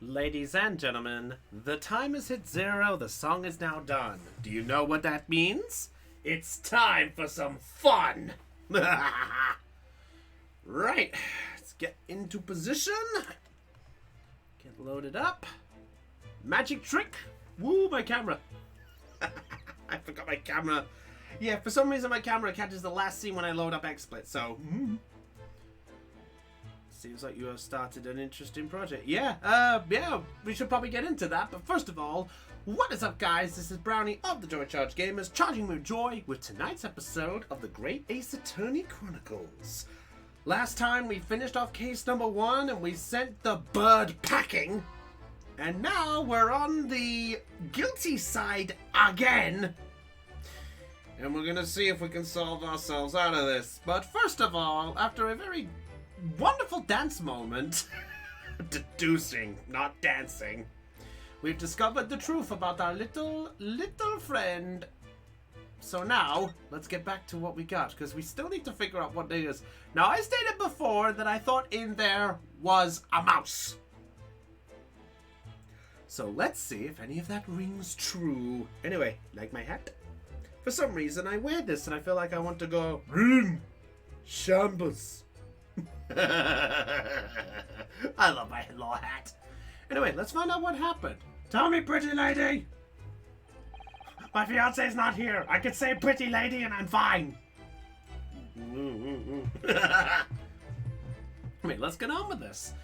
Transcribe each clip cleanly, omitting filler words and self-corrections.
Ladies and gentlemen, the time has hit 0, the song is now done. Do you know what that means? It's time for some fun! Right, let's get into position. Get loaded up. Magic trick! Woo, my camera! I forgot my camera. Yeah, for some reason my camera catches the last scene when I load up XSplit, so... Seems like you have started an interesting project. Yeah, we should probably get into that. But first of all, what is up, guys? This is Brownie of the Joy Charge Gamers, charging with joy with tonight's episode of the Great Ace Attorney Chronicles. Last time we finished off case number 1 and we sent the bird packing. And now we're on the guilty side again. And we're gonna see if we can solve ourselves out of this. But first of all, after a very wonderful dance moment, deducing, not dancing, we've discovered the truth about our little friend. So now, let's get back to what we got, because we still need to figure out what it is. Now, I stated before that I thought in there was a mouse. So let's see if any of that rings true. Anyway, like my hat? For some reason, I wear this and I feel like I want to go, shambles. I love my law hat. Anyway, let's find out what happened. Tell me, pretty lady. My fiance's not here. I could say pretty lady and I'm fine. Wait, let's get on with this.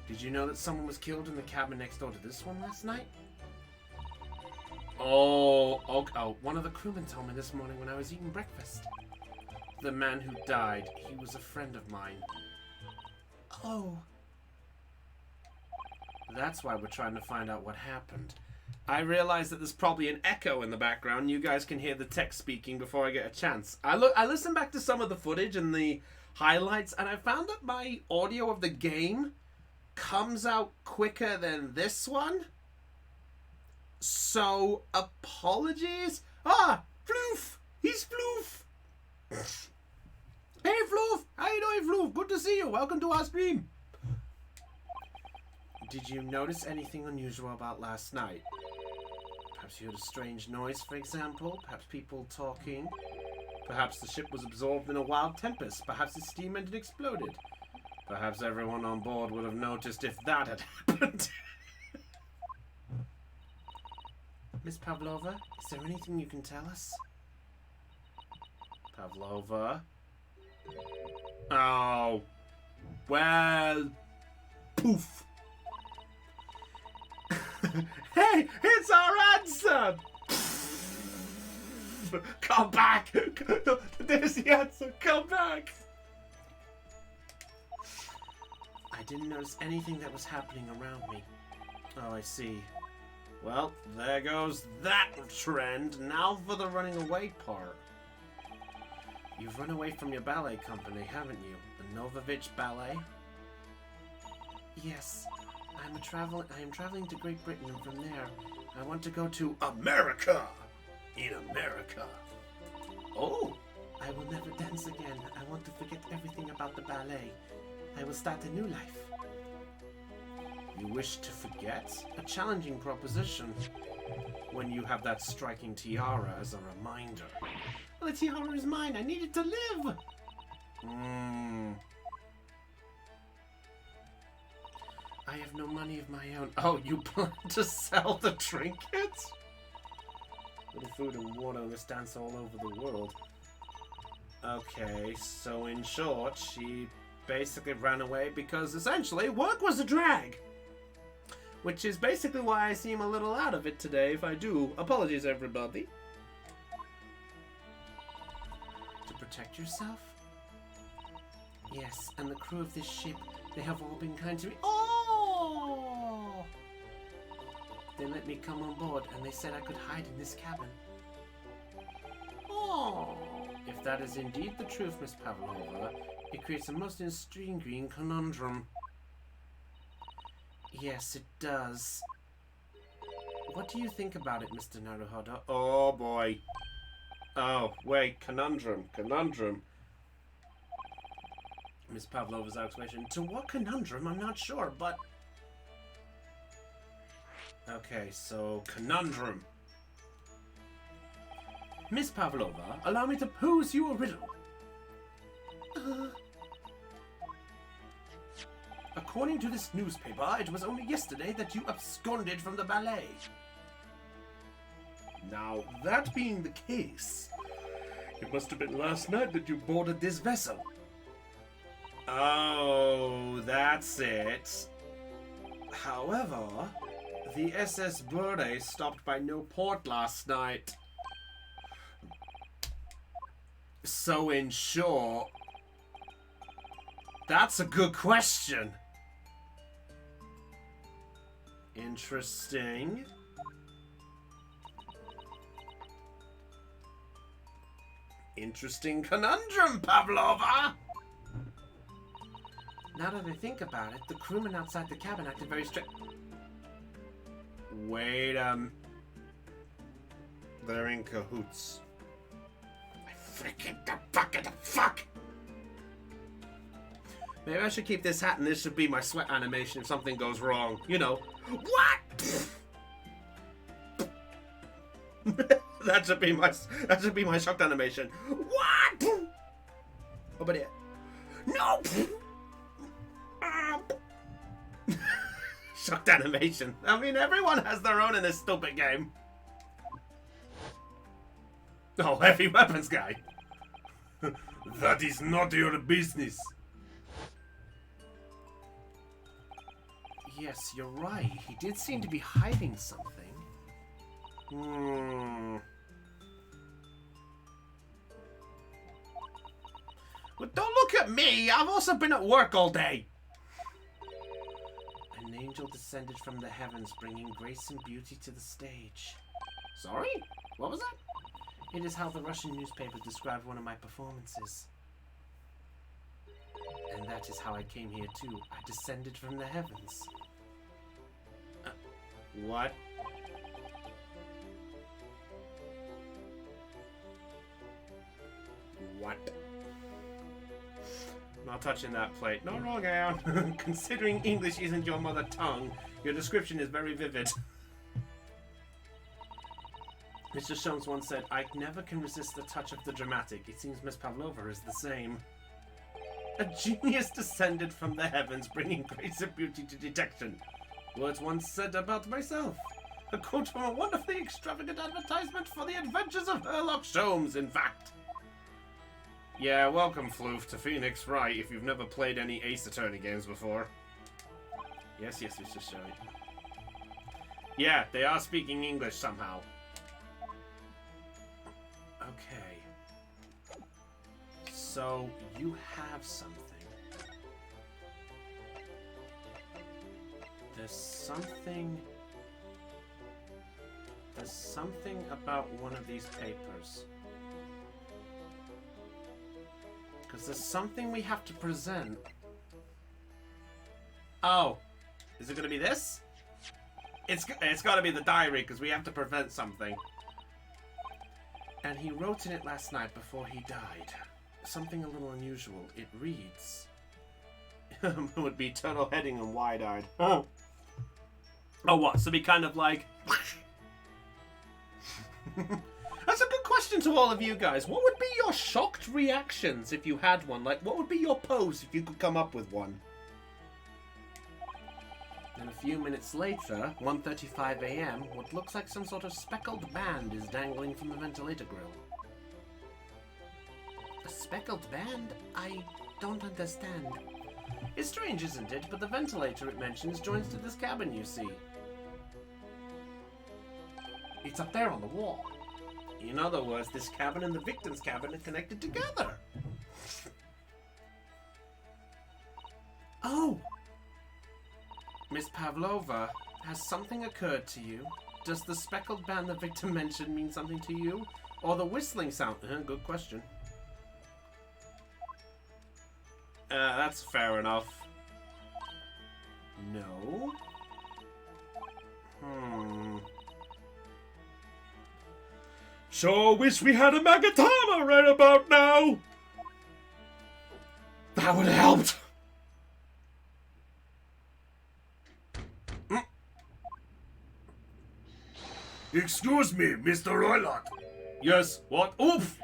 Did you know that someone was killed in the cabin next door to this one last night? Oh, one of the crewmen told me this morning when I was eating breakfast. The man who died, he was a friend of mine. Oh. That's why we're trying to find out what happened. I realize that there's probably an echo in the background. You guys can hear the text speaking before I get a chance. I listened back to some of the footage and the highlights, and I found that my audio of the game comes out quicker than this one. So, apologies. Ah, Floof! He's Floof! Hey, Floof! How you doing, Floof? Good to see you. Welcome to our stream. Did you notice anything unusual about last night? Perhaps you heard a strange noise, for example? Perhaps people talking? Perhaps the ship was absorbed in a wild tempest? Perhaps the steam engine exploded? Perhaps everyone on board would have noticed if that had happened. Miss Pavlova, is there anything you can tell us? Pavlova? Oh. Well. Poof. Hey, it's our answer! Come back! There's the answer, come back! I didn't notice anything that was happening around me. Oh, I see. Well, there goes that trend. Now for the running away part. You've run away from your ballet company, haven't you? The Novovich Ballet? Yes. I am traveling to Great Britain, and from there, I want to go to America! In America. Oh! I will never dance again. I want to forget everything about the ballet. I will start a new life. You wish to forget? A challenging proposition. When you have that striking tiara as a reminder. Well, the tiara is mine. I need it to live. I have no money of my own. Oh, you plan to sell the trinkets? Little food and water this dance all over the world. Okay, so in short, she basically ran away because essentially work was a drag. Which is basically why I seem a little out of it today, if I do. Apologies, everybody. To protect yourself? Yes, and the crew of this ship, they have all been kind to me. Oh! They let me come on board, and they said I could hide in this cabin. Oh! If that is indeed the truth, Miss Pavlova, it creates a most intriguing conundrum. Yes, it does. What do you think about it, Mr. Naruhodo? Oh, boy. Oh, wait. Conundrum. Miss Pavlova's exclamation. To what conundrum? I'm not sure, but... Okay, so conundrum. Miss Pavlova, allow me to pose you a riddle. According to this newspaper, it was only yesterday that you absconded from the ballet. Now, that being the case, it must have been last night that you boarded this vessel. Oh, that's it. However, the SS Burde stopped by no port last night. So in short, that's a good question. Interesting. Interesting conundrum, Pavlova! Now that I think about it, the crewmen outside the cabin acted very strict. Wait, they're in cahoots. I freaking the fuck! Maybe I should keep this hat and this should be my sweat animation if something goes wrong. You know. What? that should be my shocked animation. What? Oh, but yeah. No! Shocked animation. I mean, everyone has their own in this stupid game. Oh, heavy weapons guy. That is not your business. Yes, you're right. He did seem to be hiding something. Well, don't look at me. I've also been at work all day. An angel descended from the heavens, bringing grace and beauty to the stage. Sorry? What was that? It is how the Russian newspaper described one of my performances. And that is how I came here too. I descended from the heavens. What? What? Not touching that plate. Not wrong, Aeon. Considering English isn't your mother tongue, your description is very vivid. Mr. Sholmes once said, I never can resist the touch of the dramatic. It seems Miss Pavlova is the same. A genius descended from the heavens, bringing grace and beauty to detection. Words once said about myself. A quote from a wonderfully extravagant advertisement for the adventures of Sherlock Holmes, in fact. Yeah, welcome, Floof, to Phoenix Wright, if you've never played any Ace Attorney games before. Yes, Mr. Shelley. Yeah, they are speaking English somehow. Okay. So, you have something. There's something about one of these papers. Because there's something we have to present. Oh. Is it going to be this? It's got to be the diary, because we have to present something. And he wrote in it last night before he died. Something a little unusual. It reads... it would be turtle heading and wide-eyed. Oh. Oh, what? So be kind of like... That's a good question to all of you guys. What would be your shocked reactions if you had one? Like, what would be your pose if you could come up with one? And a few minutes later, 1:35 a.m., what looks like some sort of speckled band is dangling from the ventilator grill. A speckled band? I don't understand. It's strange, isn't it? But the ventilator it mentions joins to this cabin, you see. It's up there on the wall. In other words, this cabin and the victim's cabin are connected together. Oh! Miss Pavlova, has something occurred to you? Does the speckled band the victim mentioned mean something to you? Or the whistling sound? Good question. That's fair enough. No? Sure wish we had a Magatama right about now! That would have helped! Excuse me, Mr. Roylott. Yes, what? Oof!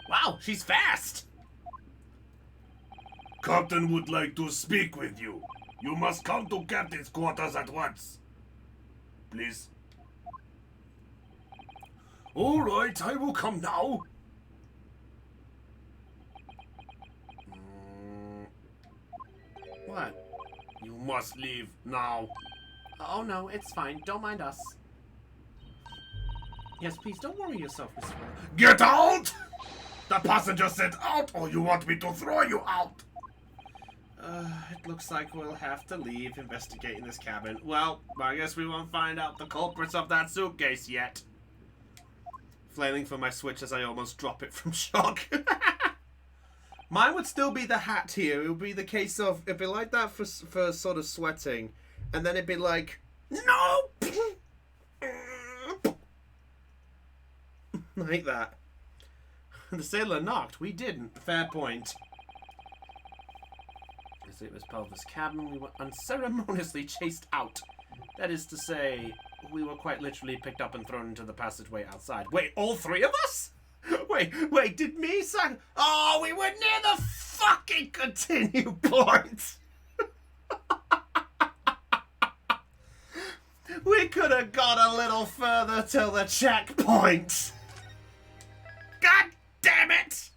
Wow, she's fast! Captain would like to speak with you. You must come to Captain's quarters at once. Please. All right, I will come now. What? You must leave now. Oh no, it's fine. Don't mind us. Yes, please don't worry yourself, Mr. Roylott. Get out! The passenger said out, or you want me to throw you out? It looks like we'll have to leave investigating this cabin. Well, I guess we won't find out the culprits of that suitcase yet. Flailing for my switch as I almost drop it from shock. Mine would still be the hat here. It would be the case of, it'd be like that for sort of sweating. And then it'd be like, no! Like that. The sailor knocked. We didn't. Fair point. As it was part of this cabin, we were unceremoniously chased out. That is to say, we were quite literally picked up and thrown into the passageway outside. Wait, all three of us? Wait, did me, son? Oh, we were near the fucking continue point. We could have got a little further till the checkpoint. God damn it!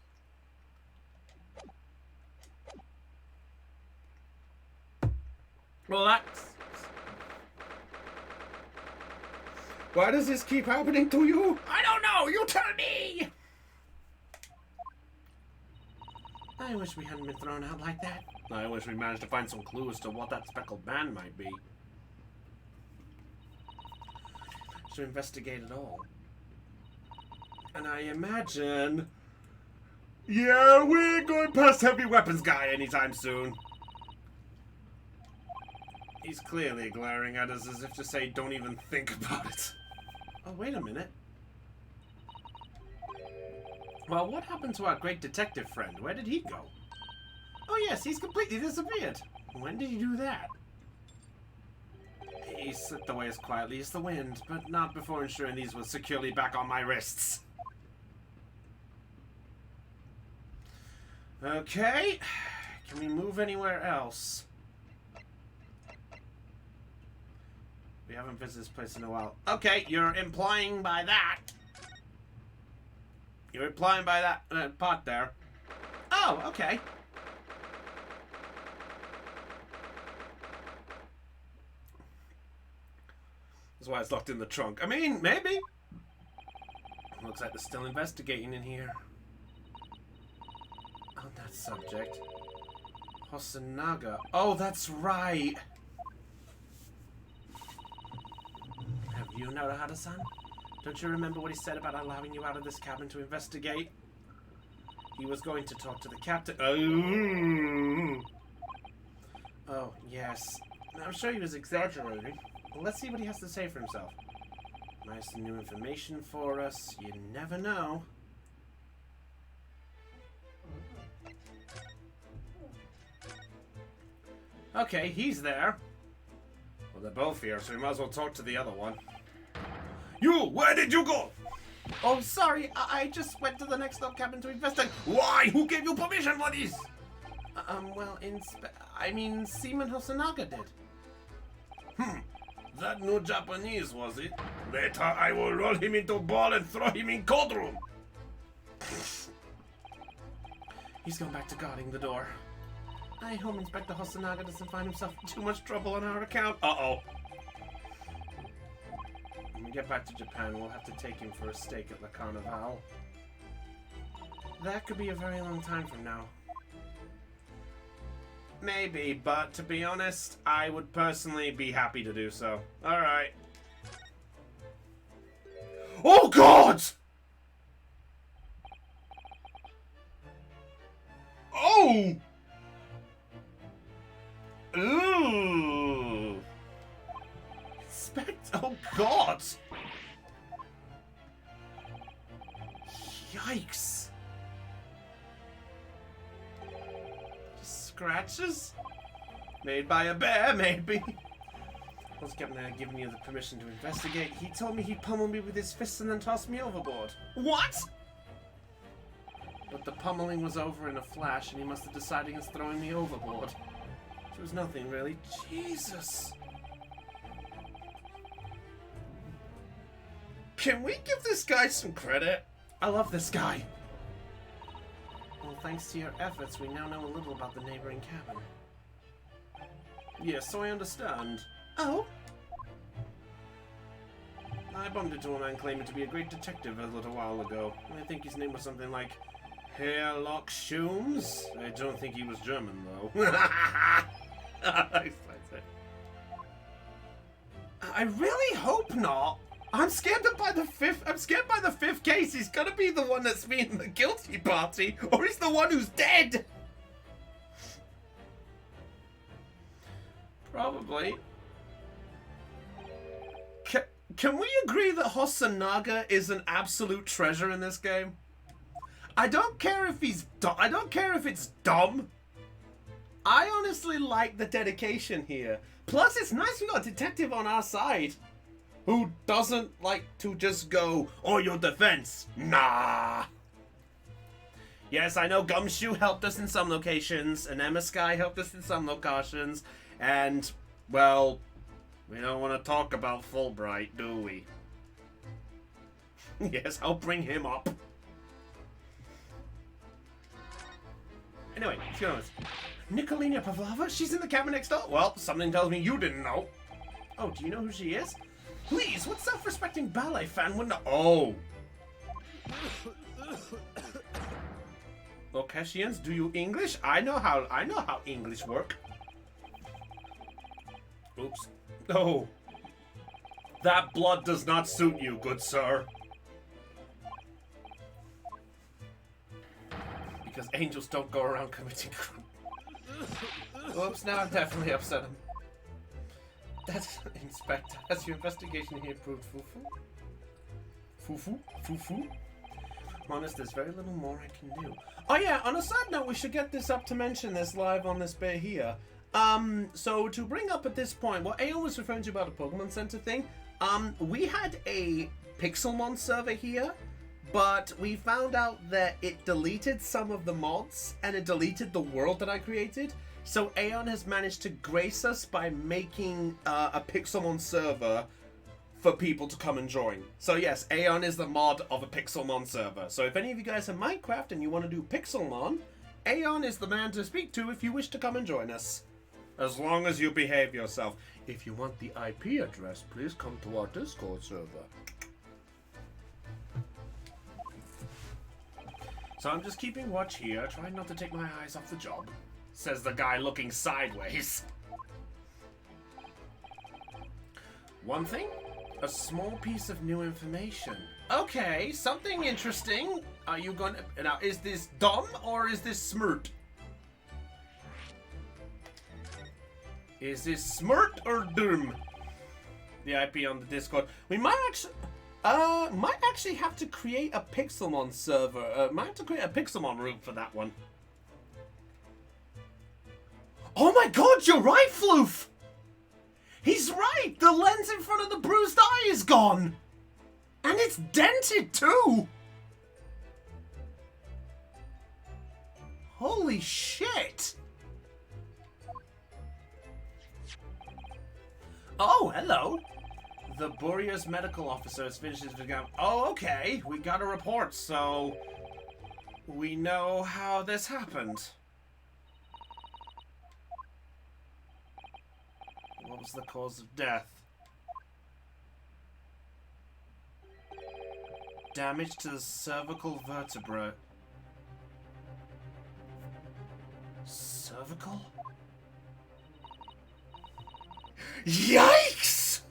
Well, that's... Why does this keep happening to you? I don't know! You tell me! I wish we hadn't been thrown out like that. I wish we managed to find some clues to what that speckled band might be. To investigate it all. And I imagine... Yeah, we're going past heavy weapons guy anytime soon. He's clearly glaring at us as if to say, don't even think about it. Oh, wait a minute. Well, what happened to our great detective friend? Where did he go? Oh yes, he's completely disappeared. When did he do that? He slipped away as quietly as the wind, but not before ensuring these were securely back on my wrists. Okay. Can we move anywhere else? We haven't visited this place in a while. Okay, you're implying by that. You're implying by that part there. Oh, okay. That's why it's locked in the trunk. I mean, maybe. Looks like they're still investigating in here. On that subject. Hosonaga. Oh, that's right. Have you Naruhara-san? Don't you remember what he said about allowing you out of this cabin to investigate? He was going to talk to the captain. Oh, yes. I'm sure he was exaggerating. Well, let's see what he has to say for himself. Might have some new information for us. You never know. Okay, he's there. Well, they're both here, so we might as well talk to the other one. You! Where did you go? Oh, sorry. I just went to the next door cabin to investigate. Why? Who gave you permission for this? Well, Seaman Hosonaga did. That new Japanese, was it? Later, I will roll him into a ball and throw him in cold room. He's going back to guarding the door. I hope Inspector Hosonaga doesn't find himself in too much trouble on our account. Uh-oh. When we get back to Japan, we'll have to take him for a steak at La Carnival. That could be a very long time from now. Maybe, but to be honest, I would personally be happy to do so. Alright. Oh, God! Oh! Ooh! Oh, God! Yikes! Scratches? Made by a bear, maybe. Once Captain had given you the permission to investigate, he told me he'd pummel me with his fists and then toss me overboard. What? But the pummeling was over in a flash, and he must have decided against throwing me overboard. It was nothing, really. Jesus. Can we give this guy some credit? I love this guy. Well, thanks to your efforts, we now know a little about the neighboring cabin. Yes, so I understand. Oh? I bumped into a man claiming to be a great detective a little while ago. I think his name was something like Herlock Sholmes. I don't think he was German, though. I really hope not. I'm scared by the fifth case. He's gonna be the one that's being the guilty party, or he's the one who's dead. Probably. Can we agree that Hosonaga is an absolute treasure in this game? I don't care if he's I don't care if it's dumb. I honestly like the dedication here. Plus, it's nice we got a detective on our side who doesn't like to just go, "Oh, your defense." Nah. Yes, I know Gumshoe helped us in some locations, and Emma Sky helped us in some locations, and, well, we don't want to talk about Fulbright, do we? Yes, I'll bring him up. Anyway, let's get on this. Nikolina Pavlova? She's in the cabin next door? Well, something tells me you didn't know. Oh, do you know who she is? Please, what self-respecting ballet fan wouldn't know? Oh. Lokeshians, do you English? I know how English work. Oops. Oh. That blood does not suit you, good sir. Because angels don't go around committing crime. Oops, now I've definitely upset him. That's Inspector. Has your investigation here proved foo-foo? Foo-foo? Foo-foo? Honest, there's very little more I can do. Oh yeah, on a side note, we should get this up to mention this live on this bit here. So to bring up at this point, what Aeon was referring to about the Pokemon Center thing, we had a Pixelmon server here, but we found out that it deleted some of the mods, and it deleted the world that I created. So Aeon has managed to grace us by making a Pixelmon server for people to come and join. So yes, Aeon is the mod of a Pixelmon server. So if any of you guys have Minecraft and you want to do Pixelmon, Aeon is the man to speak to if you wish to come and join us. As long as you behave yourself. If you want the IP address, please come to our Discord server. So I'm just keeping watch here, trying not to take my eyes off the job, says the guy looking sideways. One thing? A small piece of new information. Okay, something interesting. Are you going to... Now, is this dumb or is this smart? Is this smart or dumb? The IP on the Discord. We might actually have to create a Pixelmon server. Might have to create a Pixelmon room for that one. Oh my god, you're right, Floof! He's right! The lens in front of the bruised eye is gone! And it's dented too! Holy shit! Oh, hello! The Borea's medical officer has finished his exam. Oh, okay. We got a report, so we know how this happened. What was the cause of death? Damage to the cervical vertebra. Cervical? Yikes!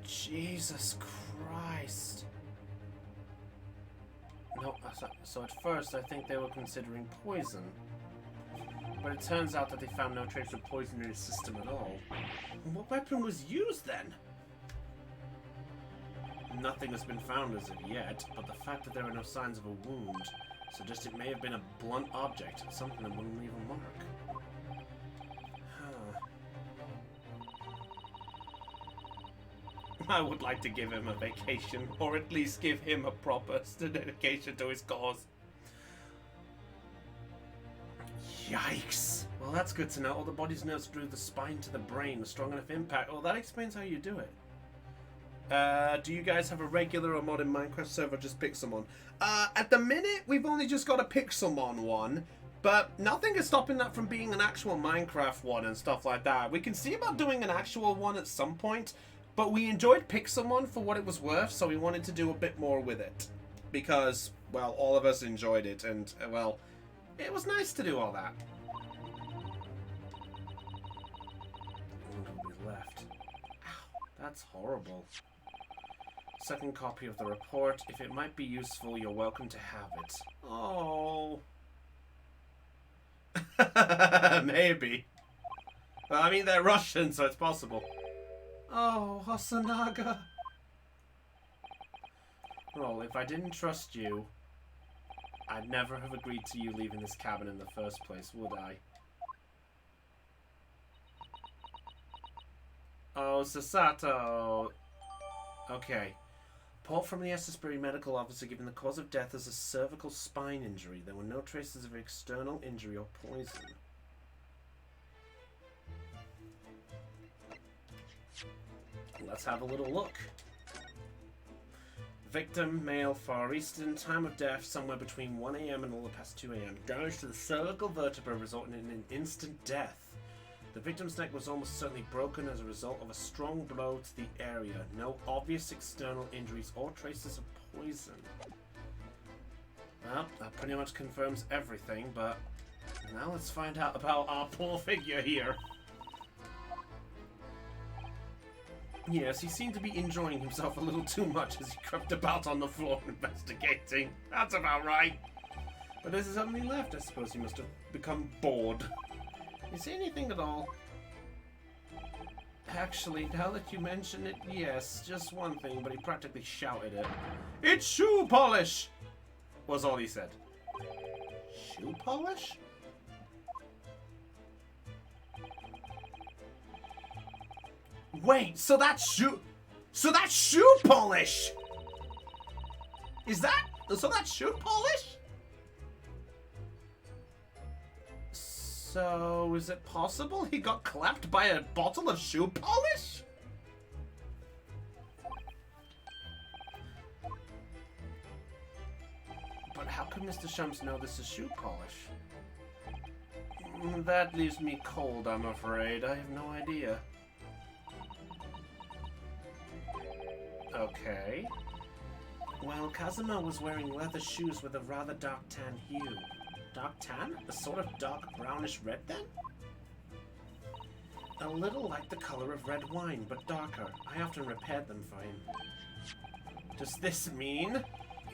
Jesus Christ. No, so at first I think they were considering poison. But it turns out that they found no trace of poison in his system at all. What weapon was used then? Nothing has been found as of yet, but the fact that there are no signs of a wound Suggest it may have been a blunt object, something that wouldn't leave a mark. I would like to give him a vacation, or at least give him a proper dedication to his cause. Yikes! Well, that's good to know. All the body's nerves through the spine to the brain, a strong enough impact. Well, that explains how you do it. Do you guys have a regular or modern Minecraft server? Just Pixelmon. At the minute, we've only just got a Pixelmon one, but nothing is stopping that from being an actual Minecraft one and stuff like that. We can see about doing an actual one at some point, but we enjoyed Pixelmon for what it was worth, so we wanted to do a bit more with it. Because, well, all of us enjoyed it, and, well, it was nice to do all that. What we left? Ow, that's horrible. Second copy of the report. If it might be useful, you're welcome to have it. Oh. Maybe. Well, I mean, they're Russian, so it's possible. Oh, Hasanaga. Well, if I didn't trust you, I'd never have agreed to you leaving this cabin in the first place, would I? Oh, Sasato. Okay. Report from the Essersbury medical officer giving the cause of death as a cervical spine injury. There were no traces of external injury or poison. Let's have a little look. Victim, male, Far Eastern, time of death, somewhere between 1 AM and a little past 2 AM. Damage to the cervical vertebra resulting in an instant death. The victim's neck was almost certainly broken as a result of a strong blow to the area. No obvious external injuries or traces of poison. Well, that pretty much confirms everything, but now let's find out about our poor figure here. Yes, he seemed to be enjoying himself a little too much as he crept about on the floor investigating. That's about right. But as there's only left, I suppose he must have become bored. Is there anything at all? Actually, now that you mention it, yes, just one thing, but he practically shouted it. It's shoe polish! Was all he said. Shoe polish? Wait, so that's shoe polish! So that's shoe polish? So, is it possible he got clapped by a bottle of shoe polish? But how could Mr. Shumps know this is shoe polish? That leaves me cold, I'm afraid. I have no idea. Okay. Well, Kazuma was wearing leather shoes with a rather dark tan hue. Dark tan? A sort of dark brownish red then? A little like the color of red wine, but darker. I often repaired them for him. Does this mean?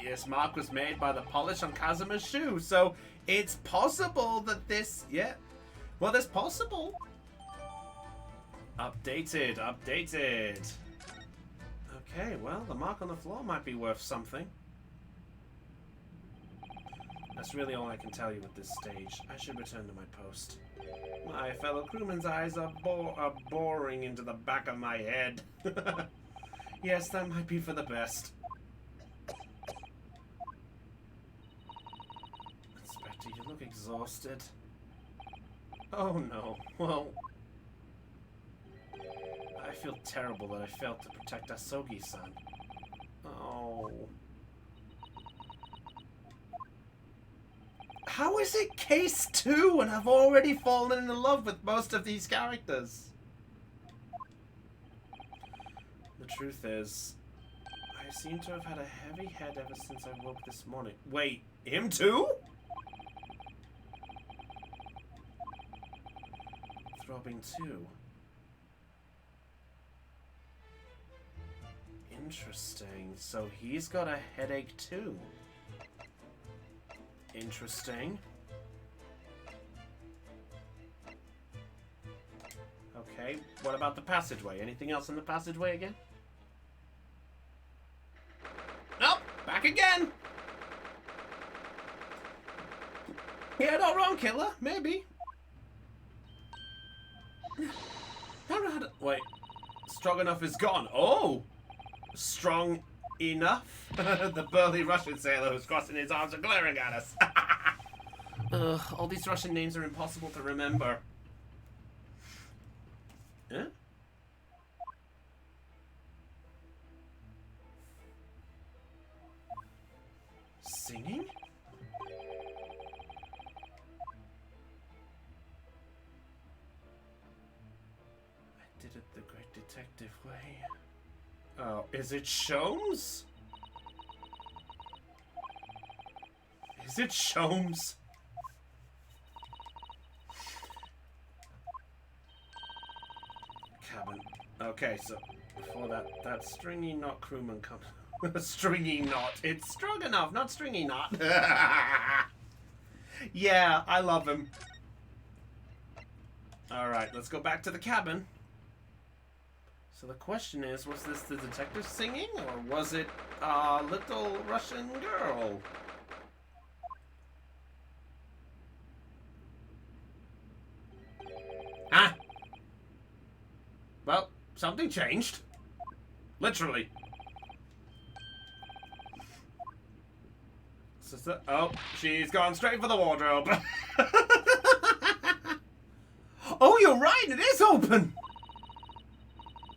Yes, mark was made by the polish on Kazuma's shoe, so it's possible that this... Yeah. Well, it's possible. Updated. Okay, well, the mark on the floor might be worth something. That's really all I can tell you at this stage. I should return to my post. My fellow crewmen's eyes are boring into the back of my head. Yes, that might be for the best. Inspector, you look exhausted. Oh no, well... I feel terrible that I failed to protect Asogi-san. Oh... How is it case 2 and I've already fallen in love with most of these characters? The truth is, I seem to have had a heavy head ever since I woke this morning. Wait, him too? Throbbing too. Interesting. So he's got a headache too. Interesting. Okay, what about the passageway? Anything else in the passageway again? Nope, back again! Yeah, not wrong, killer. Maybe. Don't know how to... Wait. Strong enough is gone. Oh! Strong enough? The burly Russian sailor who's crossing his arms and glaring at us. Ugh, all these Russian names are impossible to remember. Huh? Singing? I did it the great detective way. Oh, is it Sholmes? Is it Sholmes? Cabin. Okay, so before that stringy knot crewman comes. Stringy knot. It's strong enough, not stringy knot. Yeah, I love him. Alright, let's go back to the cabin. So the question is, was this the detective singing, or was it a little Russian girl? Ah! Well, something changed. Literally. Oh, she's gone straight for the wardrobe. Oh, you're right, it is open!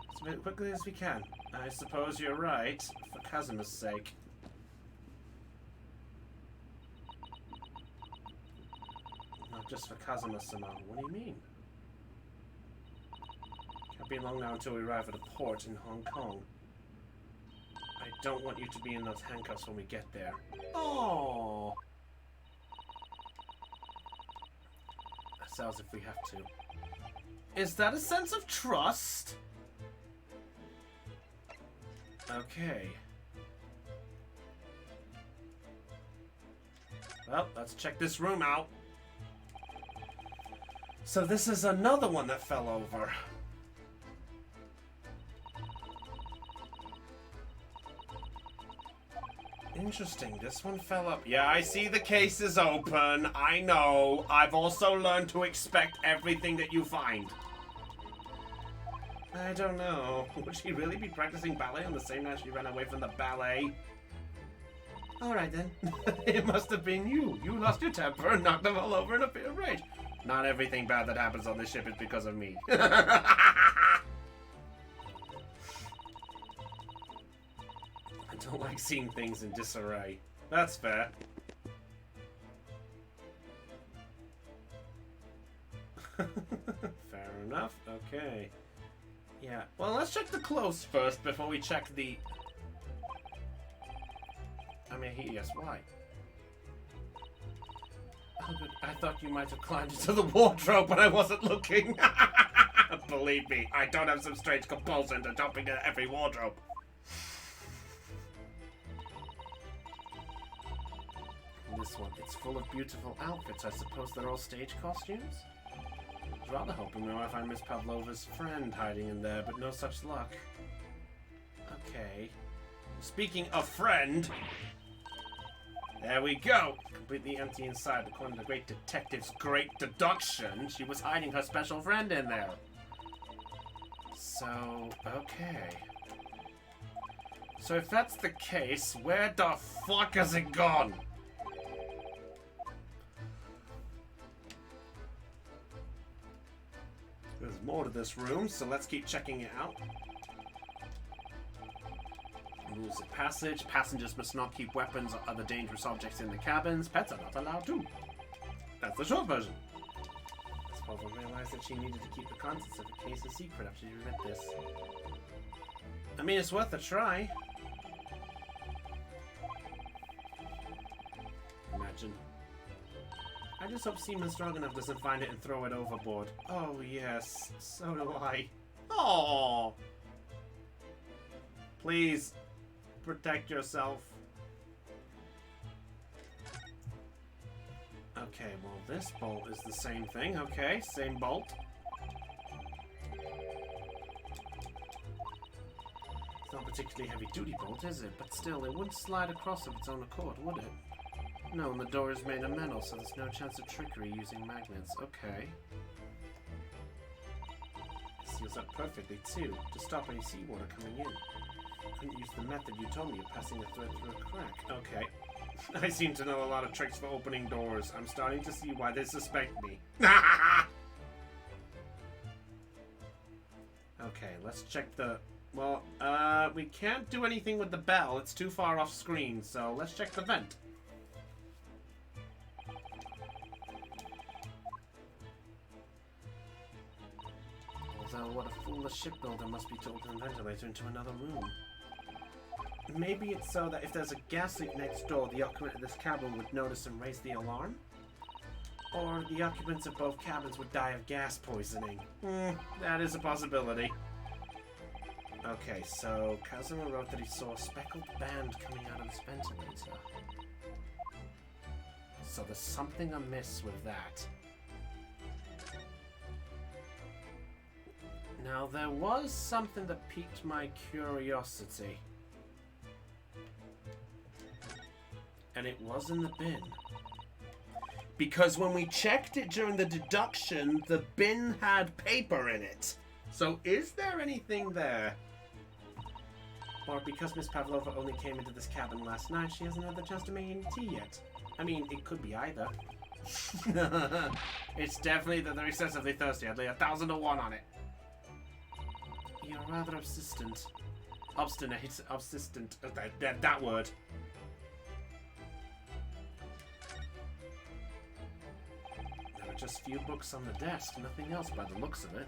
Let's move quickly as we can. I suppose you're right, for Kazuma's sake. Not just for Kazuma-sama. What do you mean? Can't be long now until we arrive at a port in Hong Kong. I don't want you to be in those handcuffs when we get there. Oh. Ourselves if we have to. Is that a sense of trust? Okay. Well, let's check this room out. So this is another one that fell over. Interesting, this one fell up. Yeah, I see the case is open. I know. I've also learned to expect everything that you find. I don't know. Would she really be practicing ballet on the same night she ran away from the ballet? Alright then. It must have been you. You lost your temper and knocked them all over in a fit of rage. Not everything bad that happens on this ship is because of me. I don't like seeing things in disarray. That's fair. Fair enough. Okay. Yeah. Well, let's check the clothes first before we check the... I mean, yes, why? Oh, good. I thought you might have climbed into the wardrobe, but I wasn't looking. Believe me, I don't have some strange compulsion to jumping into every wardrobe. This one, it's full of beautiful outfits. I suppose they're all stage costumes? I was rather hoping we might find Miss Pavlova's friend hiding in there, but no such luck. Okay. Speaking of friend, there we go. Completely empty inside. According to the great detective's great deduction, she was hiding her special friend in there. So, okay. So if that's the case, where the fuck has it gone? There's more to this room, so let's keep checking it out. Rules of passage. Passengers must not keep weapons or other dangerous objects in the cabins. Pets are not allowed to. That's the short version. I suppose I realized that she needed to keep the contents of the case a secret after she read this. I mean, it's worth a try. Imagine. I just hope Seaman Stroganoff doesn't find it and throw it overboard. Oh, yes. So do I. Oh. Please. Protect yourself. Okay, well, this bolt is the same thing. Okay, same bolt. It's not a particularly heavy-duty bolt, is it? But still, it wouldn't slide across of its own accord, would it? No, and the door is made of metal, so there's no chance of trickery using magnets. Okay. It seals up perfectly, too, to stop any seawater coming in. Couldn't use the method you told me of passing the thread through a crack. Okay. I seem to know a lot of tricks for opening doors. I'm starting to see why they suspect me. Okay, let's check the... Well, we can't do anything with the bell. It's too far off screen, so let's check the vent. Although, what a foolish shipbuilder must be to open the ventilator into another room. Maybe it's so that if there's a gas leak next door, the occupant of this cabin would notice and raise the alarm? Or the occupants of both cabins would die of gas poisoning. That is a possibility. Okay, so Kazuma wrote that he saw a speckled band coming out of his ventilator. So there's something amiss with that. Now, there was something that piqued my curiosity. And it was in the bin. Because when we checked it during the deduction, the bin had paper in it. So is there anything there? Or because Miss Pavlova only came into this cabin last night, she hasn't had the chance to make any tea yet. I mean, it could be either. It's definitely that they're excessively thirsty. I'd lay 1,000 to 1 on it. You're rather obstinate. Obstinate. That word. There were just few books on the desk, nothing else by the looks of it.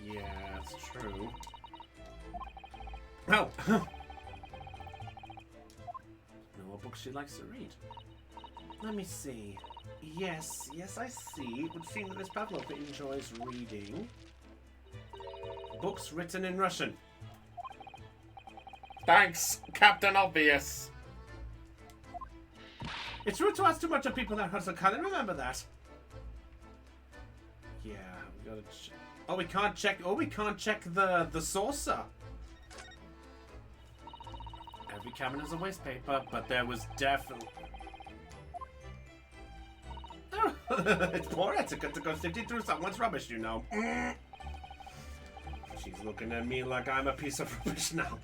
Yeah, that's true. Oh! Know what books she likes to read. Let me see. Yes, I see. It would seem that Miss Pavlova enjoys reading books written in Russian. Thanks, Captain Obvious. It's rude to ask too much of people that hustle. Can't remember that. Yeah, we gotta check. Oh, we can't check. Oh, we can't check the saucer. Every cabin has a waste paper, but there was definitely. It's poor etiquette to go sifting through someone's rubbish, you know. She's looking at me like I'm a piece of rubbish now.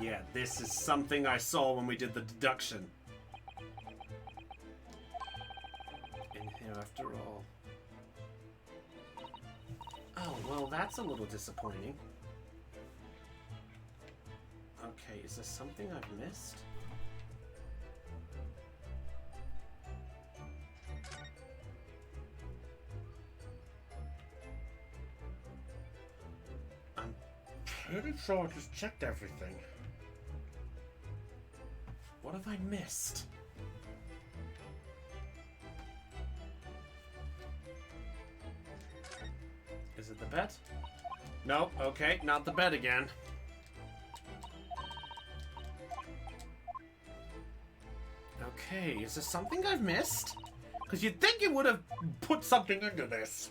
Yeah, this is something I saw when we did the deduction. In here after all. Oh, well, that's a little disappointing. Okay, is there something I've missed? I'm pretty sure I just checked everything. What have I missed? Is it the bed? Nope, okay, not the bed again. Okay, is there something I've missed? Because you'd think you would have put something into this.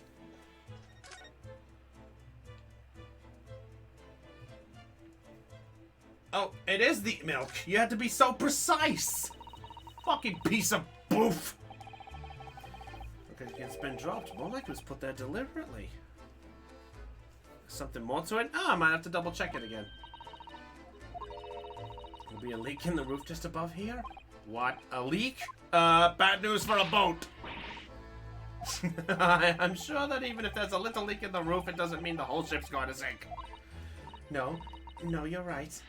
Oh, it is the milk. You had to be so precise. Fucking piece of boof. Okay, it's been dropped. More like it was put there deliberately. Something more to it? Oh, I might have to double check it again. There'll be a leak in the roof just above here? What? A leak? Bad news for a boat. I'm sure that even if there's a little leak in the roof, it doesn't mean the whole ship's going to sink. No, you're right.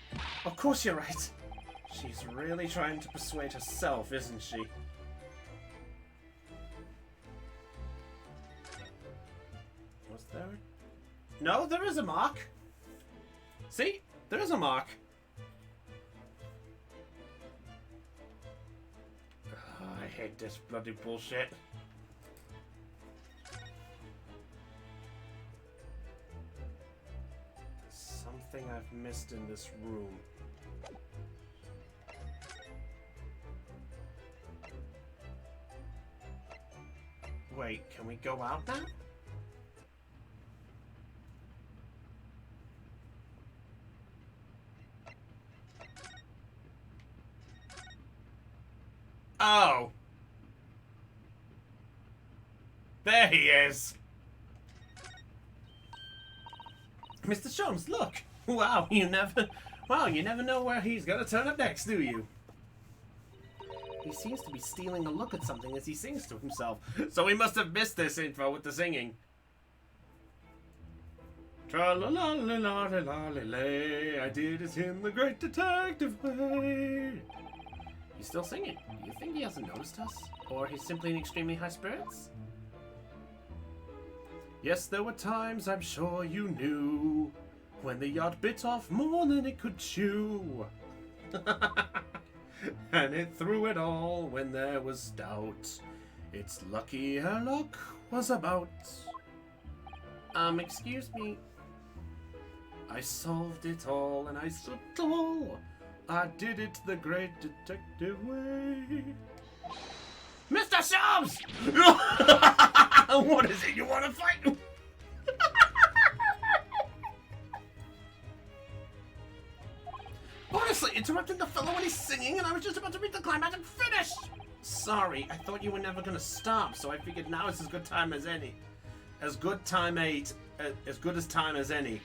Of course you're right. She's really trying to persuade herself, isn't she? Was there? No, there is a mark. See? There is a mark. Oh, I hate this bloody bullshit. There's something I've missed in this room. Wait, can we go out now? Oh. There he is. Mr. Sholmes, look. Wow, you never know where he's gonna turn up next, do you? He seems to be stealing a look at something as he sings to himself. So he must have missed this info with the singing. Tra-la-la-la-la-la-la-lay, I did it in the great detective way. He's still singing. Do you think he hasn't noticed us? Or he's simply in extremely high spirits? Yes, there were times, I'm sure you knew, when the yacht bit off more than it could chew. And it threw it all when there was doubt. It's lucky her luck was about. Excuse me. I solved it all and I stood tall. I did it the great detective way. Mr. Sholmes! What is it you want to fight? Honestly, interrupting the fellow when he's singing, and I was just about to read the climatic finish. Sorry, I thought you were never gonna stop, so I figured now is as good time as any. As good as time as any.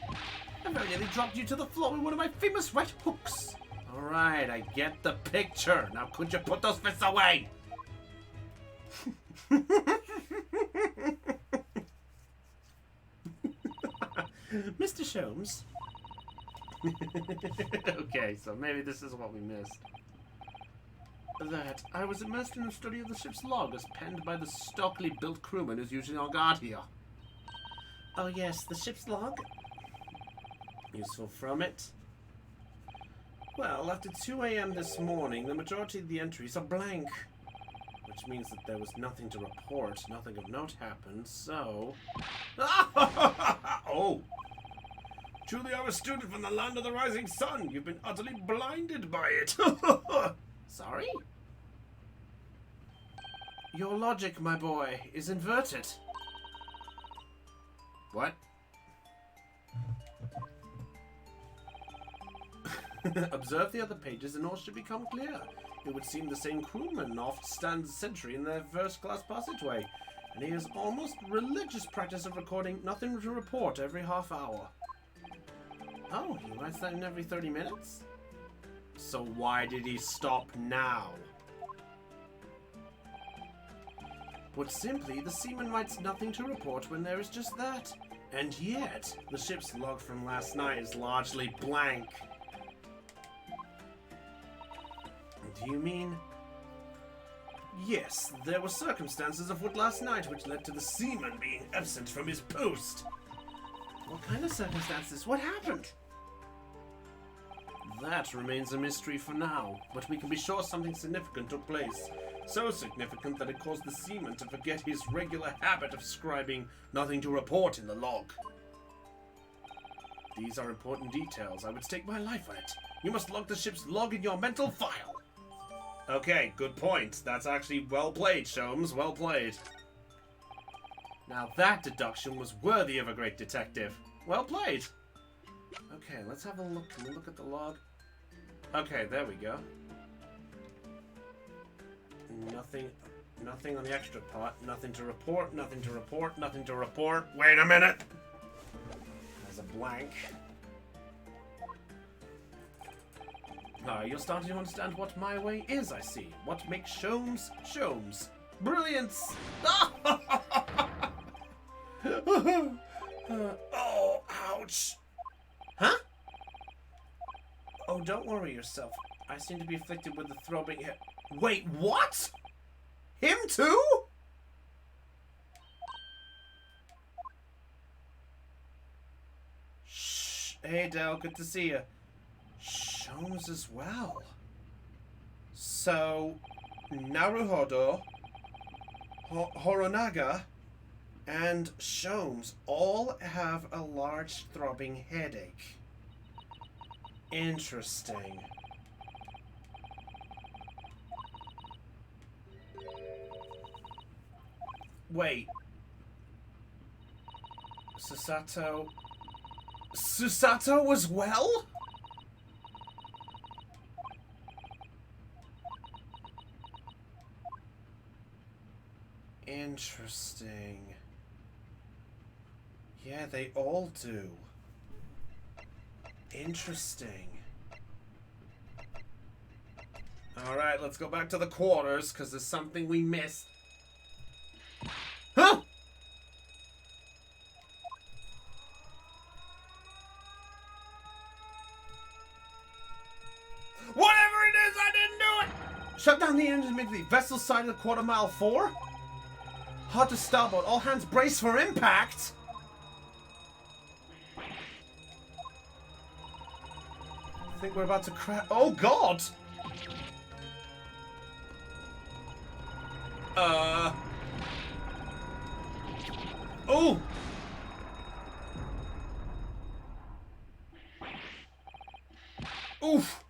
I very nearly dropped you to the floor with one of my famous right hooks. All right, I get the picture. Now, could you put those fists away? Mr. Sholmes. Okay, so maybe this is what we missed. That I was immersed in the study of the ship's log as penned by the stockily built crewman who's usually on guard here. Oh yes, the ship's log? Useful from it? Well, after 2 a.m. this morning, the majority of the entries are blank. Which means that there was nothing to report, nothing of note happened, so... Oh! Truly I'm a student from the land of the rising sun. You've been utterly blinded by it. Sorry? Your logic, my boy, is inverted. What? Observe the other pages and all should become clear. It would seem the same crewman oft stands sentry in their first-class passageway, and he has almost religious practice of recording nothing to report every half hour. Oh, he writes that in every 30 minutes? So why did he stop now? Put simply, the seaman writes nothing to report when there is just that. And yet, the ship's log from last night is largely blank. Do you mean... Yes, there were circumstances afoot last night which led to the seaman being absent from his post. What kind of circumstances? What happened? That remains a mystery for now, but we can be sure something significant took place. So significant that it caused the seaman to forget his regular habit of scribing nothing to report in the log. These are important details. I would stake my life on it. You must log the ship's log in your mental file. Okay, good point. That's actually well played, Sholmes. Well played. Now that deduction was worthy of a great detective. Well played. Okay, let's have a look. Can we look at the log? Okay, there we go. Nothing on the extra part. Nothing to report, nothing to report, nothing to report. Wait a minute! There's a blank. You're starting to understand what my way is, I see. What makes Sholmes Sholmes. Brilliance! Oh, ouch! Huh? Oh, don't worry yourself. I seem to be afflicted with the throbbing head. Wait, what? Him too? Shh. Hey, Del, good to see you. Sholmes as well. So, Naruhodo, Horonaga, and Sholmes all have a large throbbing headache. Interesting. Wait. Susato as well? Interesting. Yeah, they all do. Interesting. Alright, let's go back to the quarters, because there's something we missed. Huh? Whatever it is, I didn't do it! Shut down the engine immediately. Vessel side of the quarter mile 4. Hard to starboard. All hands brace for impact. I think we're about to crash. Oh, God! Oh! Oof!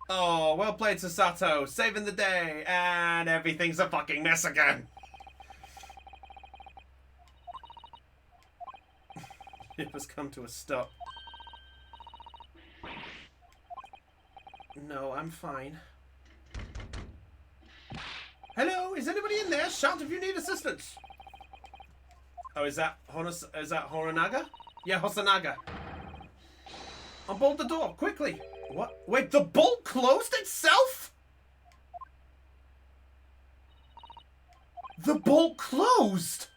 Oh, well played, Sasato. Saving the day, and everything's a fucking mess again. It has come to a stop. No, I'm fine. Hello, is anybody in there? Shout if you need assistance. Oh, is that Horanaga? Yeah, Hosanaga. Unbolt the door, quickly. What? Wait, the bolt closed itself? The bolt closed!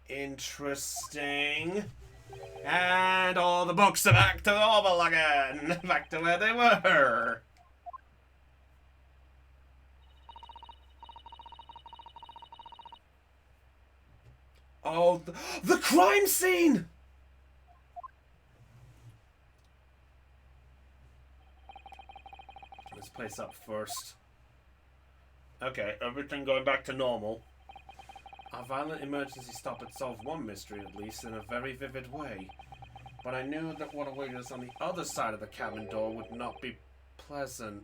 Interesting. And all the books are back to normal again. Back to where they were. Oh, the crime scene! Let's place up first. Okay, everything going back to normal. Our violent emergency stop had solved one mystery, at least, in a very vivid way. But I knew that what awaited us on the other side of the cabin door would not be pleasant.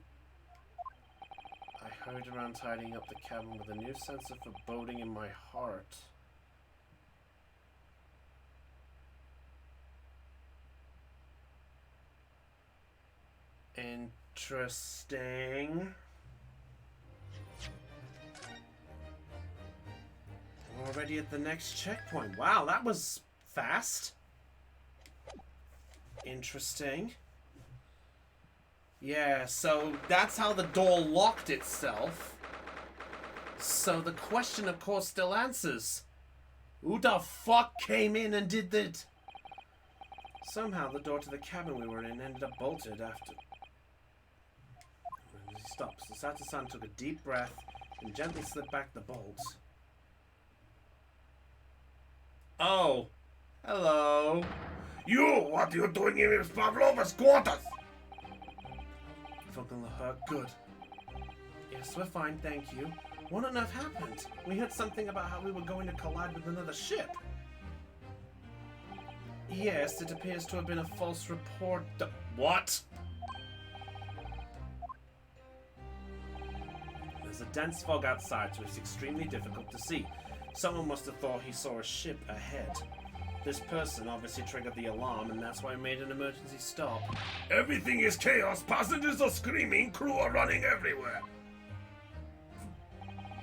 I hurried around tidying up the cabin with a new sense of foreboding in my heart. Interesting. Already at the next checkpoint. Wow, that was fast. Interesting. Yeah, so that's how the door locked itself. So the question, of course, still answers. Who the fuck came in and did that? Somehow the door to the cabin we were in ended up bolted after... As he stopped, Sasato-san took a deep breath and gently slipped back the bolts. Oh. Hello. You! What are you doing in Miss Pavlova's quarters? Fucking hurt. Good. Yes, we're fine, thank you. What on earth happened? We heard something about how we were going to collide with another ship. Yes, it appears to have been a false report. What? There's a dense fog outside, so it's extremely difficult to see. Someone must have thought he saw a ship ahead. This person obviously triggered the alarm, and that's why he made an emergency stop. Everything is chaos. Passengers are screaming. Crew are running everywhere.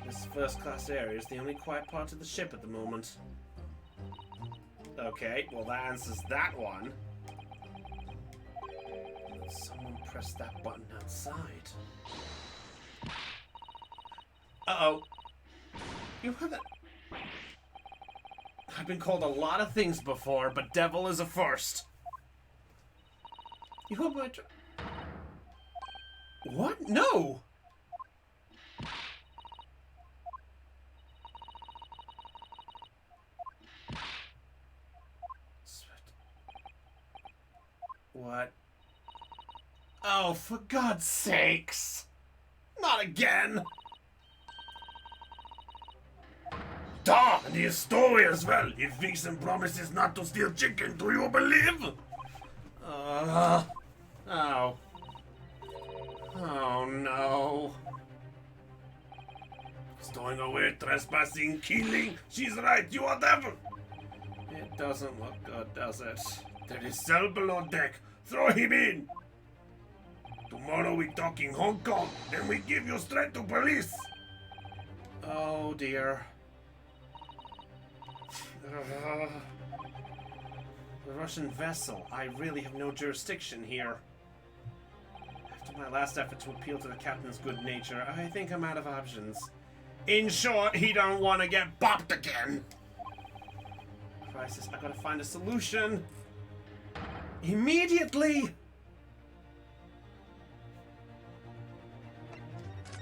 This first-class area is the only quiet part of the ship at the moment. Okay, well that answers that one. Someone pressed that button outside. Uh-oh. You haven't... I've been called a lot of things before, but devil is a first. You hope my... What? No! What? Oh, for God's sakes! Not again! Da! And his story as well. He thinks and promises not to steal chicken. Do you believe? Oh. Oh no. Stowing away, trespassing, killing. She's right, you are devil. It doesn't look good, does it? There is cell below deck. Throw him in. Tomorrow we talk in Hong Kong, then we give you straight to police. Oh dear. The Russian vessel. I really have no jurisdiction here. After my last effort to appeal to the captain's good nature, I think I'm out of options. In short, he don't want to get bopped again. Crisis. I gotta find a solution. Immediately!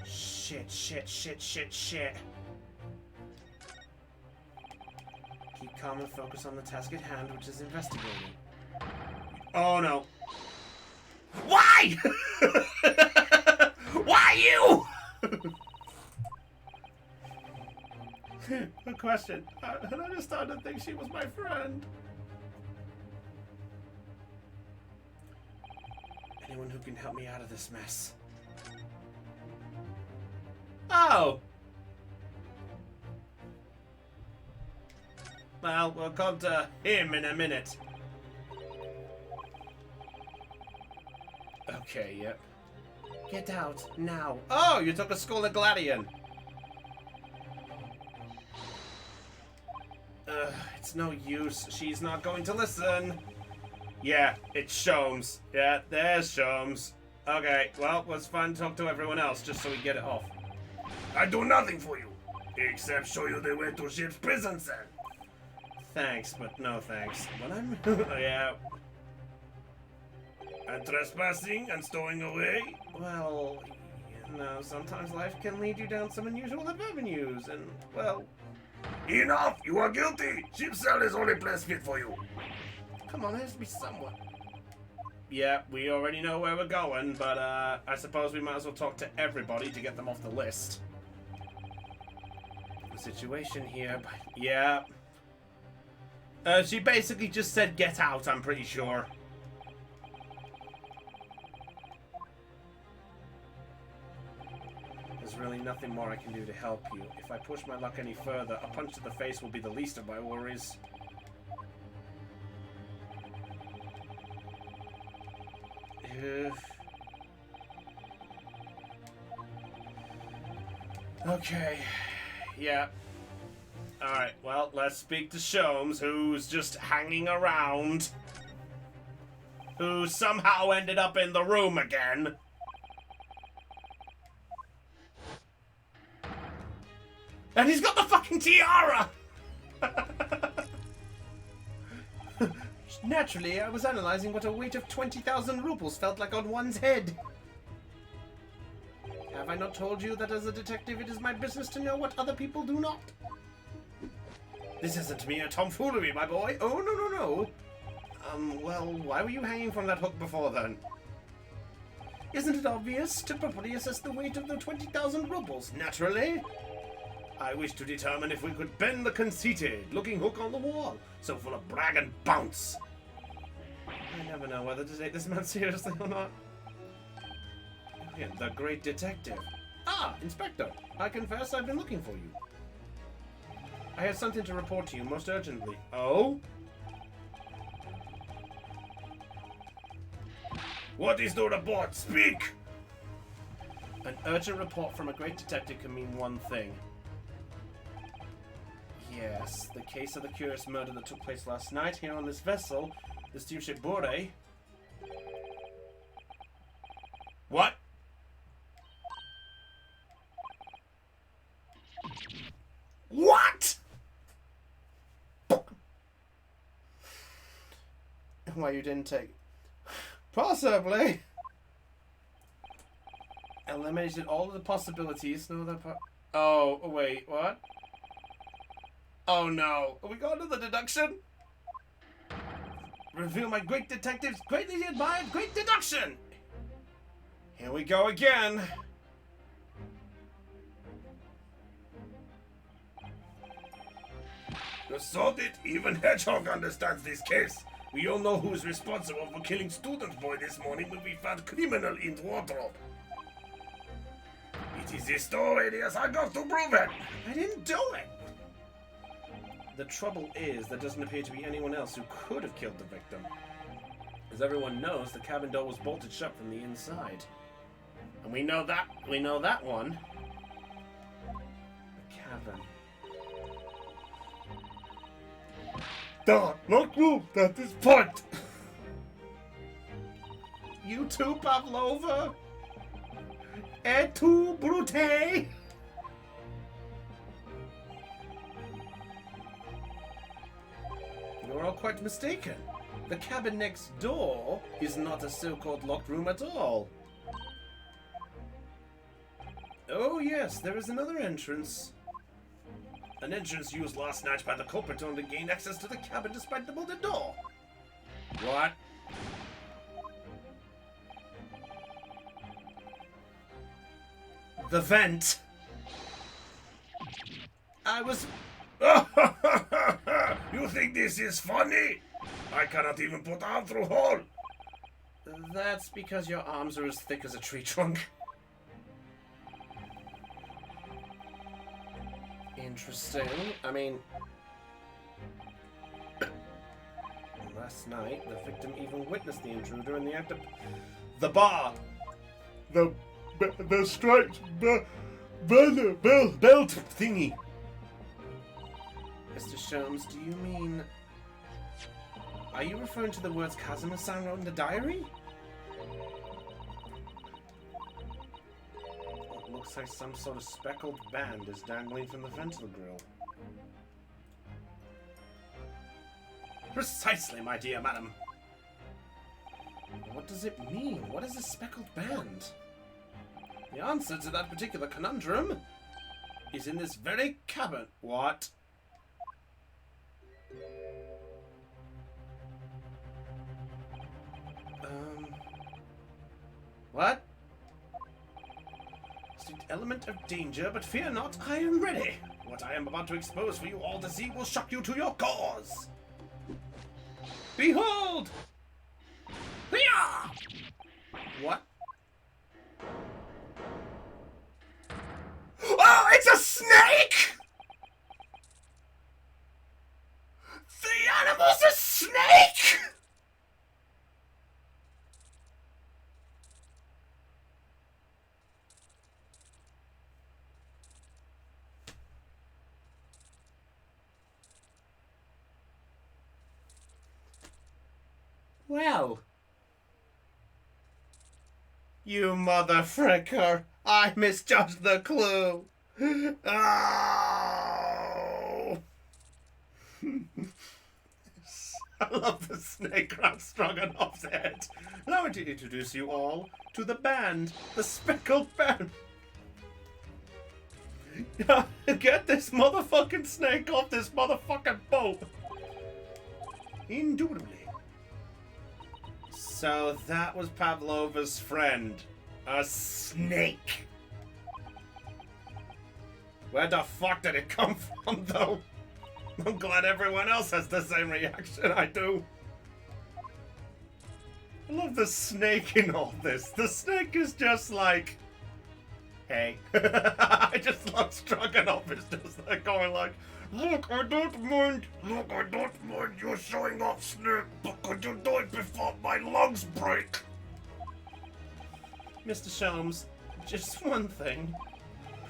Shit. Keep calm and focus on the task at hand, which is investigating. Oh no. Why? Why you? Good question. I just started to think she was my friend. Anyone who can help me out of this mess. Oh! Well, we'll come to him in a minute. Okay, yep. Get out, now. Oh, you took a skull at Gladian. It's no use. She's not going to listen. Yeah, it's Sholmes. Yeah, there's Sholmes. Okay, well, it was fun to talk to everyone else just so we get it off. I do nothing for you, except show you the way to ship's prison cell. Thanks, but no thanks. But I'm... yeah. And trespassing and stowing away? Well, you know, sometimes life can lead you down some unusual avenues, and, well... Enough! You are guilty! Ship's cell is only place fit for you. Come on, there has to be someone. Yeah, we already know where we're going, but I suppose we might as well talk to everybody to get them off the list. The situation here, but yeah. She basically just said get out, I'm pretty sure. There's really nothing more I can do to help you. If I push my luck any further, a punch to the face will be the least of my worries. Okay. Yeah. Alright, well, let's speak to Sholmes, who's just hanging around. Who somehow ended up in the room again. And he's got the fucking tiara! Naturally, I was analyzing what a weight of 20,000 rubles felt like on one's head. Have I not told you that as a detective it is my business to know what other people do not? This isn't mere tomfoolery, my boy. Oh, no. Well, why were you hanging from that hook before then? Isn't it obvious? To properly assess the weight of the 20,000 rubles, naturally. I wish to determine if we could bend the conceited looking hook on the wall, so full of brag and bounce. I never know whether to take this man seriously or not. Yeah, the great detective. Ah, Inspector. I confess I've been looking for you. I have something to report to you most urgently. Oh? What is the report? Speak! An urgent report from a great detective can mean one thing. Yes, the case of the curious murder that took place last night here on this vessel, the steamship Bore. What? What? Why you didn't take... Possibly. Eliminated all of the possibilities. No other Oh, wait, what? Oh no. Are we going to the deduction? Reveal my great detective's greatly admired great deduction! Here we go again. You saw it? Even Hedgehog understands this case. We all know who is responsible for killing student boy this morning when we found criminal in wardrobe. It is his story, yes, I got to prove it. I didn't do it. The trouble is, there doesn't appear to be anyone else who could have killed the victim. As everyone knows, the cabin door was bolted shut from the inside. And we know that one. The cabin. Look, that is point. You too, Pavlova? Et tu, Brute? You're all quite mistaken. The cabin next door is not a so-called locked room at all. Oh yes, there is another entrance. An entrance used last night by the culprit to gain access to the cabin despite the bolted door. What? The vent. I was... You think this is funny? I cannot even put arm through hole. That's because your arms are as thick as a tree trunk. Interesting. I mean... Last night, the victim even witnessed the intruder in the act of... The bar! The striped belt thingy. Mr. Sholmes, do you mean... Are you referring to the words Kazuma-san wrote in the diary? It looks like some sort of speckled band is dangling from the ventral grill. Precisely, my dear madam. What does it mean? What is a speckled band? The answer to that particular conundrum is in this very cabin. What? What? Distinct element of danger, but fear not, I am ready. What I am about to expose for you all to see will shock you to your cause. Behold! Hiya! What? Oh, it's a snake! The animal's a snake! Well, you mother fricker, I misjudged the clue. Oh! I love the snake around Stroganoff's head. Allow me to introduce you all to the band, the speckled band. Get this motherfucking snake off this motherfucking boat. Indubitably. So that was Pavlova's friend. A snake. Where the fuck did it come from, though? I'm glad everyone else has the same reaction I do. I love the snake in all this. The snake is just like... Hey. I just love Stroganoff is just like going like... Look, I don't mind you showing off, snake, but could you do it before my lungs break? Mr. Sholmes, just one thing.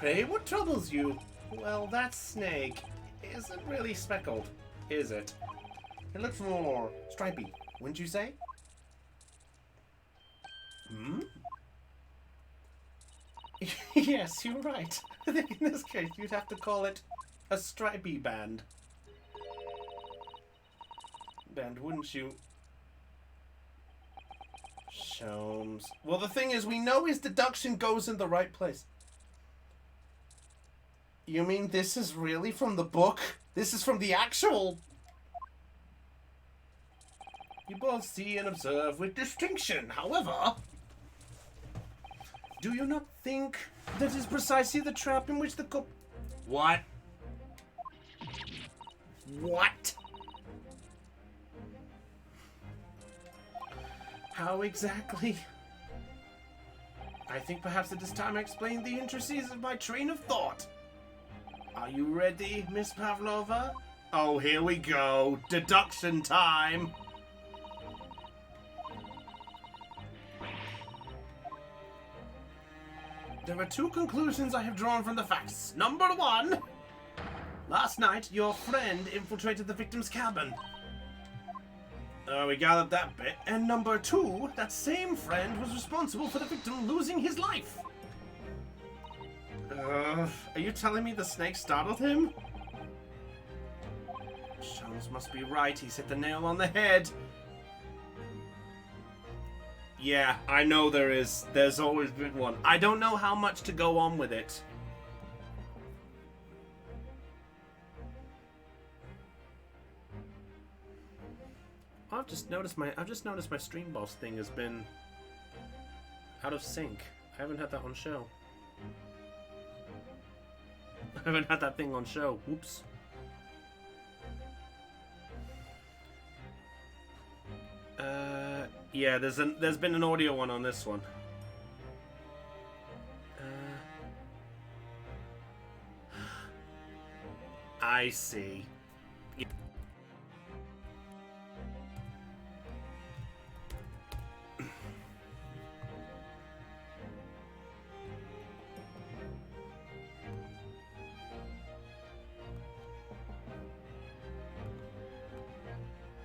Pray, what troubles you? Well, that snake isn't really speckled, is it? It looks more stripy, wouldn't you say? Hmm? Yes, you're right. I think in this case you'd have to call it a stripy band. Wouldn't you? Sholmes. Well, the thing is, we know his deduction goes in the right place. You mean this is really from the book? This is from the actual... You both see and observe with distinction, however... Do you not think that is precisely the trap in which the What? What? How exactly? I think perhaps it is time I explain the intricacies of my train of thought. Are you ready, Miss Pavlova? Oh, here we go. Deduction time. There are two conclusions I have drawn from the facts. Number one, last night your friend infiltrated the victim's cabin. We gathered that bit. And number two, that same friend was responsible for the victim losing his life. Are you telling me the snake startled him? Sholmes must be right. He's hit the nail on the head. Yeah, I know there is. There's always been one. I don't know how much to go on with it. I've just noticed my stream boss thing has been out of sync. I haven't had that on show. I haven't had that thing on show. Whoops. Yeah, there's been an audio one on this one. I see.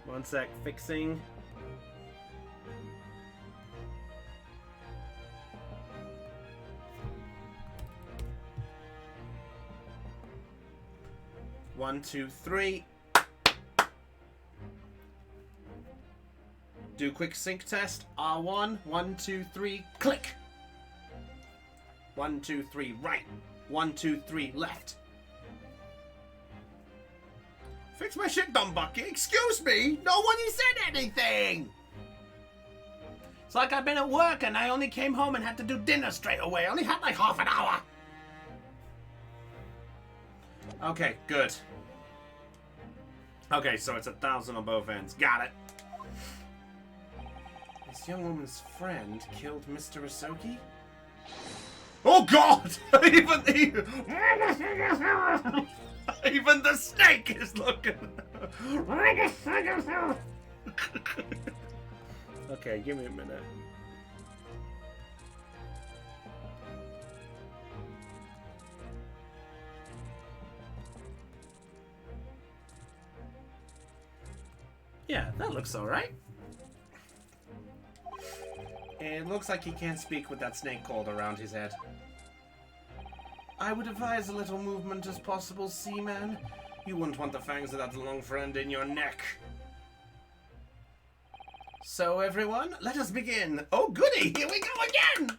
One sec, fixing. One, two, three. Do quick sync test. R1. 1, 2, 3. Click. 1, 2, 3. Right. 1, 2, 3. Left. Fix my shit, dumb Bucky. Excuse me. No one said anything. It's like I've been at work and I only came home and had to do dinner straight away. I only had like half an hour. Okay, good. Okay, so it's 1,000 on both ends. Got it. This young woman's friend killed Mr. Isoki? Oh God! Even the snake is looking. Okay, give me a minute. Yeah, that looks alright. It looks like he can't speak with that snake coiled around his head. I would advise a little movement as possible, Seaman. You wouldn't want the fangs of that long friend in your neck. So everyone, let us begin. Oh goody, here we go again!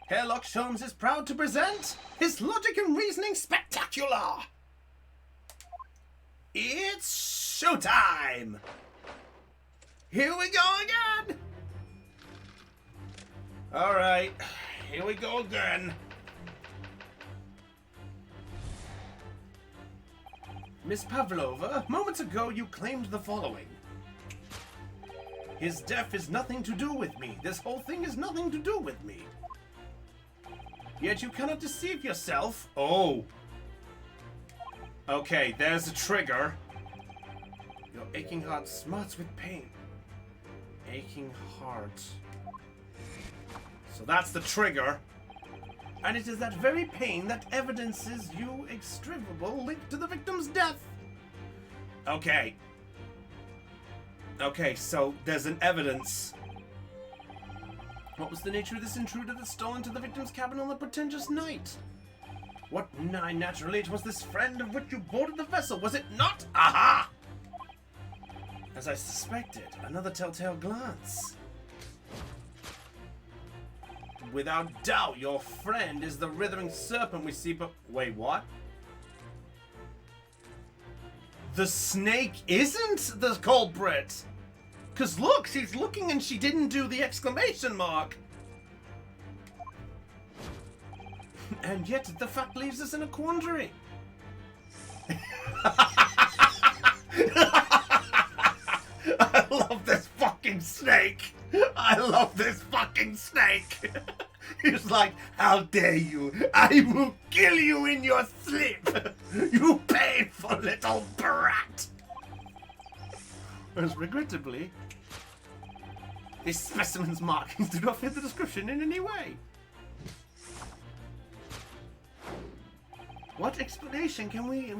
Herlock Sholmes is proud to present his Logic and Reasoning Spectacular! It's showtime! Here we go again! Alright, here we go again. Miss Pavlova, moments ago you claimed the following. His death is nothing to do with me. This whole thing is nothing to do with me. Yet you cannot deceive yourself. Oh. Okay, there's a trigger. Your aching heart smarts with pain. Aching heart. So that's the trigger. And it is that very pain that evidences you extrivable link to the victim's death. Okay. Okay, so there's an evidence. What was the nature of this intruder that stole into the victim's cabin on the pretentious night? What naturally it was this friend of which you boarded the vessel, was it not? Aha! As I suspected, another telltale glance. Without doubt, your friend is the writhing serpent we see, but... Wait, what? The snake isn't the culprit! Because look, she's looking and she didn't do the exclamation mark! And yet, the fact leaves us in a quandary. I love this fucking snake! I love this fucking snake! He's like, how dare you! I will kill you in your sleep! You painful little brat! Whereas, regrettably, this specimen's markings do not fit the description in any way. What explanation can we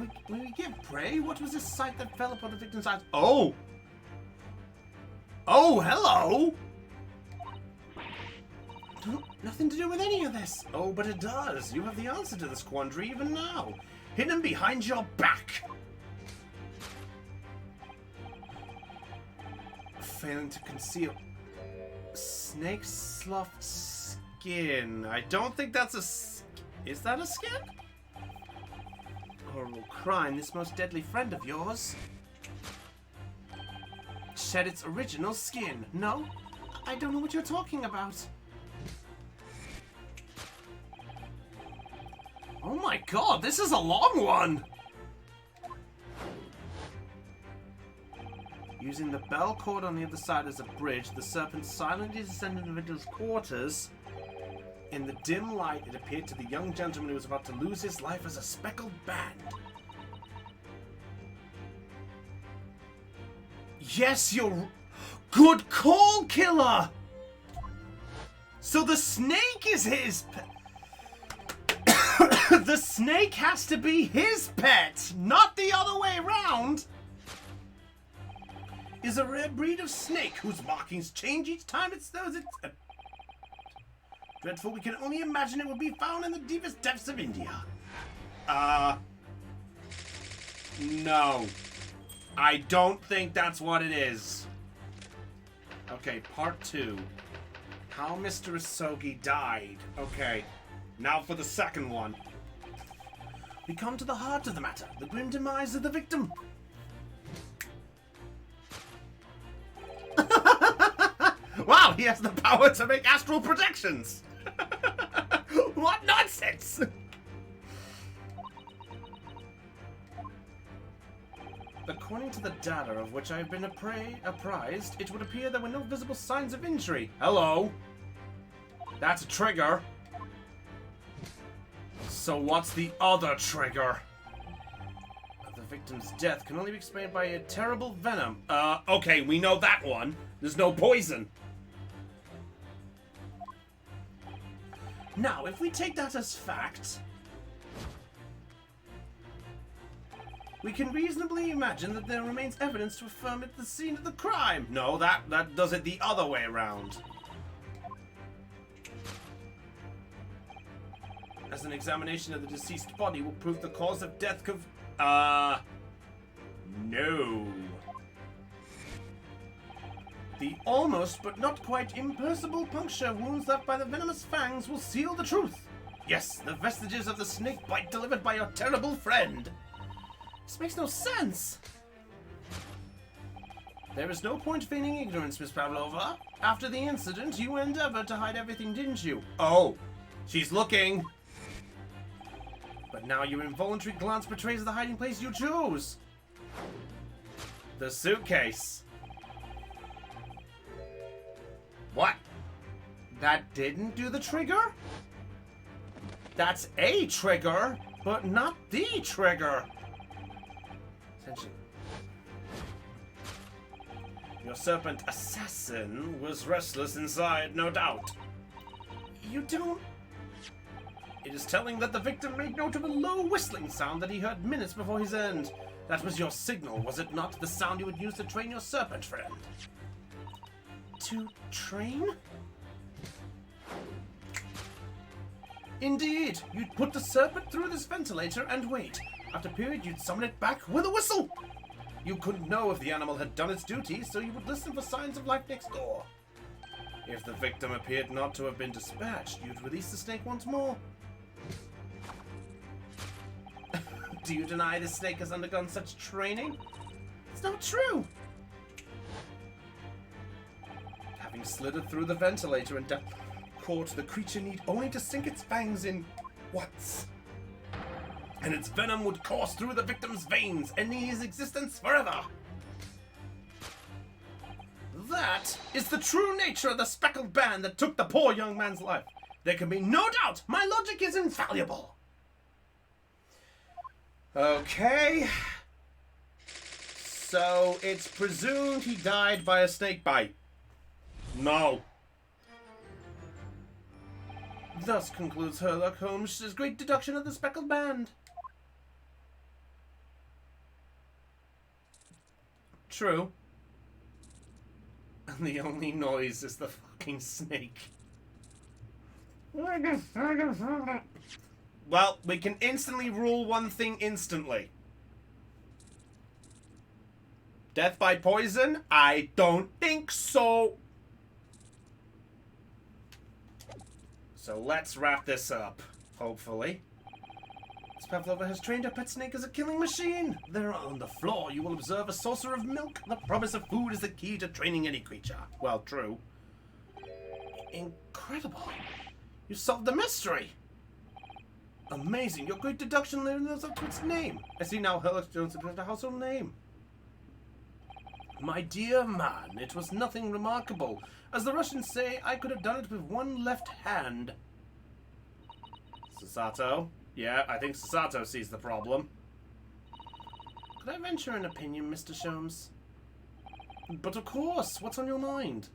give, pray? What was this sight that fell upon the victim's eyes? Oh! Oh, hello! Nothing to do with any of this. Oh, but it does. You have the answer to this quandary even now. Hidden behind your back. Failing to conceal. Snake slough skin. I don't think that's a... Is that a skin? Horrible crime, this most deadly friend of yours shed its original skin. No? I don't know what you're talking about. Oh my god, this is a long one! Using the bell cord on the other side as a bridge, the serpent silently descended into his quarters. In the dim light, it appeared to the young gentleman who was about to lose his life as a speckled band. Yes, you're... Good call, killer! So the snake is his... The snake has to be his pet, not the other way around! Is a rare breed of snake whose markings change each time it snows its... Dreadful, we can only imagine it would be found in the deepest depths of India. No. I don't think that's what it is. Okay, part 2. How Mr. Isogi died. Okay, now for the second one. We come to the heart of the matter, the grim demise of the victim. Wow, he has the power to make astral projections! What nonsense! According to the data of which I have been apprised, it would appear there were no visible signs of injury. Hello? That's a trigger. So what's the other trigger? The victim's death can only be explained by a terrible venom. Okay, we know that one. There's no poison. Now, if we take that as fact, we can reasonably imagine that there remains evidence to affirm it the scene of the crime. No, that does it the other way around. As an examination of the deceased body will prove the cause of death no. The almost but not quite imperceptible puncture wounds left by the venomous fangs will seal the truth. Yes, the vestiges of the snake bite delivered by your terrible friend. This makes no sense. There is no point feigning ignorance, Miss Pavlova. After the incident, you endeavored to hide everything, didn't you? Oh, she's looking. But now your involuntary glance betrays the hiding place you chose. The suitcase. What? That didn't do the trigger? That's a trigger, but not the trigger. Essentially. Your serpent assassin was restless inside, no doubt. You don't... It is telling that the victim made note of a low whistling sound that he heard minutes before his end. That was your signal, was it not? The sound you would use to train your serpent friend. To train? Indeed, you'd put the serpent through this ventilator and wait. After a period, you'd summon it back with a whistle. You couldn't know if the animal had done its duty, so you would listen for signs of life next door. If the victim appeared not to have been dispatched, you'd release the snake once more. Do you deny the snake has undergone such training? It's not true. Having slithered through the ventilator and caught, the creature need only to sink its fangs in once, and its venom would course through the victim's veins, ending his existence forever. That is the true nature of the speckled band that took the poor young man's life. There can be no doubt my logic is infallible. Okay. So it's presumed he died by a snake bite. No. Thus concludes Sherlock Holmes' great deduction of the speckled band. True. And the only noise is the fucking snake. Well, we can instantly rule one thing instantly. Death by poison? I don't think so. So let's wrap this up, hopefully. Miss Pavlova has trained her pet snake as a killing machine. There on the floor, you will observe a saucer of milk. The promise of food is the key to training any creature. Well, true. Incredible. You solved the mystery. Amazing. Your great deduction lives up to its name. I see now Herlock Jones is a household name. My dear man, it was nothing remarkable. As the Russians say, I could have done it with one left hand. Sasato? Yeah, I think Sasato sees the problem. Could I venture an opinion, Mr. Sholmes? But of course, what's on your mind?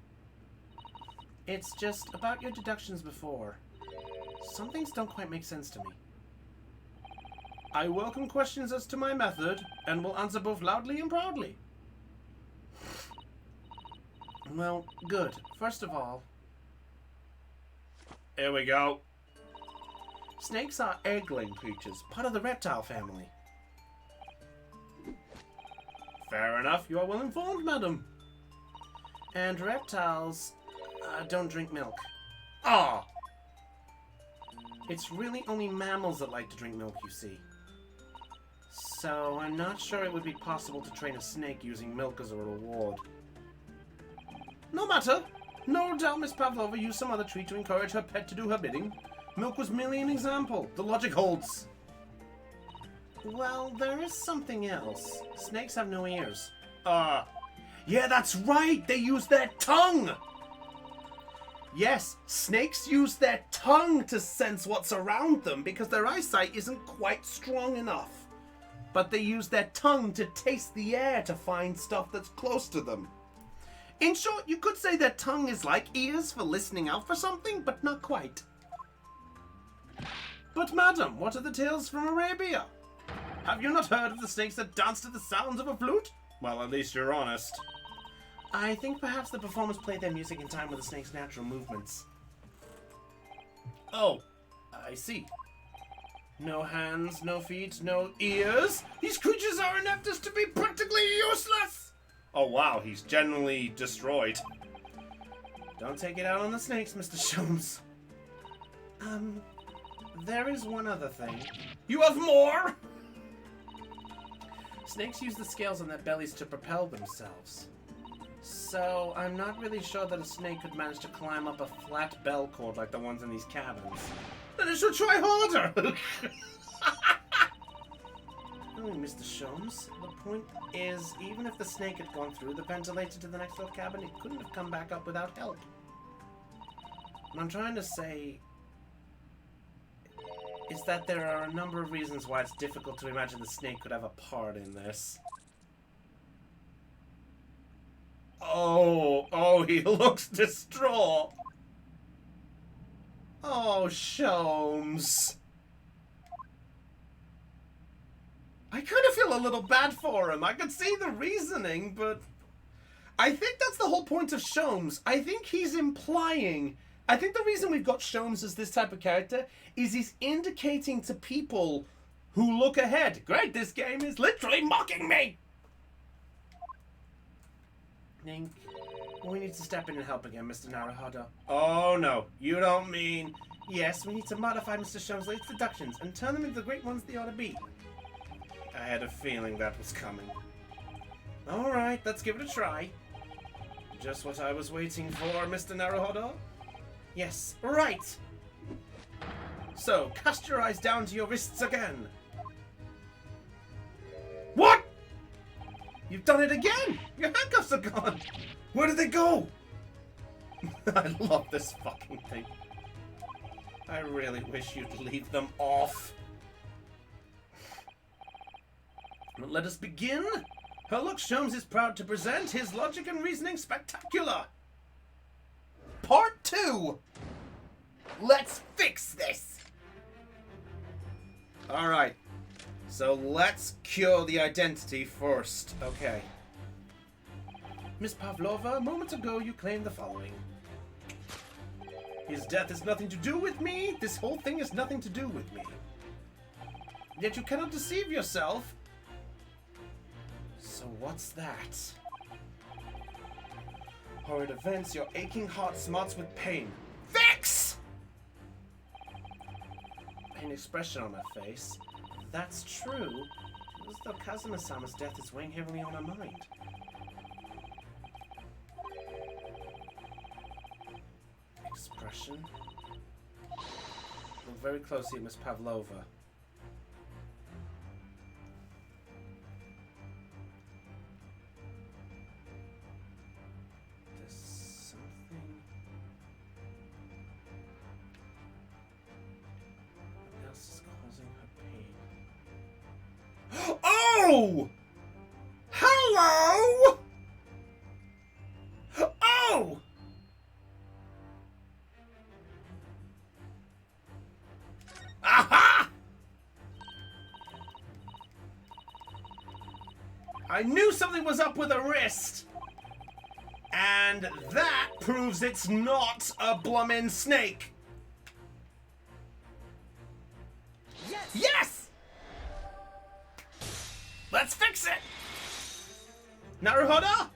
It's just about your deductions before. Some things don't quite make sense to me. I welcome questions as to my method, and will answer both loudly and proudly. Well, good. First of all... Here we go. Snakes are egg-laying creatures, part of the reptile family. Fair enough, you are well informed, madam. And reptiles don't drink milk. Ah! It's really only mammals that like to drink milk, you see. So I'm not sure it would be possible to train a snake using milk as a reward. No matter. No doubt Miss Pavlova used some other treat to encourage her pet to do her bidding. Milk was merely an example. The logic holds. Well, there is something else. Snakes have no ears. Yeah, that's right! They use their tongue! Yes, snakes use their tongue to sense what's around them because their eyesight isn't quite strong enough. But they use their tongue to taste the air to find stuff that's close to them. In short, you could say their tongue is like ears for listening out for something, but not quite. But madam, what are the tales from Arabia? Have you not heard of the snakes that dance to the sounds of a flute? Well, at least you're honest. I think perhaps the performers play their music in time with the snake's natural movements. Oh, I see. No hands, no feet, no ears? These creatures are inept as to be practically useless! Oh wow, he's generally destroyed. Don't take it out on the snakes, Mr. Sholmes. There is one other thing. You have more? Snakes use the scales on their bellies to propel themselves. So, I'm not really sure that a snake could manage to climb up a flat bell cord like the ones in these cabins. Then it should try harder! Oh, Mr. Sholmes, the point is, even if the snake had gone through the ventilator to the next door cabin, it couldn't have come back up without help. What I'm trying to say is that there are a number of reasons why it's difficult to imagine the snake could have a part in this. Oh, he looks distraught. Oh, Sholmes. I kind of feel a little bad for him. I could see the reasoning, but I think that's the whole point of Sholmes. I think he's implying... I think the reason we've got Sholmes as this type of character is he's indicating to people who look ahead. Great, this game is literally mocking me! Nink, we need to step in and help again, Mr. Naruhodo. Oh no, you don't mean... Yes, we need to modify Mr. Sholmes' latest deductions and turn them into the great ones they ought to be. I had a feeling that was coming. Alright, let's give it a try. Just what I was waiting for, Mr. Naruhodo. Yes, right! So, cast your eyes down to your wrists again. What? You've done it again! Your handcuffs are gone! Where did they go? I love this fucking thing. I really wish you'd leave them off. But let us begin. Herlock Sholmes is proud to present his Logic and Reasoning Spectacular. Part 2. Let's fix this. Alright. So let's cure the identity first. Okay. Miss Pavlova, a moment ago you claimed the following. His death has nothing to do with me. This whole thing has nothing to do with me. Yet you cannot deceive yourself. So what's that? Horrid events, your aching heart smarts with pain. Fix! An expression on her face. That's true. It was though Kazuma-sama's death is weighing heavily on her mind. Expression? Look very closely at Miss Pavlova. There's something... What else is causing her pain? Oh! Hello! Oh! Aha! I knew something was up with her wrist. And that proves it's not a bloomin' snake. Yes! Yes! Let's fix it! Naruhodo?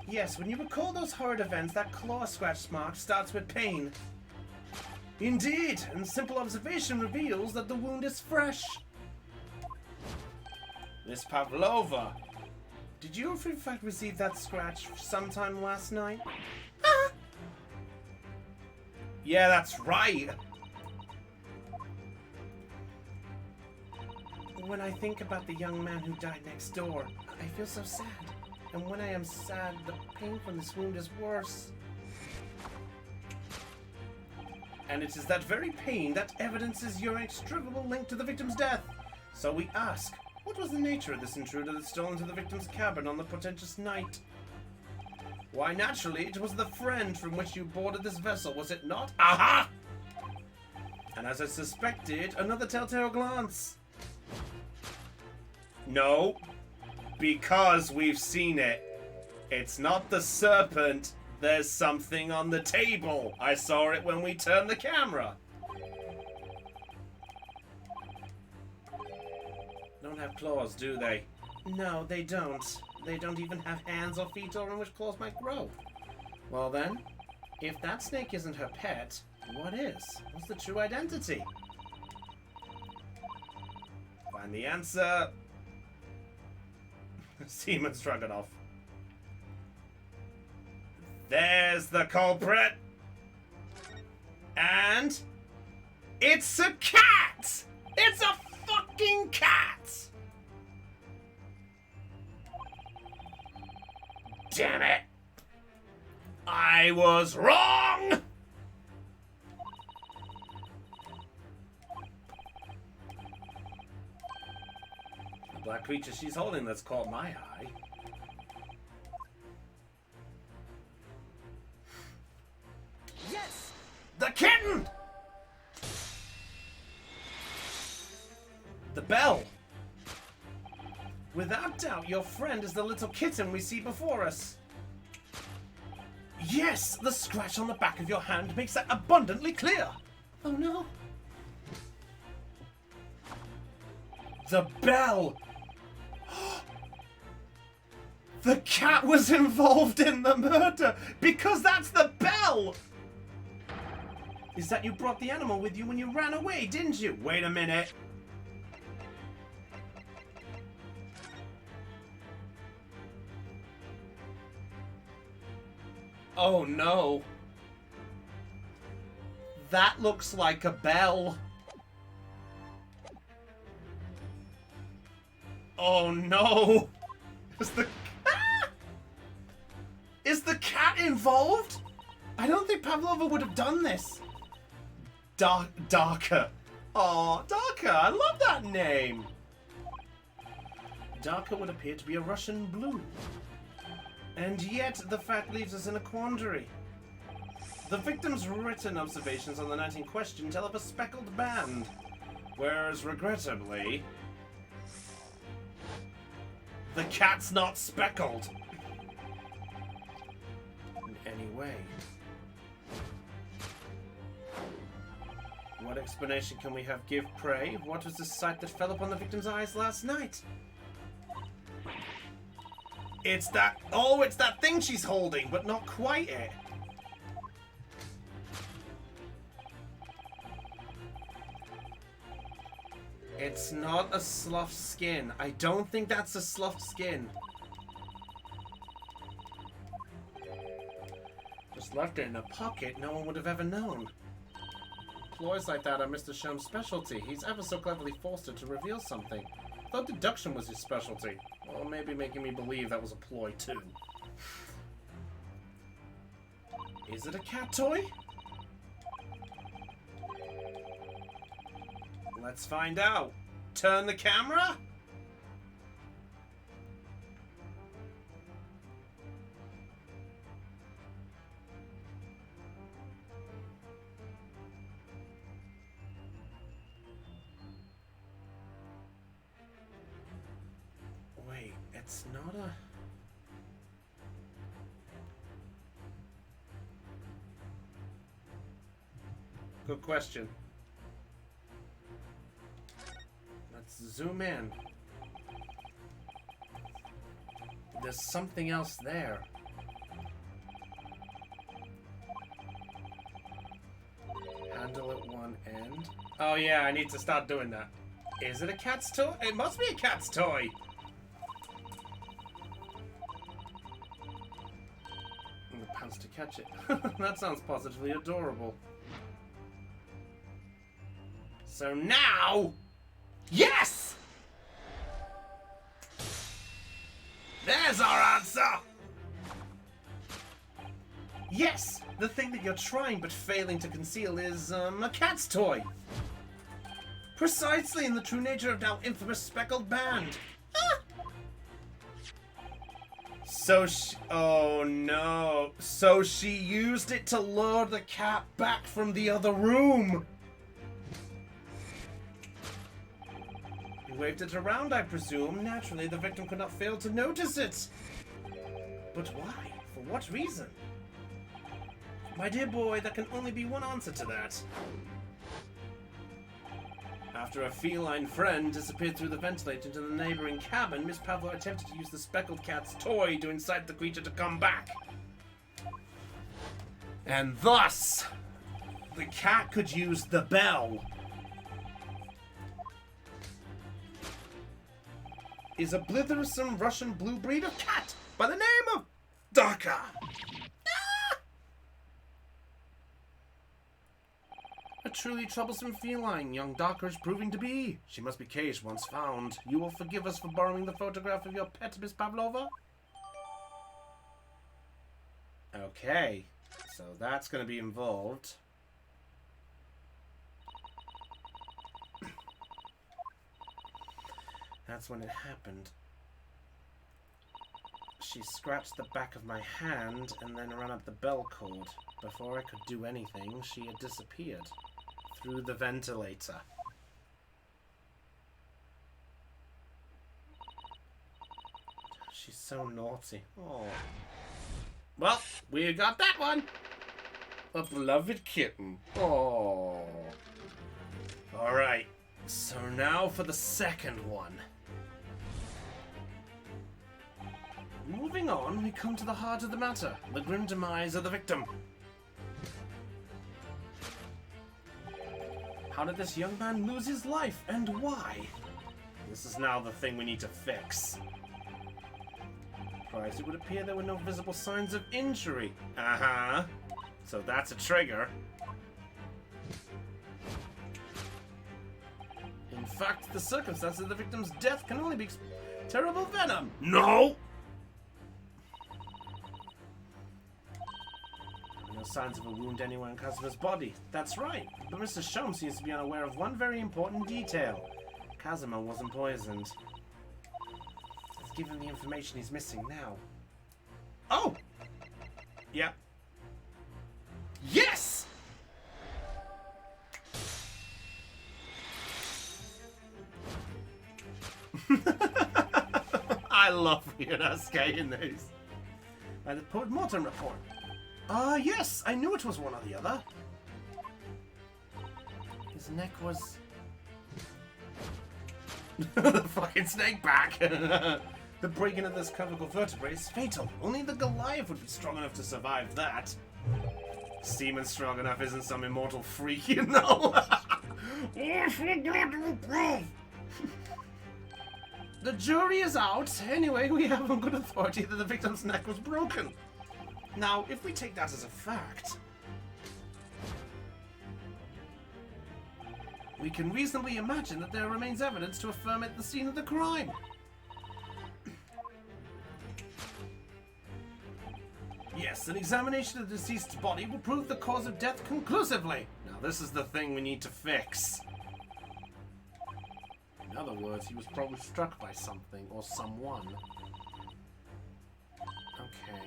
Yes, when you recall those horrid events, that claw scratch mark starts with pain. Indeed, and simple observation reveals that the wound is fresh. Miss Pavlova, did you in fact receive that scratch sometime last night? Ah! Yeah, that's right. When I think about the young man who died next door, I feel so sad. And when I am sad, the pain from this wound is worse. And it is that very pain that evidences your inextricable link to the victim's death. So we ask, what was the nature of this intruder that stole into the victim's cabin on the portentous night? Why, naturally, it was the friend from which you boarded this vessel, was it not? Aha! And as I suspected, another telltale glance. No, because we've seen it. It's not the serpent. There's something on the table. I saw it when we turned the camera. Don't have claws, do they? No, they don't. They don't even have hands or feet or in which claws might grow. Well then, if that snake isn't her pet, what is? What's the true identity? Find the answer. Seaman shrugging off. There's the culprit. And it's a cat! It's a fucking cat! Damn it! I was wrong! The black creature she's holding that's caught my eye. Yes! The kitten! The bell. Without doubt, your friend is the little kitten we see before us. Yes, the scratch on the back of your hand makes that abundantly clear. Oh no. The bell. The cat was involved in the murder because that's the bell. Is that you brought the animal with you when you ran away, didn't you? Wait a minute. Oh no. That looks like a bell. Oh no. Is the cat involved? I don't think Pavlova would have done this. Darker. Oh, Darker. I love that name. Darker would appear to be a Russian blue. And yet, the fact leaves us in a quandary. The victim's written observations on the night in question tell of a speckled band. Whereas, regrettably, the cat's not speckled. way. What explanation can we have? Give prey? What was the sight that fell upon the victim's eyes last night? It's that... Oh, it's that thing she's holding, but not quite it. It's not a sloughed skin. I don't think that's a sloughed skin. Just left it in a pocket, no one would have ever known. Ploys like that are Mr. Shum's specialty. He's ever so cleverly forced her to reveal something. Thought deduction was his specialty. Or maybe making me believe that was a ploy too. Is it a cat toy? Let's find out. Turn the camera? Wait, it's not a... Good question. Let's zoom in. There's something else there. Handle at one end. Oh yeah, I need to start doing that. Is it a cat's toy? It must be a cat's toy. And the pants to catch it. That sounds positively adorable. So now... Yes! There's our answer! Yes! The thing that you're trying but failing to conceal is, a cat's toy. Precisely in the true nature of now infamous speckled band. Ah! Oh no. So she used it to lure the cat back from the other room. Waved it around, I presume. Naturally, the victim could not fail to notice it. But why? For what reason? My dear boy, there can only be one answer to that. After a feline friend disappeared through the ventilator into the neighboring cabin, Miss Pavlo attempted to use the speckled cat's toy to incite the creature to come back. And thus, the cat could use the bell. Is a blithersome Russian blue breed of cat by the name of Daka. Ah! A truly troublesome feline young Daka is proving to be. She must be caged once found. You will forgive us for borrowing the photograph of your pet, Miss Pavlova? Okay, so that's going to be involved. That's when it happened. She scratched the back of my hand and then ran up the bell cord. Before I could do anything, she had disappeared through the ventilator. She's so naughty. Oh. Well, we got that one. A beloved kitten. Oh. All right. So now for the second one. Moving on, we come to the heart of the matter, the grim demise of the victim. How did this young man lose his life, and why? This is now the thing we need to fix. Surprised it would appear there were no visible signs of injury. Uh-huh. So that's a trigger. In fact, the circumstances of the victim's death can only be terrible venom. No! No signs of a wound anywhere in Kazuma's body. That's right, but Mr. Shum seems to be unaware of one very important detail. Kazuma wasn't poisoned. Let's give him the information he's missing now. Oh! Yeah. Yes! I love Ryunosuke in these. The post-mortem report. Yes, I knew it was one or the other. His neck was... the fucking snake back! The breaking of this clavicle vertebrae is fatal. Only the Goliath would be strong enough to survive that. Seaman strong enough isn't some immortal freak, you know? The jury is out. Anyway, we have on good authority that the victim's neck was broken. Now, if we take that as a fact, we can reasonably imagine that there remains evidence to affirm it at the scene of the crime. Yes, an examination of the deceased's body will prove the cause of death conclusively. Now, this is the thing we need to fix. In other words, he was probably struck by something or someone. Okay.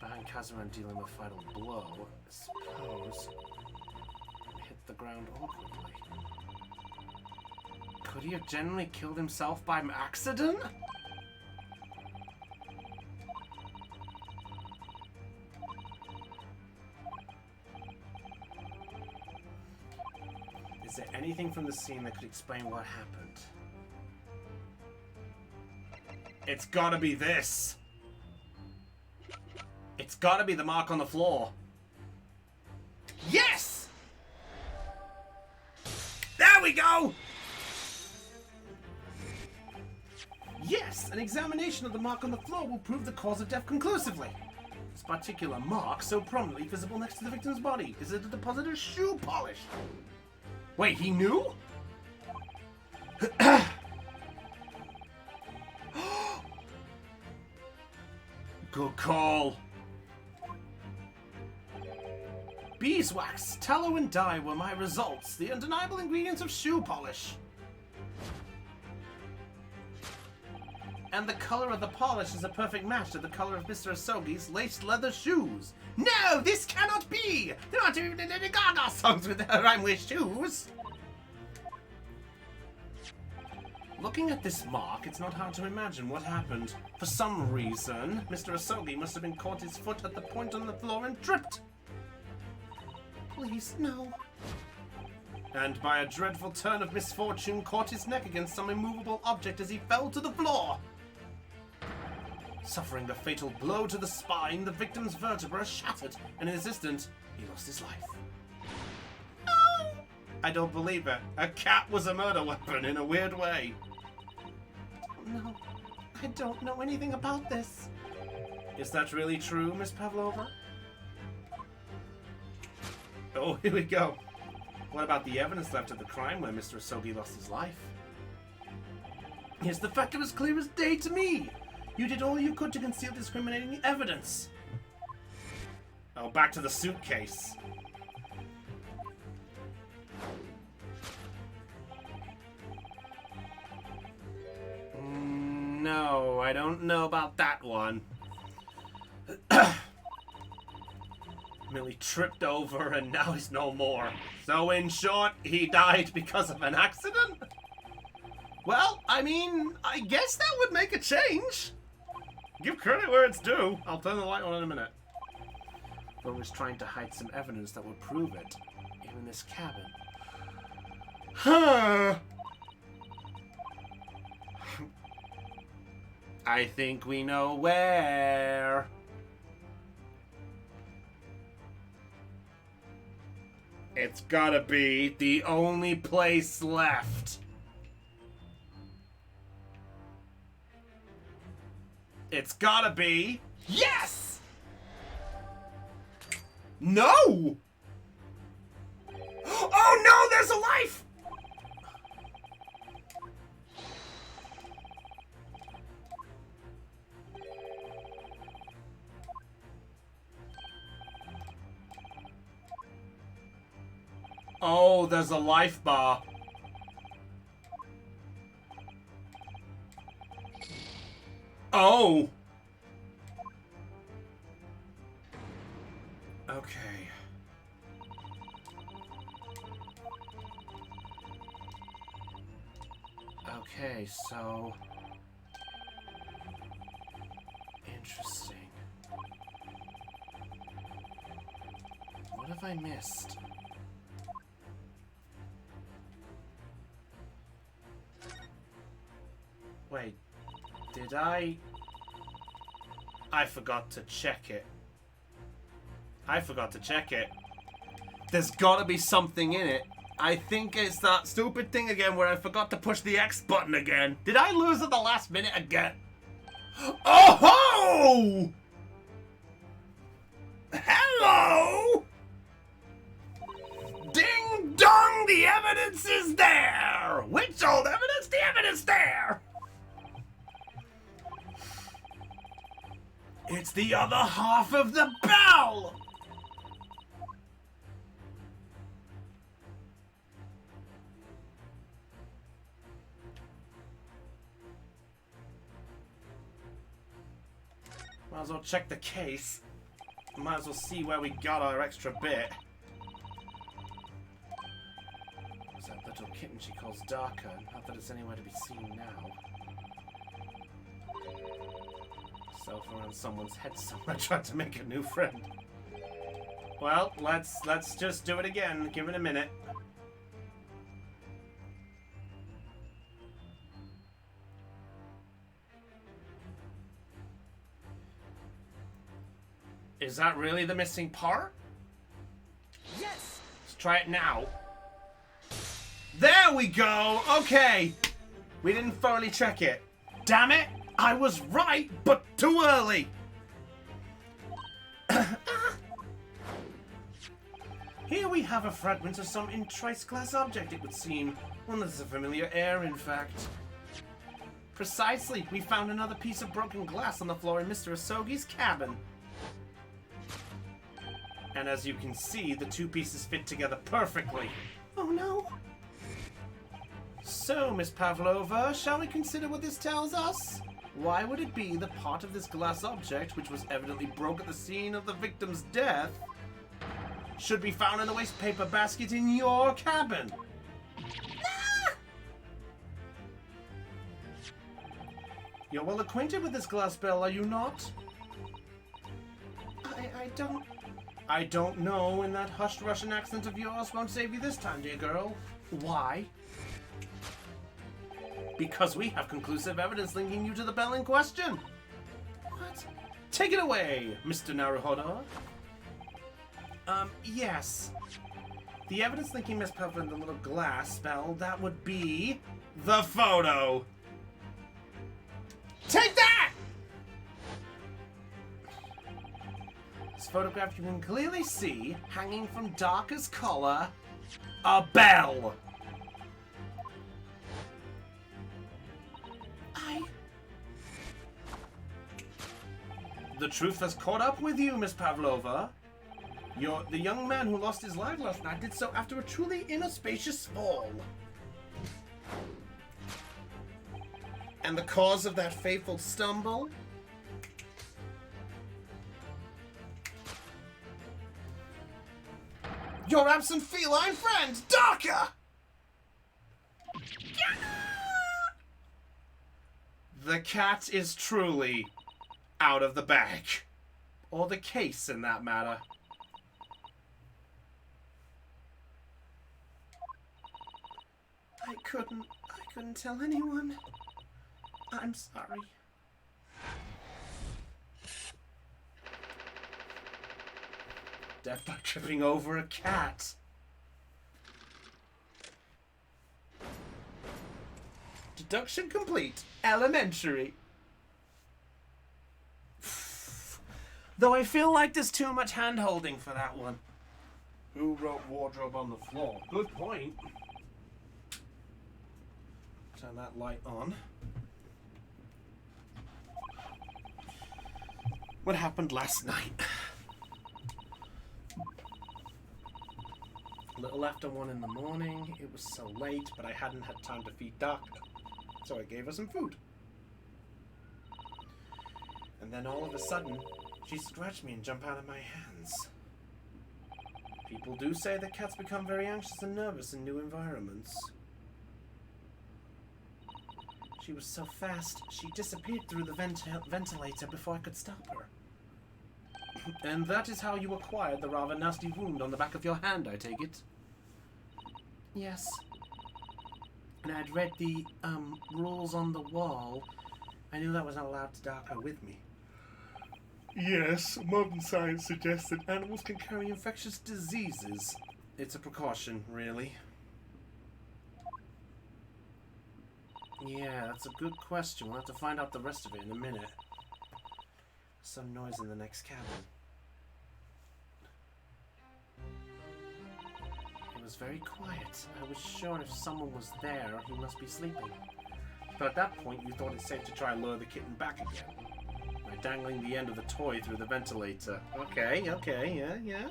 Behind Kazuran dealing the fatal blow, I suppose. Hit the ground awkwardly. Could he have genuinely killed himself by accident? Is there anything from the scene that could explain what happened? It's gotta be this! It's gotta be the mark on the floor. Yes! There we go! Yes, an examination of the mark on the floor will prove the cause of death conclusively. This particular mark, so prominently visible next to the victim's body, is a deposit of shoe polish. Wait, he knew? Good call. Beeswax, tallow, and dye were my results, the undeniable ingredients of shoe polish. And the color of the polish is a perfect match to the color of Mr. Asogi's laced leather shoes. No, this cannot be! There aren't even any Gaga songs with rhyme with shoes! Looking at this mark, it's not hard to imagine what happened. For some reason, Mr. Asogi must have been caught his foot at the point on the floor and tripped. Please, no. And by a dreadful turn of misfortune, caught his neck against some immovable object as he fell to the floor. Suffering the fatal blow to the spine, the victim's vertebra shattered, and in his instant, he lost his life. No! I don't believe it. A cat was a murder weapon in a weird way. No, I don't know anything about this. Is that really true, Miss Pavlova? Oh, here we go. What about the evidence left at the crime where Mr. Asogi lost his life? Yes, the fact was clear as day to me. You did all you could to conceal discriminating evidence. Oh, back to the suitcase. No, I don't know about that one. Millie tripped over and now he's no more. So in short, he died because of an accident? Well, I mean, I guess that would make a change. Give credit where it's due. I'll turn the light on in a minute. Though he's trying to hide some evidence that would prove it. Even in this cabin. Huh. I think we know where. It's gotta be the only place left. It's gotta be... Yes! No! Oh no, there's a life! Oh, there's a life bar. Oh! Okay. Okay, so... Interesting. What have I missed? Wait, did I forgot to check it. I forgot to check it. There's gotta be something in it. I think it's that stupid thing again where I forgot to push the X button again. Did I lose at the last minute again? Oh ho! Hello! Ding dong, the evidence is there! Which old evidence? The evidence there! It's the other half of the bell! Might as well check the case. Might as well see where we got our extra bit. What's that little kitten she calls Darker? Not that it's anywhere to be seen now. Self around someone's head somewhere trying to make a new friend. Well, let's just do it again. Give it a minute. Is that really the missing part? Yes! Let's try it now. There we go! Okay! We didn't thoroughly check it. Damn it! I was right, but too early! Here we have a fragment of some intrice glass object, it would seem. One that has a familiar air, in fact. Precisely! We found another piece of broken glass on the floor in Mr. Asogi's cabin. And as you can see, the two pieces fit together perfectly. Oh no! So, Miss Pavlova, shall we consider what this tells us? Why would it be the part of this glass object, which was evidently broke at the scene of the victim's death, should be found in a waste paper basket in your cabin? Ah! You're well acquainted with this glass bell, are you not? I don't know, and that hushed Russian accent of yours won't save you this time, dear girl. Why? Because we have conclusive evidence linking you to the bell in question. What? Take it away, Mr. Naruhodo. Yes. The evidence linking Miss Pepper and the little glass bell, that would be the photo. Take that! This photograph you can clearly see, hanging from Darker's collar, a bell. The truth has caught up with you, Miss Pavlova. The young man who lost his life last night did so after a truly inauspicious fall. And the cause of that fateful stumble? Your absent feline friend, Darker! The cat is truly out of the bag. Or the case, in that matter. I couldn't tell anyone. I'm sorry. Death by tripping over a cat. Deduction complete. Elementary. Though I feel like there's too much hand-holding for that one. Who wrote wardrobe on the floor? Good point. Turn that light on. What happened last night? A little after 1 in the morning. It was so late, but I hadn't had time to feed Darker. So I gave her some food. And then all of a sudden, she scratched me and jumped out of my hands. People do say that cats become very anxious and nervous in new environments. She was so fast, she disappeared through the ventilator before I could stop her. And that is how you acquired the rather nasty wound on the back of your hand, I take it? Yes. And I'd read the, rules on the wall. I knew that was not allowed to dark her with me. Yes, modern science suggests that animals can carry infectious diseases. It's a precaution, really. Yeah, that's a good question. We'll have to find out the rest of it in a minute. Some noise in the next cabin. It was very quiet. I was sure if someone was there, he must be sleeping. But at that point, you thought it safe to try and lure the kitten back again. By dangling the end of the toy through the ventilator. Okay, yeah.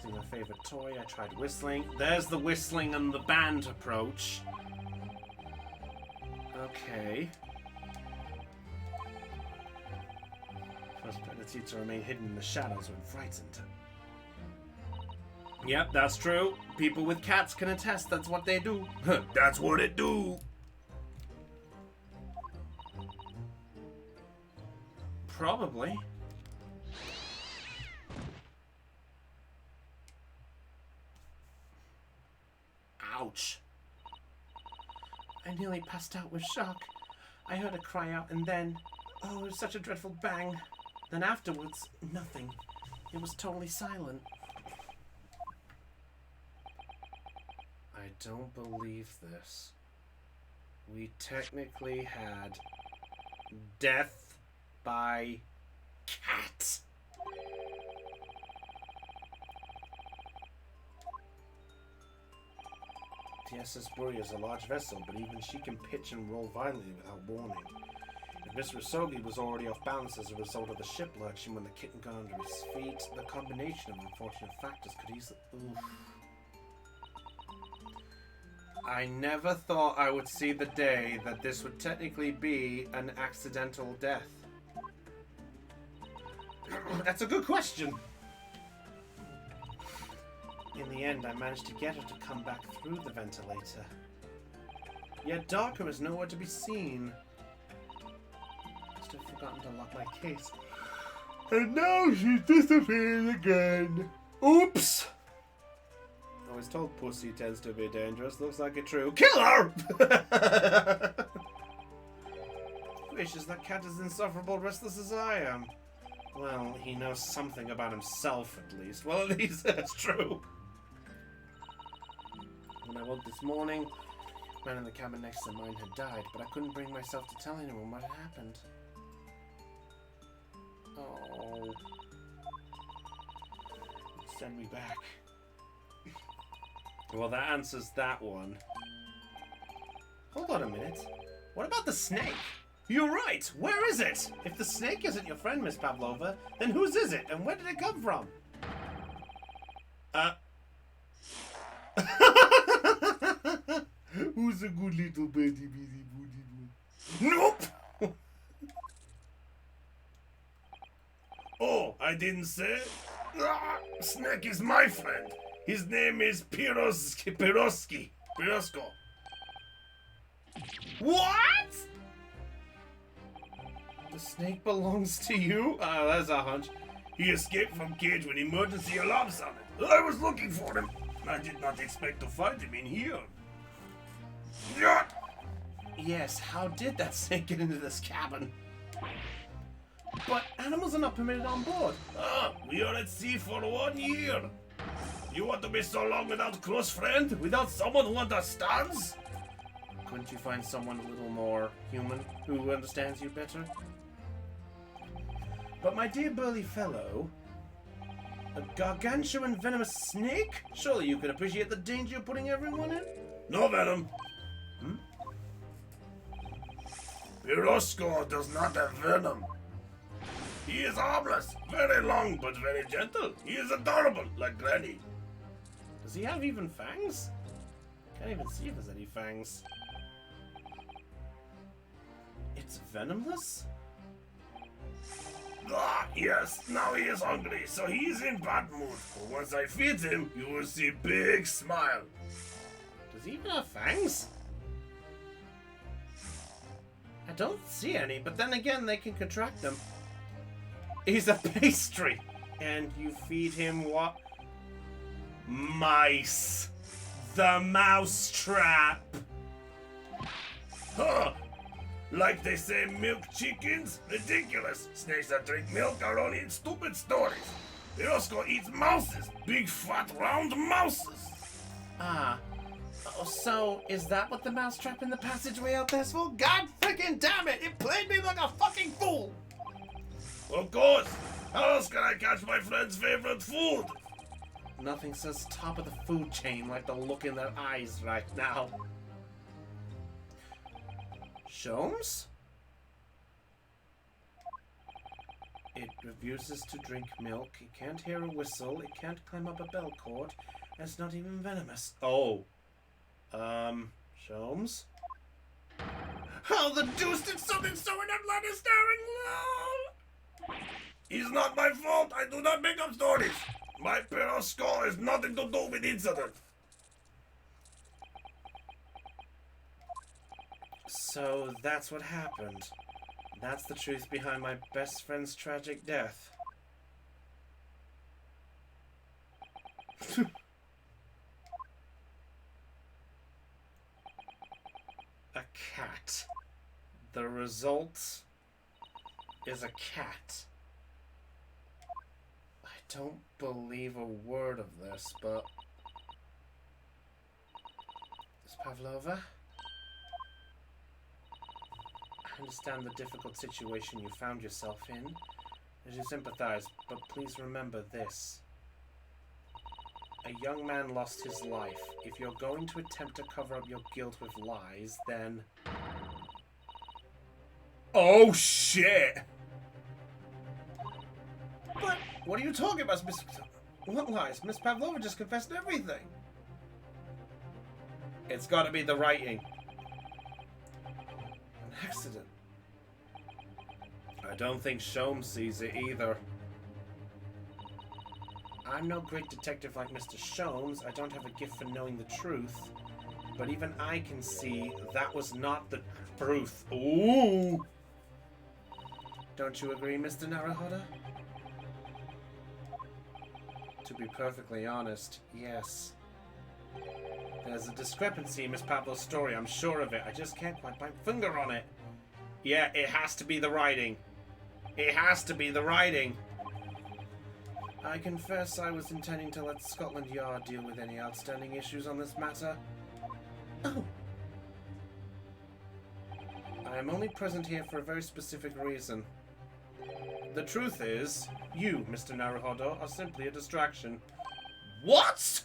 My favorite toy, I tried whistling. There's the whistling and the band approach. Okay. First ability to remain hidden in the shadows when frightened. Yep, that's true. People with cats can attest that's what they do. That's what it do. Probably. Ouch. I nearly passed out with shock. I heard her cry out and then... Oh, it was such a dreadful bang. Then afterwards, nothing. It was totally silent. I don't believe this. We technically had... death by... cat. The SS Bury is a large vessel, but even she can pitch and roll violently without warning. If Mr. Isogi was already off balance as a result of the ship lurching when the kitten got under his feet, the combination of unfortunate factors could easily... Oof. I never thought I would see the day that this would technically be an accidental death. That's a good question. In the end, I managed to get her to come back through the ventilator. Yet Darker is nowhere to be seen. Must have forgotten to lock my case. And now she's disappeared again. Oops! I was told pussy tends to be dangerous. Looks like it's true. Kill her! Gracious, that cat is as insufferable restless as I am. Well, he knows something about himself, at least. Well, at least that's true. When I woke this morning, the man in the cabin next to mine had died, but I couldn't bring myself to tell anyone what had happened. Oh. Send me back. Well, that answers that one. Hold on a minute. What about the snake? You're right! Where is it? If the snake isn't your friend, Miss Pavlova, then whose is it, and where did it come from? Who's a good little bitty bitty booty boo? Nope! Oh, I didn't say? Snake is my friend. His name is Pirosko. What? The snake belongs to you? Oh, that's a hunch. He escaped from cage when emergency alarm sounded. I was looking for him. I did not expect to find him in here. Yes, how did that snake get into this cabin? But animals are not permitted on board. We are at sea for 1 year. You want to be so long without close friend? Without someone who understands? Couldn't you find someone a little more human who understands you better? But my dear burly fellow, a gargantuan venomous snake? Surely you can appreciate the danger you're putting everyone in? No venom. Pirosko does not have venom. He is harmless, very long but very gentle. He is adorable, like Granny. Does he have even fangs? Can't even see if there's any fangs. It's venomless? Yes, now he is hungry, so he is in bad mood. But once I feed him, you will see big smile. Does he even have fangs? I don't see any, but then again, they can contract them. He's a pastry. And you feed him what? Mice. The mouse trap. Huh. Like they say milk chickens? Ridiculous. Snakes that drink milk are only in stupid stories. Roscoe eats mouses. Big fat round mouses. Ah. Oh, so, is that what the mousetrap in the passageway out there's for? God freaking damn it! It played me like a fucking fool! Of course. How else can I catch my friend's favorite food? Nothing says top of the food chain like the look in their eyes right now. Sholmes? It refuses to drink milk, it can't hear a whistle, it can't climb up a bell cord, and it's not even venomous. Oh. Sholmes? How the deuce did something so unlettering? It's not my fault. I do not make up stories. My parents' score has nothing to do with incident. So that's what happened. That's the truth behind my best friend's tragic death. A cat. The result is a cat. I don't believe a word of this, but... Miss Pavlova? I understand the difficult situation you found yourself in. I do sympathize, but please remember this. A young man lost his life. If you're going to attempt to cover up your guilt with lies, then... Oh, shit! But what are you talking about, Miss... What lies? Miss Pavlova just confessed everything. It's gotta be the writing. An accident. I don't think Sholmes sees it either. I'm no great detective like Mr. Sholmes. I don't have a gift for knowing the truth. But even I can see that was not the truth. Ooh! Don't you agree, Mr. Naruhodo? To be perfectly honest, yes. There's a discrepancy in Miss Pablo's story, I'm sure of it. I just can't quite put my finger on it. Yeah, it has to be the writing. It has to be the writing. I confess I was intending to let Scotland Yard deal with any outstanding issues on this matter. Oh. I am only present here for a very specific reason. The truth is, you, Mr. Naruhodo, are simply a distraction. What?!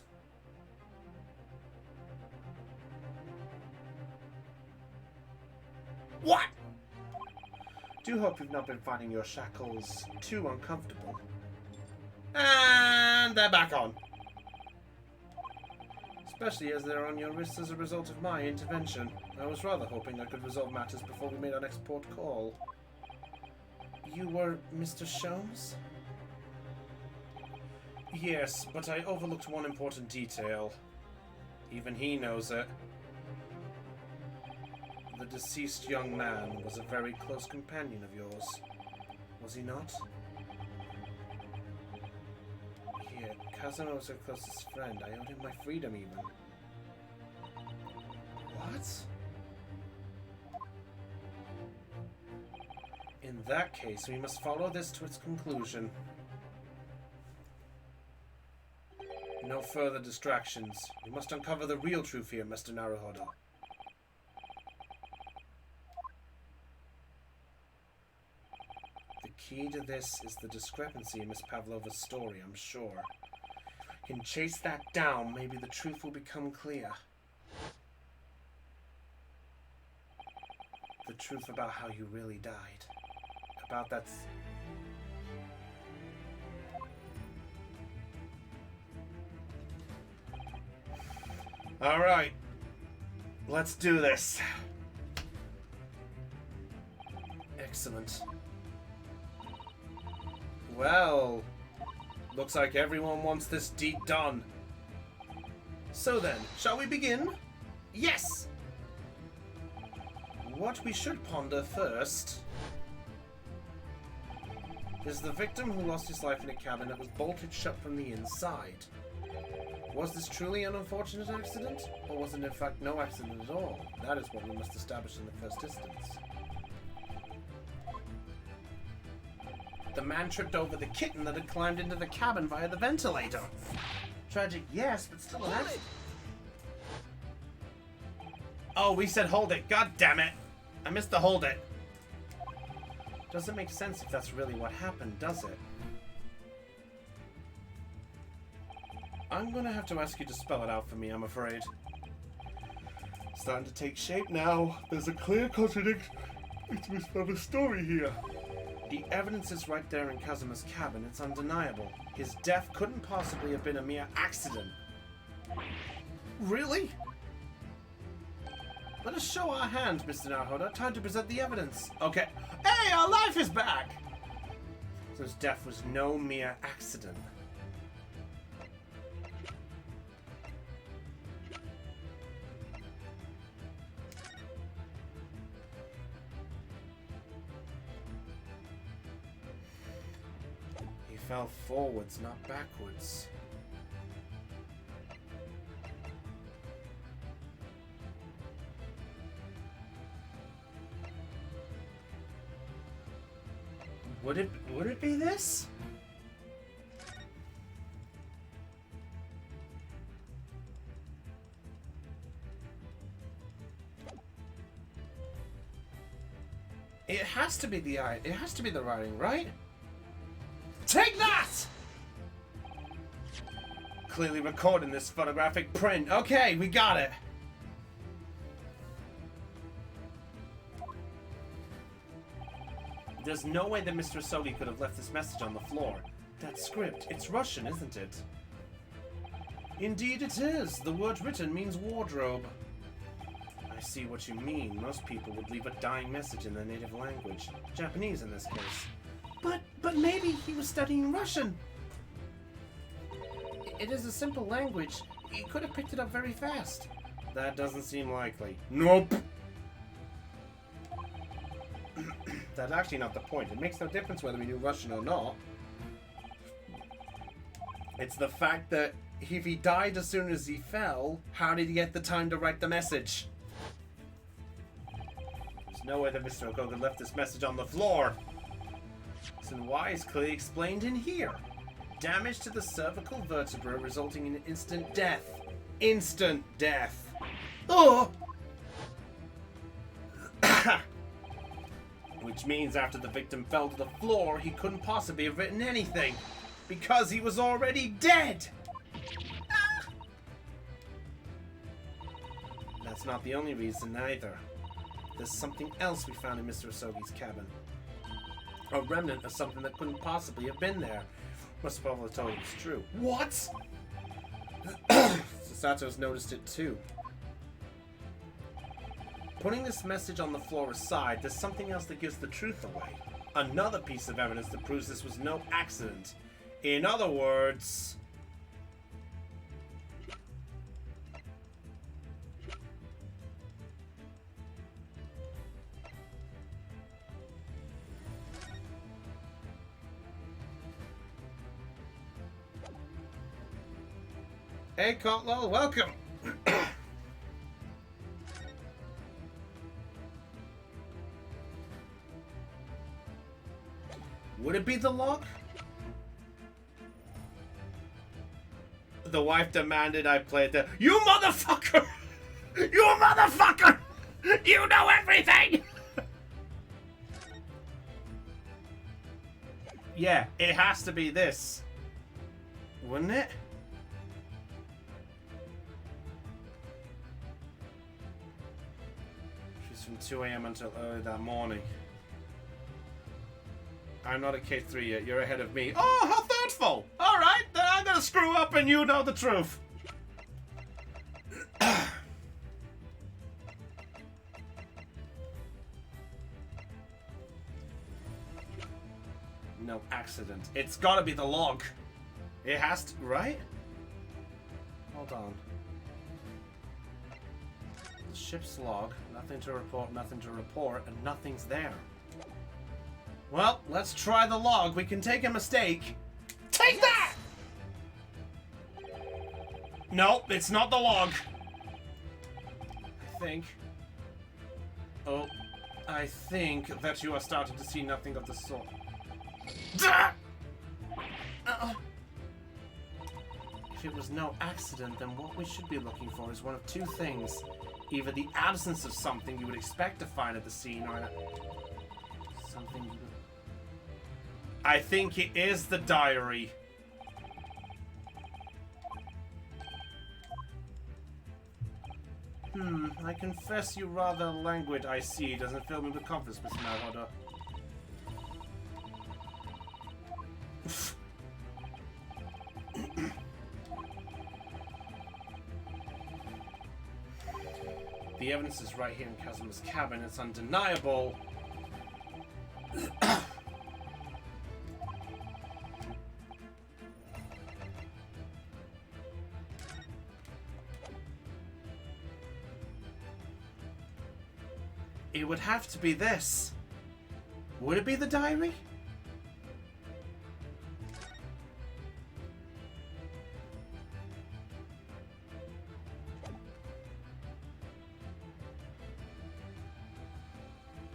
What?! Do hope you've not been finding your shackles too uncomfortable. And they're back on. Especially as they're on your wrists as a result of my intervention. I was rather hoping I could resolve matters before we made our next port call. You were Mr. Sholmes? Yes, but I overlooked one important detail. Even he knows it. The deceased young man was a very close companion of yours, was he not? Here, Kazuma was her closest friend. I owed him my freedom, even. What? In that case, we must follow this to its conclusion. No further distractions. We must uncover the real truth here, Mr. Naruhodo. The key to this is the discrepancy in Miss Pavlova's story, I'm sure. If we can chase that down, maybe the truth will become clear. The truth about how you really died. About that... Alright. Let's do this. Excellent. Well, looks like everyone wants this deed done. So then, shall we begin? Yes! What we should ponder first is the victim who lost his life in a cabin that was bolted shut from the inside. Was this truly an unfortunate accident, or was it in fact no accident at all? That is what we must establish in the first instance. The man tripped over the kitten that had climbed into the cabin via the ventilator. Tragic, yes, but still an accident. Oh, we said hold it. God damn it. I missed the hold it. Doesn't make sense if that's really what happened, does it? I'm gonna have to ask you to spell it out for me, I'm afraid. Starting to take shape now. There's a clear contradiction of a story here. The evidence is right there in Kazuma's cabin. It's undeniable. His death couldn't possibly have been a mere accident. Really? Let us show our hand, Mr. Naruhodo. Time to present the evidence. Okay. Hey, our life is back! So his death was no mere accident. He fell forwards, not backwards. Would it be this? It has to be the eye. It has to be the writing, right? Take that! Clearly recording this photographic print. Okay, we got it. There's no way that Mr. Asogi could have left this message on the floor. That script, it's Russian, isn't it? Indeed it is. The word written means wardrobe. I see what you mean. Most people would leave a dying message in their native language. Japanese in this case. But maybe he was studying Russian. It is a simple language. He could have picked it up very fast. That doesn't seem likely. Nope. That's actually not the point. It makes no difference whether we knew Russian or not. It's the fact that if he died as soon as he fell, how did he get the time to write the message? There's no way that Mr. Okoga left this message on the floor. And why is clearly explained in here. Damage to the cervical vertebra resulting in instant death. Instant death. Oh! Which means after the victim fell to the floor, he couldn't possibly have written anything. Because he was already dead! That's not the only reason either. There's something else we found in Mr. Asogi's cabin. A remnant of something that couldn't possibly have been there. Must probably tell you it's true. What? Sasato's noticed it too. Putting this message on the floor aside, there's something else that gives the truth away. Another piece of evidence that proves this was no accident. In other words... Hey, Kotlol, welcome! Would it be the log? The wife demanded I play the... You motherfucker! You motherfucker! You know everything! Yeah, it has to be this. Wouldn't it? She's from 2 a.m. until early that morning. I'm not at K3 yet. You're ahead of me. Oh, how thoughtful! Alright, then I'm gonna screw up and you know the truth. No accident. It's gotta be the log. It has to, right? Hold on. ship's log. Nothing to report, and nothing's there. Well, let's try the log. We can take a mistake. Take that! Nope, it's not the log. I think that you are starting to see nothing of the sort. If it was no accident, then what we should be looking for is one of two things. Either the absence of something you would expect to find at the scene, or something you would... I think it is the diary. I confess you're rather languid, I see. Doesn't fill me with confidence, Mr. Malhoda. The evidence is right here in Kazuma's cabin. It's undeniable. It would have to be this. Would it be the diary?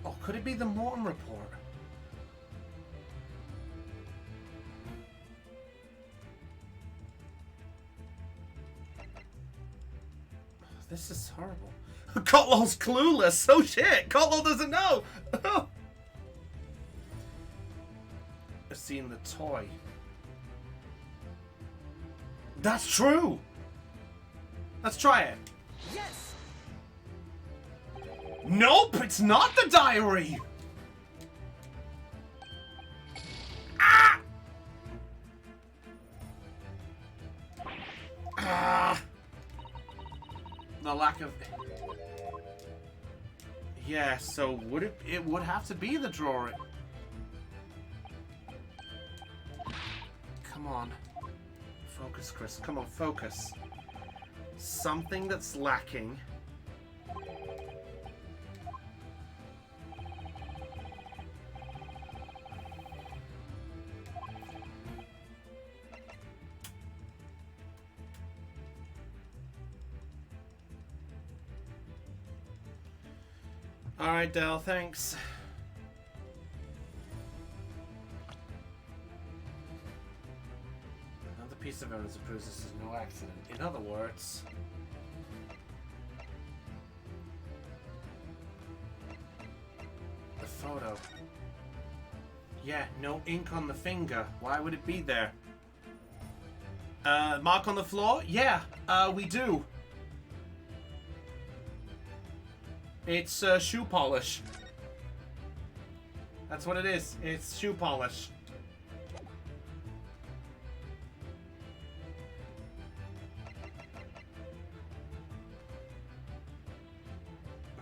Oh, could it be the Morton report? This is horrible. Kotlow's clueless. Oh shit! Kotlow doesn't know. I've seen the toy. That's true. Let's try it. Yes. Nope, it's not the diary. Ah! Ah! The lack of... Yeah, so would it would have to be the drawer. Come on. Focus, Chris. Come on, focus. Something that's lacking. Alright, Del, thanks. Another piece of evidence that proves this is no accident. In other words... the photo. Yeah, no ink on the finger. Why would it be there? Mark on the floor? Yeah, we do. It's shoe polish. That's what it is. It's shoe polish.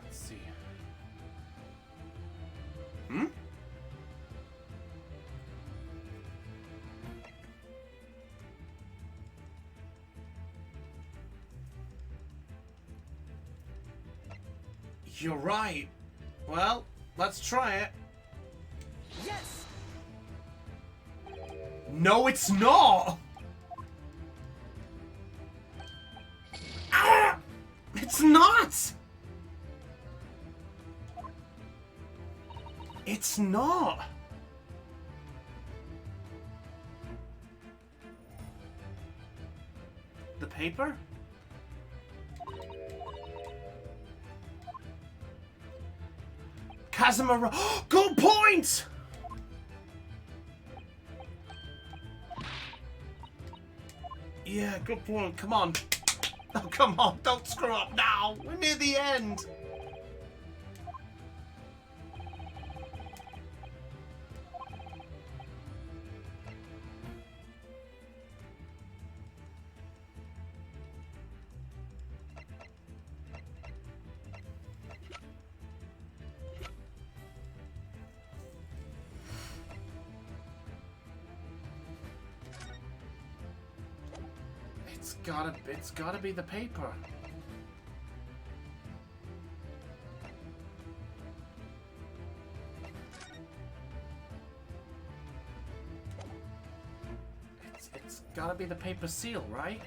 Let's see. Hmm? You're right. Well, let's try it. Yes. No, it's not. Ah! It's not. It's not. The paper? Kazuma. Good point! Yeah, good point. Come on. Oh, come on. Don't screw up now. We're near the end. It's gotta be the paper. It's gotta be the paper seal, right?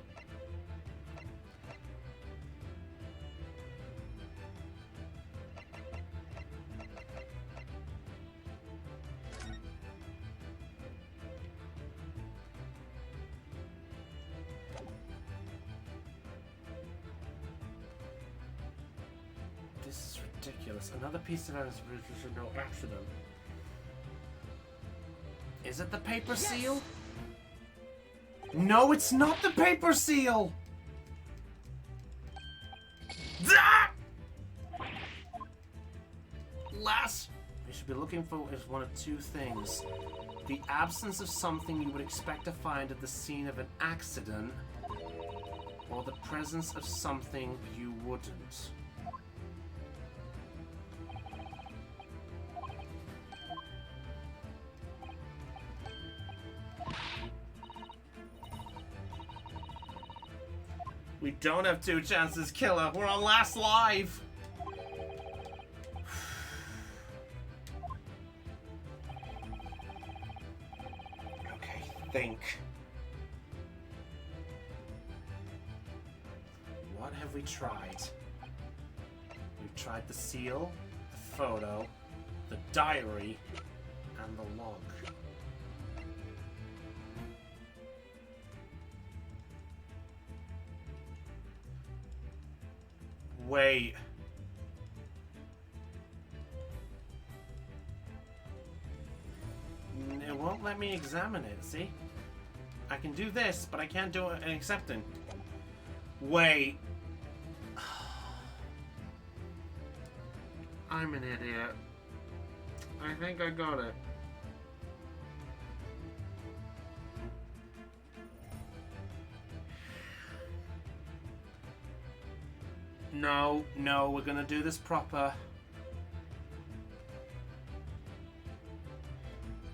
This is ridiculous. Another piece of evidence for no accident. Is it the paper seal? No, it's not the paper seal! Ah! Last we should be looking for is one of two things. The absence of something you would expect to find at the scene of an accident, or the presence of something you wouldn't. We don't have two chances, killer. We're on last live. Okay, think. What have we tried? We've tried the seal, the photo, the diary, and the log. Wait. It won't let me examine it, see? I can do this, but I can't do an accepting. Wait. I'm an idiot. I think I got it. No, no, we're gonna do this proper.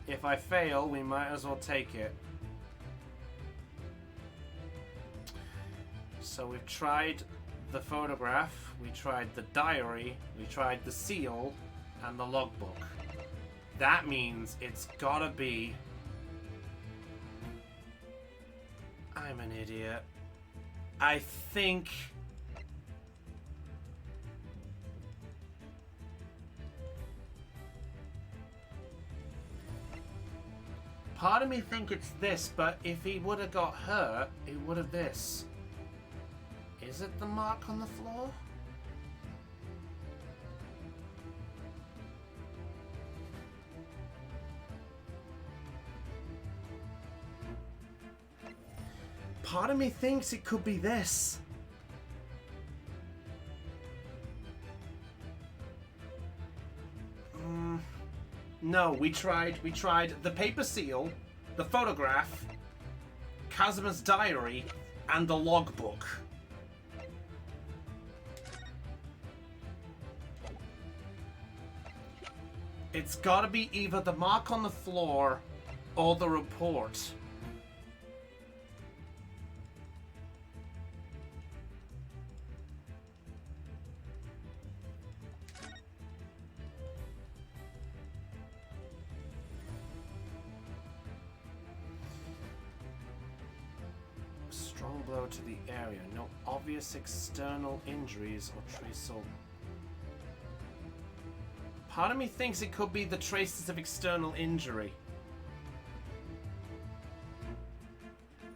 If I fail, we might as well take it. So we've tried the photograph, we tried the diary, we tried the seal, and the logbook. That means it's gotta be... I'm an idiot. I think... Part of me think it's this, but if he would have got hurt, it would have this. Is it the mark on the floor? Part of me thinks it could be this. No, we tried the paper seal, the photograph, Kazuma's diary, and the logbook. It's gotta be either the mark on the floor or the report. Strong blow to the area. No obvious external injuries or traceable. Part of me thinks it could be the traces of external injury. Come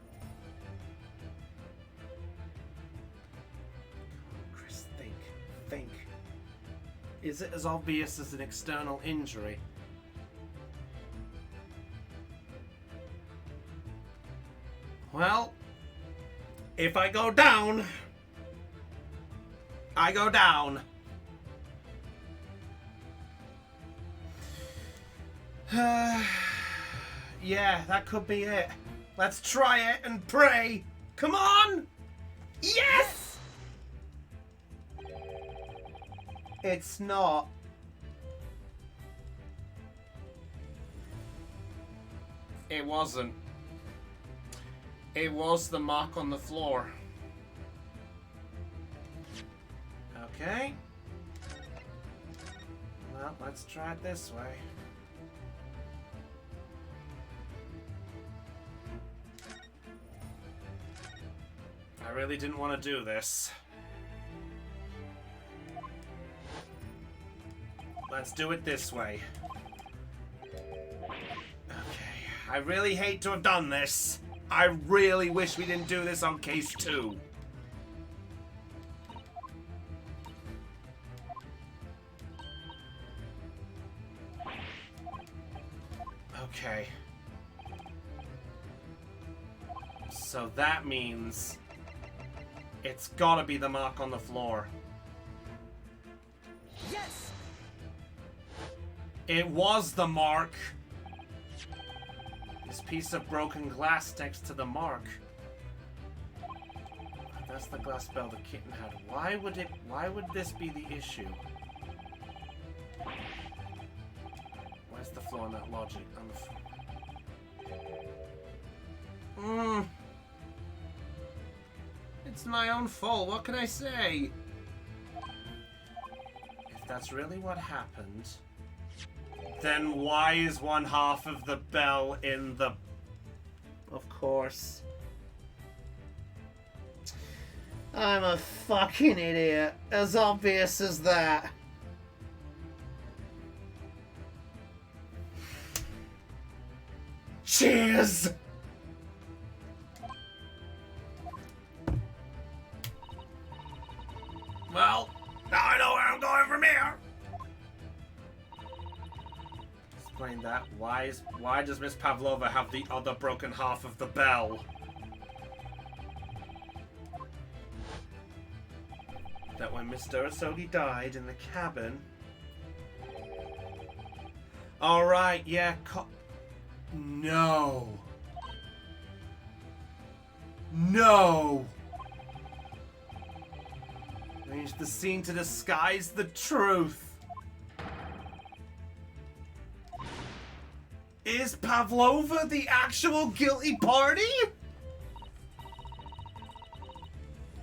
on, Chris, think. Is it as obvious as an external injury? Well, if I go down, I go down. Yeah, that could be it. Let's try it and pray. Come on! Yes! It's not. It wasn't. It was the mark on the floor. Okay. Well, let's try it this way. really didn't want to do this. Let's do it this way. Okay. I really hate to have done this. I really wish we didn't do this on case 2. Okay. So that means it's gotta be the mark on the floor. Yes! It was the mark. This piece of broken glass next to the mark. That's the glass bell the kitten had. Why would this be the issue? Where's the flaw in that logic? It's my own fault. What can I say? If that's really what happened, then why is one half of the bell in the... Of course. I'm a fucking idiot. As obvious as that. Cheers! Well, now I know where I'm going from here. Explain that. Why does Miss Pavlova have the other broken half of the bell? That when Mr. Asogi died in the cabin... Alright, yeah, No. No! Arrange the scene to disguise the truth. Is Pavlova the actual guilty party?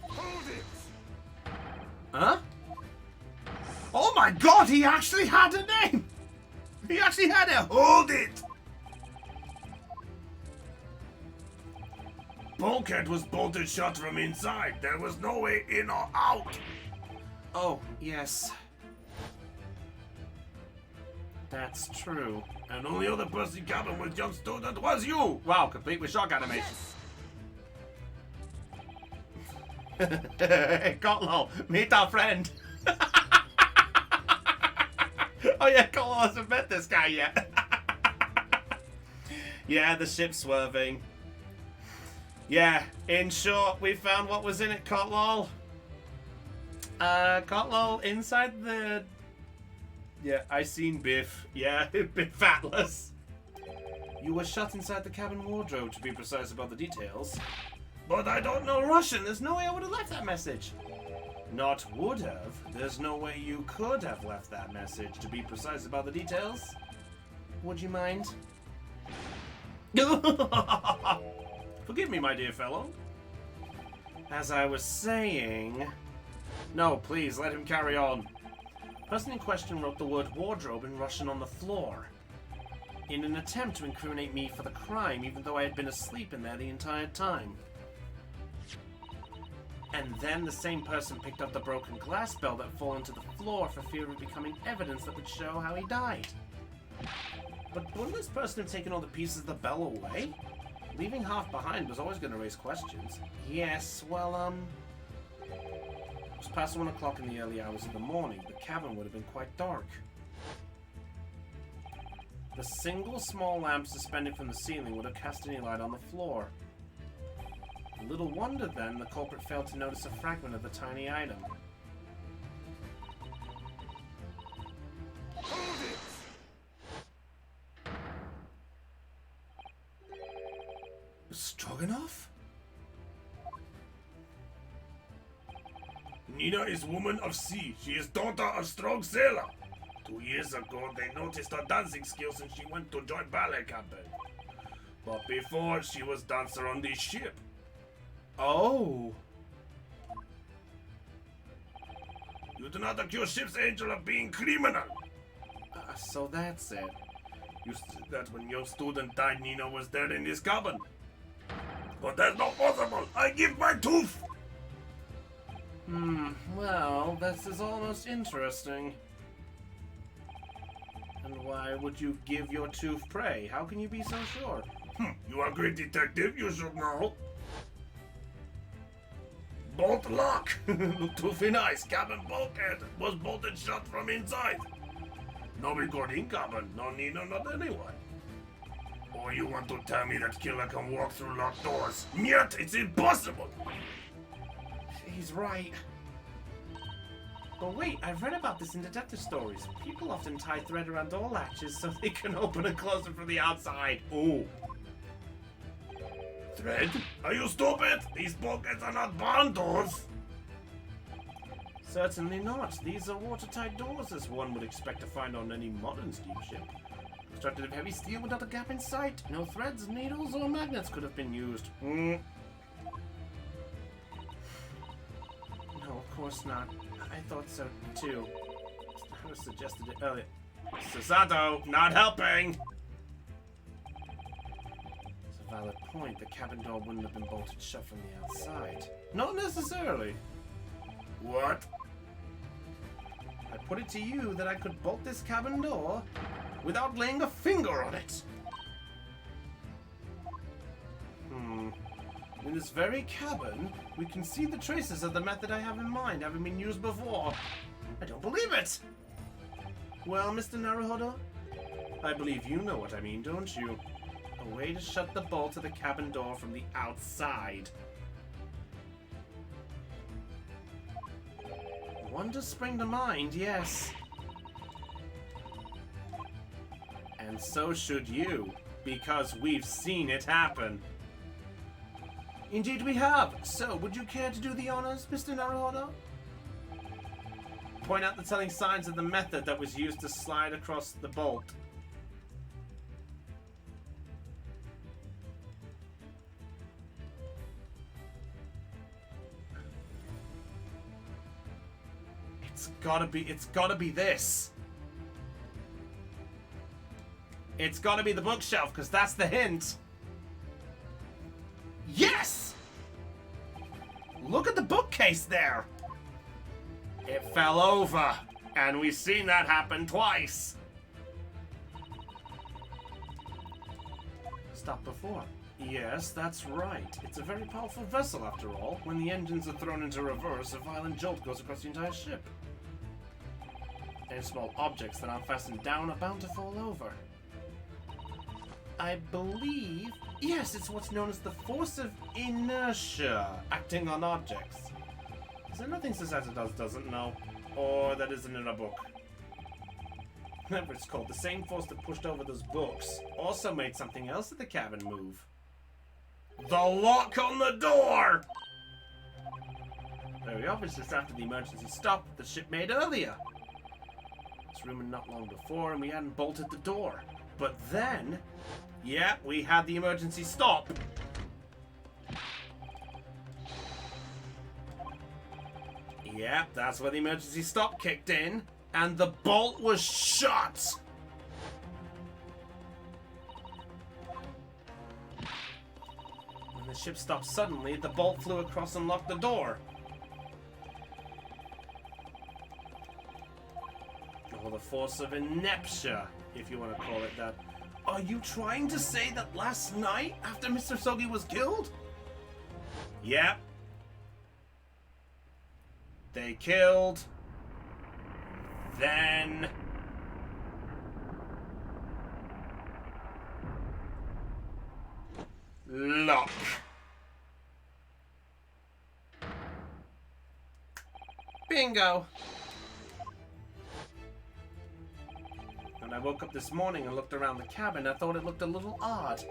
Hold it! Huh? Oh my god, he actually had a name! He actually had a... Hold it! Bulkhead was bolted shut from inside. There was no way in or out. Oh, yes. That's true. And only other person in cabin with young student was you. Wow, complete with shock animation. Yes! Hey, Kotlol, meet our friend. Oh yeah, Kotlol hasn't met this guy yet. Yeah, the ship's swerving. Yeah, in short, we found what was in it, Kotlol. Kotlol, inside the... Yeah, I seen Biff. Yeah, Biff Atlas. You were shut inside the cabin wardrobe, to be precise about the details. But I don't know Russian. There's no way I would have left that message. Not would have. There's no way you could have left that message, to be precise about the details. Would you mind? Forgive me, my dear fellow. As I was saying... No, please, let him carry on. The person in question wrote the word wardrobe in Russian on the floor, in an attempt to incriminate me for the crime, even though I had been asleep in there the entire time. And then the same person picked up the broken glass bell that fell into the floor for fear of becoming evidence that would show how he died. But wouldn't this person have taken all the pieces of the bell away? Leaving half behind was always going to raise questions. Yes, well, it was past 1 o'clock in the early hours of the morning. The cabin would have been quite dark. The single small lamp suspended from the ceiling would have cast any light on the floor. Little wonder, then, the culprit failed to notice a fragment of the tiny item. Hold it! Stroganoff? Nina is woman of sea. She is daughter of strong sailor. 2 years ago, they noticed her dancing skills and she went to join ballet company. But before, she was dancer on this ship. Oh. You do not accuse ship's angel of being criminal. So that's it. You said that when your student died, Nina was there in his cabin. But that's not possible. I give my tooth. Well, this is almost interesting. And why would you give your tooth prey? How can you be so sure? You are a great detective, you should know. Bolt lock. Look too nice. Cabin bulkhead was bolted shut from inside. No recording cabin. No need or not anyone. Or you want to tell me that killer can walk through locked doors? Yet it's impossible. He's right. But wait, I've read about this in detective stories. People often tie thread around door latches so they can open and close them from the outside. Oh. Thread? Are you stupid? These bulkheads are not barn doors. Certainly not. These are watertight doors, as one would expect to find on any modern steamship. Constructed of heavy steel without a gap in sight. No threads, needles, or magnets could have been used. No, of course not. I thought so too. I was suggested it earlier. Susato, not helping. It's a valid point. The cabin door wouldn't have been bolted shut from the outside. Not necessarily. What? I put it to you that I could bolt this cabin door without laying a finger on it. In this very cabin, we can see the traces of the method I have in mind having been used before. I don't believe it! Well, Mr. Naruhodo, I believe you know what I mean, don't you? A way to shut the bolt to the cabin door from the outside. One does spring to mind, yes. And so should you, because we've seen it happen. Indeed we have. So, would you care to do the honors, Mr. Naruhodo? Point out the telling signs of the method that was used to slide across the bolt. It's gotta be this. It's gotta be the bookshelf, because that's the hint. Yes! Look at the bookcase there. It fell over, and we've seen that happen twice. Stopped before. Yes, that's right. It's a very powerful vessel, after all. When the engines are thrown into reverse, a violent jolt goes across the entire ship. Any small objects that aren't fastened down are bound to fall over. I believe... Yes, it's what's known as the force of inertia acting on objects. Is there nothing Susato doesn't know? Or that isn't in a book? Whatever it's called, the same force that pushed over those books also made something else at the cabin move. The lock on the door! Very obvious just after the emergency stop that the ship made earlier. It's rumored not long before and we hadn't bolted the door. But then... Yeah, we had the emergency stop. Yeah, that's where the emergency stop kicked in, and the bolt was shut. When the ship stopped suddenly, the bolt flew across and locked the door. Or the force of inertia, if you want to call it that. Are you trying to say that last night, after Mr. Sogi was killed? Yep. They killed. Then... lock. Bingo. When I woke up this morning and looked around the cabin, I thought it looked a little odd.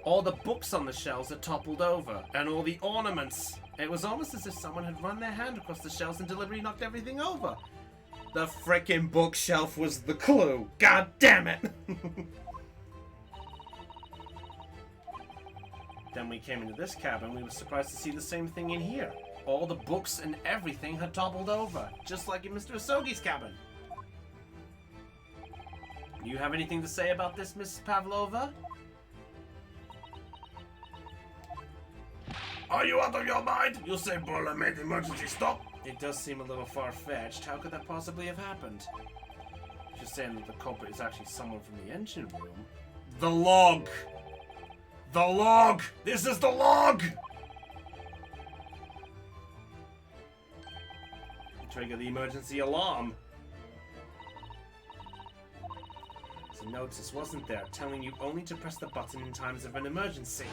All the books on the shelves had toppled over, and all the ornaments. It was almost as if someone had run their hand across the shelves and deliberately knocked everything over. The frickin' bookshelf was the clue. God damn it! Then we came into this cabin, we were surprised to see the same thing in here. All the books and everything had toppled over, just like in Mr. Asogi's cabin. You have anything to say about this, Mrs. Pavlova? Are you out of your mind? You say Bola made emergency stop? It does seem a little far-fetched. How could that possibly have happened? Just saying that the culprit is actually someone from the engine room. The log! The log! This is the log! Trigger the emergency alarm. There's a notice, wasn't there, telling you only to press the button in times of an emergency.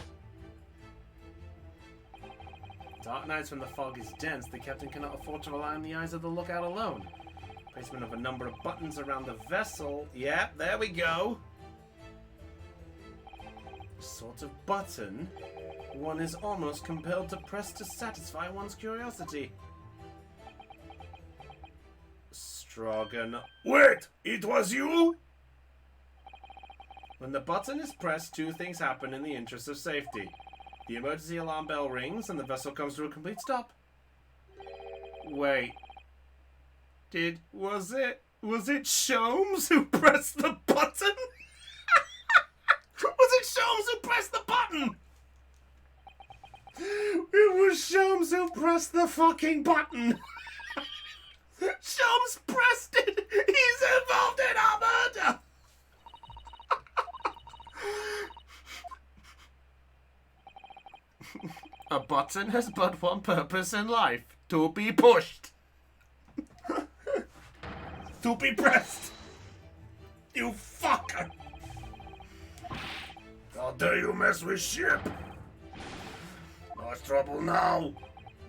Dark nights when the fog is dense, the captain cannot afford to rely on the eyes of the lookout alone. Placement of a number of buttons around the vessel. Yep, there we go. Sort of button one is almost compelled to press to satisfy one's curiosity. Stroganoff. Wait! It was you? When the button is pressed, two things happen in the interest of safety. The emergency alarm bell rings and the vessel comes to a complete stop. Wait. Was it Sholmes who pressed the button? Was it Sholmes who pressed the button? It was Sholmes who pressed the fucking button. Sholmes pressed it. He's involved in our murder. A button has but one purpose in life: to be pushed. To be pressed! You fucker! How dare you mess with ship? Much trouble now!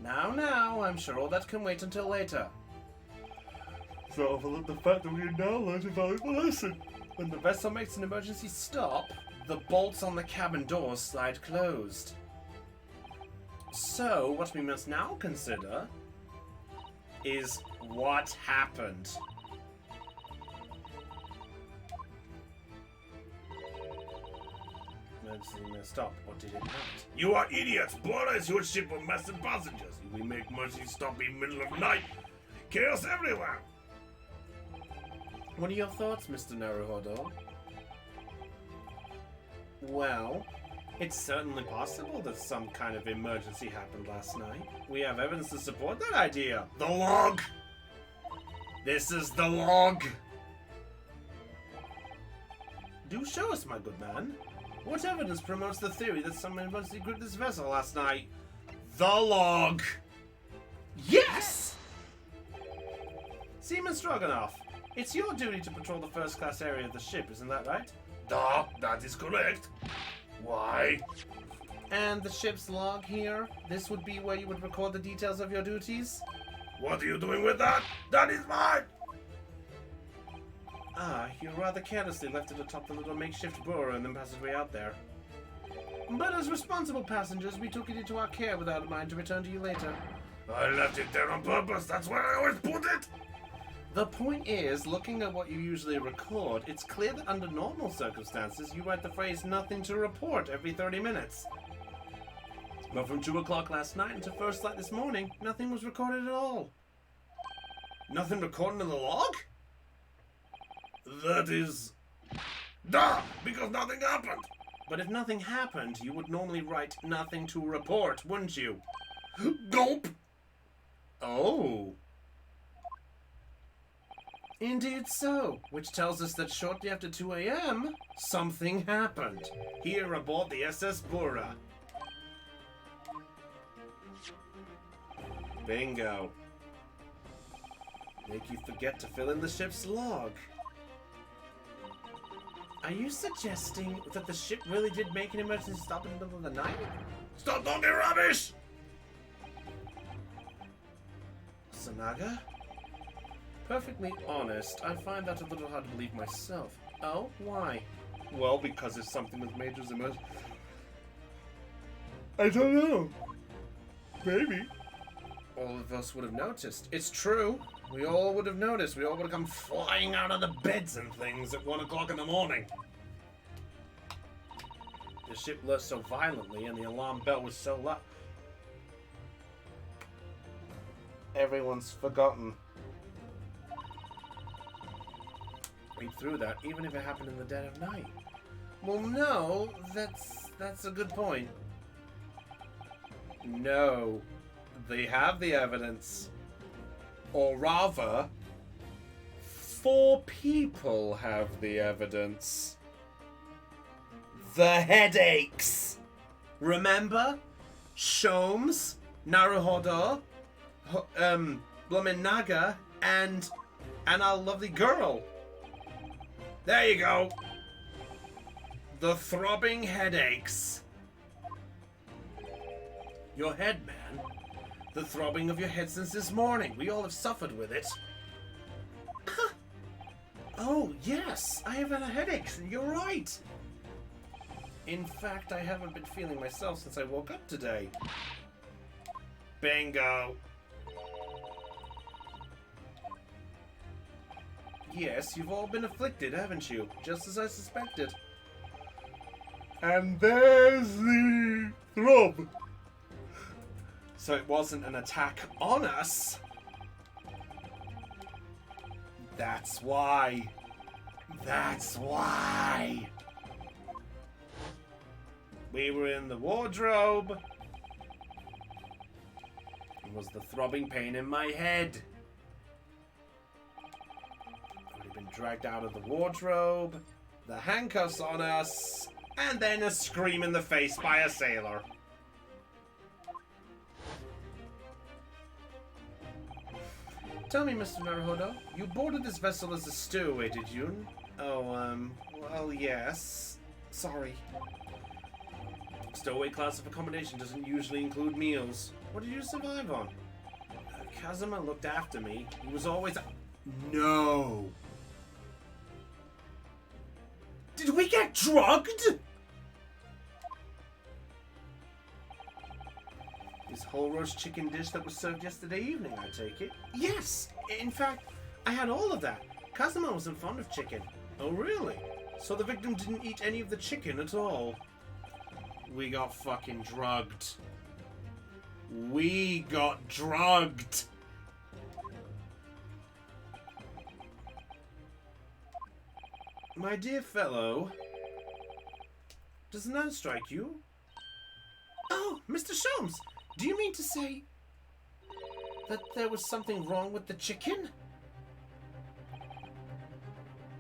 Now, I'm sure all that can wait until later. So overlook the fact that we have now learned a valuable lesson. When the vessel makes an emergency stop, the bolts on the cabin doors slide closed. So, what we must now consider is what happened. Stop, or did it not? You are idiots! Bora is your ship with massive passengers. We make emergency stop in the middle of night. Chaos everywhere! What are your thoughts, Mr. Naruhodo? Well, it's certainly possible that some kind of emergency happened last night. We have evidence to support that idea. The log! This is the log! Do show us, my good man. What evidence promotes the theory that someone emergency gripped this vessel last night? The log! Yes! Seaman Stroganoff, it's your duty to patrol the first-class area of the ship, isn't that right? That is correct. Why? And the ship's log here? This would be where you would record the details of your duties? What are you doing with that? That is mine! Ah, you rather carelessly left it atop the little makeshift burrow and then passed its way out there. But as responsible passengers, we took it into our care without a mind to return to you later. I left it there on purpose. That's where I always put it. The point is, looking at what you usually record, it's clear that under normal circumstances, you write the phrase "nothing to report" every 30 minutes. But from 2 o'clock last night until first light this morning, nothing was recorded at all. Nothing recorded in the log? That is... because nothing happened. But if nothing happened, you would normally write "nothing to report," wouldn't you? Gulp! Oh. Indeed so, which tells us that shortly after 2 a.m., something happened here aboard the SS Bura. Bingo. Make you forget to fill in the ship's log. Are you suggesting that the ship really did make an emergency stop in the middle of the night? Stop talking rubbish! Sanaga? Perfectly honest, I find that a little hard to believe myself. Oh, why? Well, because if something was major as emergency... I don't know. Maybe. All of us would have noticed. It's true. We all would have noticed. We all would have come flying out of the beds and things at 1 o'clock in the morning. The ship lurched so violently and the alarm bell was so loud. Everyone's forgotten. Read through that, even if it happened in the dead of night. Well, no, that's a good point. No. They have the evidence. Or rather, 4 people have the evidence. The headaches. Remember? Shomes, Naruhodo, Bloomin' Naga, and our lovely girl. There you go. The throbbing headaches. Your head, man. The throbbing of your head since this morning. We all have suffered with it. Oh, yes. I have had a headache. You're right. In fact, I haven't been feeling myself since I woke up today. Bingo. Yes, you've all been afflicted, haven't you? Just as I suspected. And there's the throb. So it wasn't an attack on us. That's why. That's why. We were in the wardrobe. It was the throbbing pain in my head. We'd been dragged out of the wardrobe, the handcuffs on us, and then a scream in the face by a sailor. Tell me, Mr. Naruhodo, you boarded this vessel as a stowaway, did you? Oh, well, yes. Sorry. Stowaway class of accommodation doesn't usually include meals. What did you survive on? Kazuma looked after me. He was always... No! Did we get drugged? This whole roast chicken dish that was served yesterday evening, I take it? Yes! In fact, I had all of that. Kazuma wasn't fond of chicken. Oh, really? So the victim didn't eat any of the chicken at all? We got fucking drugged. We got drugged! My dear fellow, does none strike you? Oh, Mr. Sholmes, do you mean to say that there was something wrong with the chicken?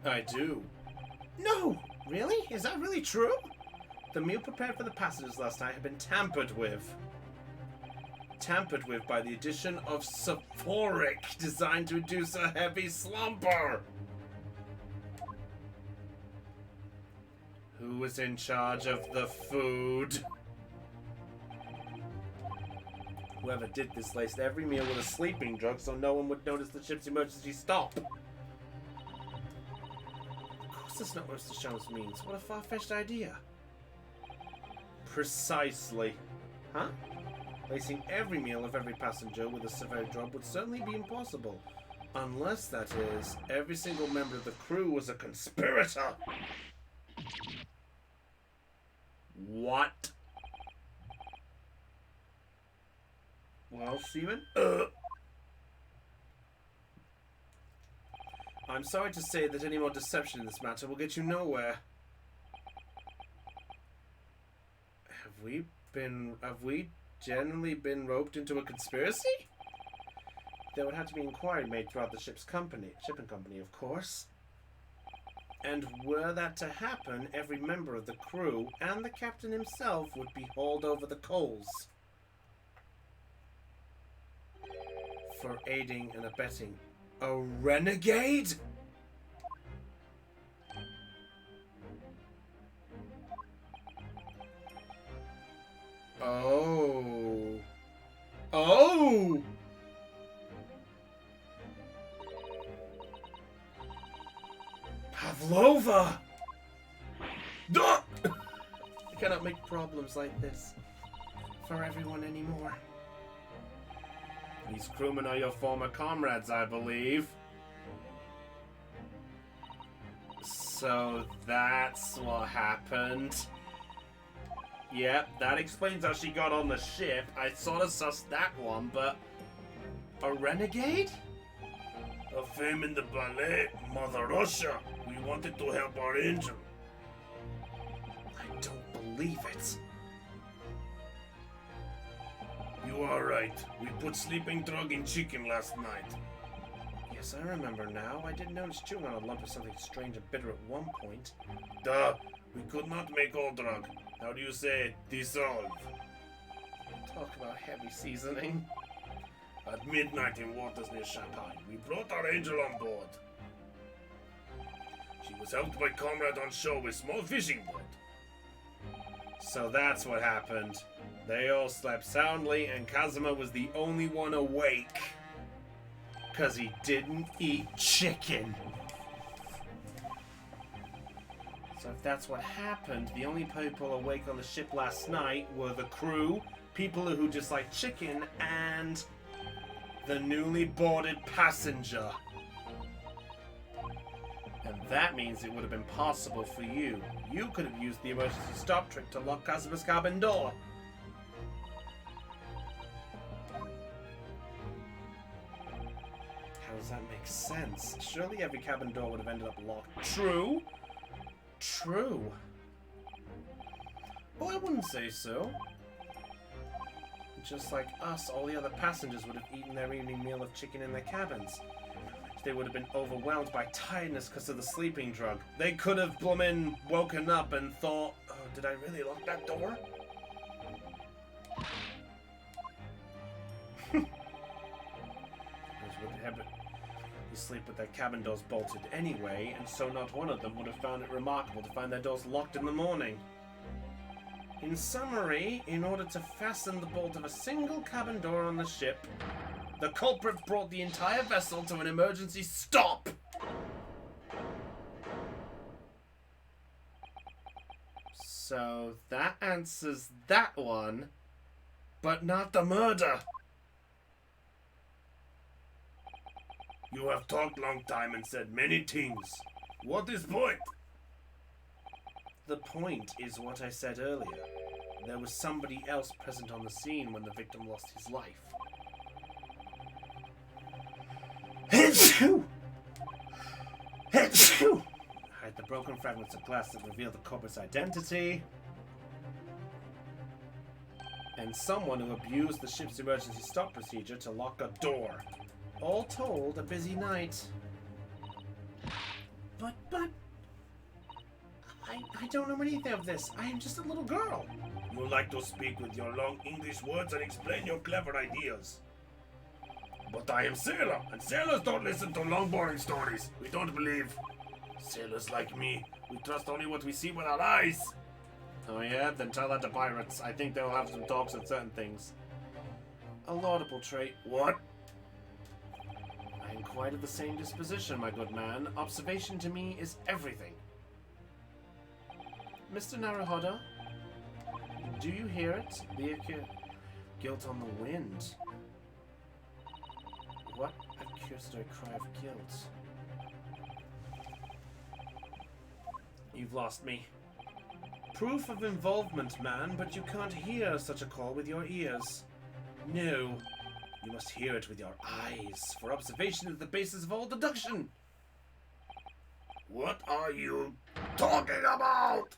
I do. No! Really? Is that really true? The meal prepared for the passengers last night had been tampered with. Tampered with by the addition of sulfuric, designed to induce a heavy slumber. Who was in charge of the food? Whoever did this laced every meal with a sleeping drug so no one would notice the ship's emergency stop. Of course that's not what Mr. Sholmes means. What a far-fetched idea. Precisely. Huh? Lacing every meal of every passenger with a severe drug would certainly be impossible. Unless, that is, every single member of the crew was a conspirator. What? Well, Steven? I'm sorry to say that any more deception in this matter will get you nowhere. Have we generally been roped into a conspiracy? There would have to be inquiry made throughout the shipping company, of course. And were that to happen, every member of the crew and the captain himself would be hauled over the coals for aiding and abetting a renegade? Oh. Oh! Pavlova! Duh! I cannot make problems like this for everyone anymore. These crewmen are your former comrades, I believe. So that's what happened. Yep, that explains how she got on the ship. I sort of sussed that one, but... A renegade? A femme in the ballet, Mother Russia. We wanted to help our angel. I don't believe it. You are right. We put sleeping drug in chicken last night. Yes, I remember now. I did notice chewing on a lump of something strange and bitter at one point. Duh, we could not make all drug. How do you say dissolve? Talk about heavy seasoning. At midnight in waters near Shanghai, we brought our angel on board. She was helped by comrade on shore with small fishing boat. So that's what happened. They all slept soundly, and Kazuma was the only one awake. 'Cause he didn't eat chicken. So if that's what happened, the only people awake on the ship last night were the crew, people who just like chicken, and the newly boarded passenger. And that means it would have been possible for you. You could have used the emergency stop trick to lock Kazuma's cabin door. How does that make sense? Surely every cabin door would have ended up locked. True. True. Well, I wouldn't say so. Just like us, all the other passengers would have eaten their evening meal of chicken in their cabins. They would have been overwhelmed by tiredness because of the sleeping drug. They could have bloomin' woken up and thought, oh, did I really lock that door? You sleep with their cabin doors bolted anyway, and so not one of them would have found it remarkable to find their doors locked in the morning. In summary, in order to fasten the bolt of a single cabin door on the ship, the culprit brought the entire vessel to an emergency stop! So that answers that one, but not the murder! You have talked long time and said many things. What is point? The point is what I said earlier. There was somebody else present on the scene when the victim lost his life. Achoo! Achoo! Hide the broken fragments of glass that reveal the culprit's identity. And someone who abused the ship's emergency stop procedure to lock a door. All told, a busy night. But... I don't know anything of this. I am just a little girl. You like to speak with your long English words and explain your clever ideas. But I am sailor, and sailors don't listen to long boring stories. We don't believe. Sailors like me, we trust only what we see with our eyes. Oh yeah? Then tell that to pirates. I think they'll have some talks on certain things. A laudable trait. What? I am quite of the same disposition, my good man. Observation to me is everything. Mr. Naruhodo, do you hear it? The guilt on the wind. What accusatory cry of guilt? You've lost me. Proof of involvement, man, but you can't hear such a call with your ears. No, you must hear it with your eyes, for observation is the basis of all deduction. What are you talking about?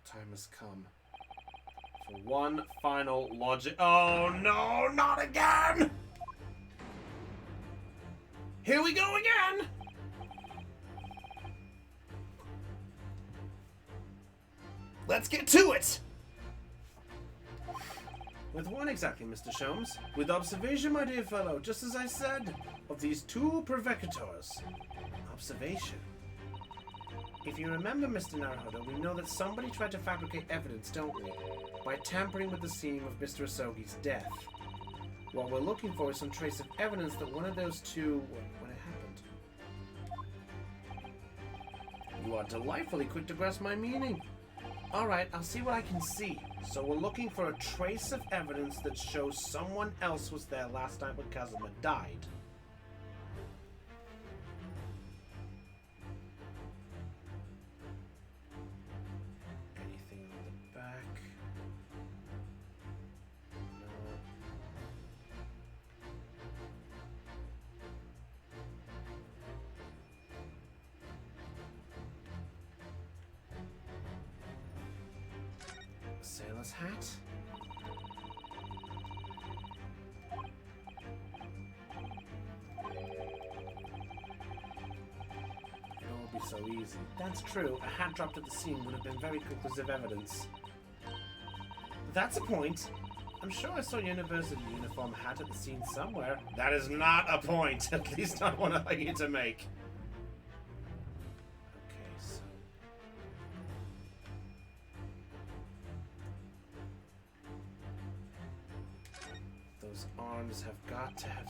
Time has come for one final logic. Oh no, not again! Here we go again! Let's get to it! With one exactly, Mr. Sholmes. With observation, my dear fellow, just as I said, of these two provocateurs. Observation. If you remember, Mr. Naruhodo, we know that somebody tried to fabricate evidence, don't we? By tampering with the scene of Mr. Asogi's death. What we're looking for is some trace of evidence that one of those two... when it happened. You are delightfully quick to grasp my meaning. Alright, I'll see what I can see. So we're looking for a trace of evidence that shows someone else was there last night when Kazuma died. Anything on the back? No. Sailor's hat? so easy. That's true. A hat dropped at the scene would have been very conclusive evidence. That's a point. I'm sure I saw a university uniform hat at the scene somewhere. That is not a point. At least not one I need to make. Okay, so... those arms have got to have...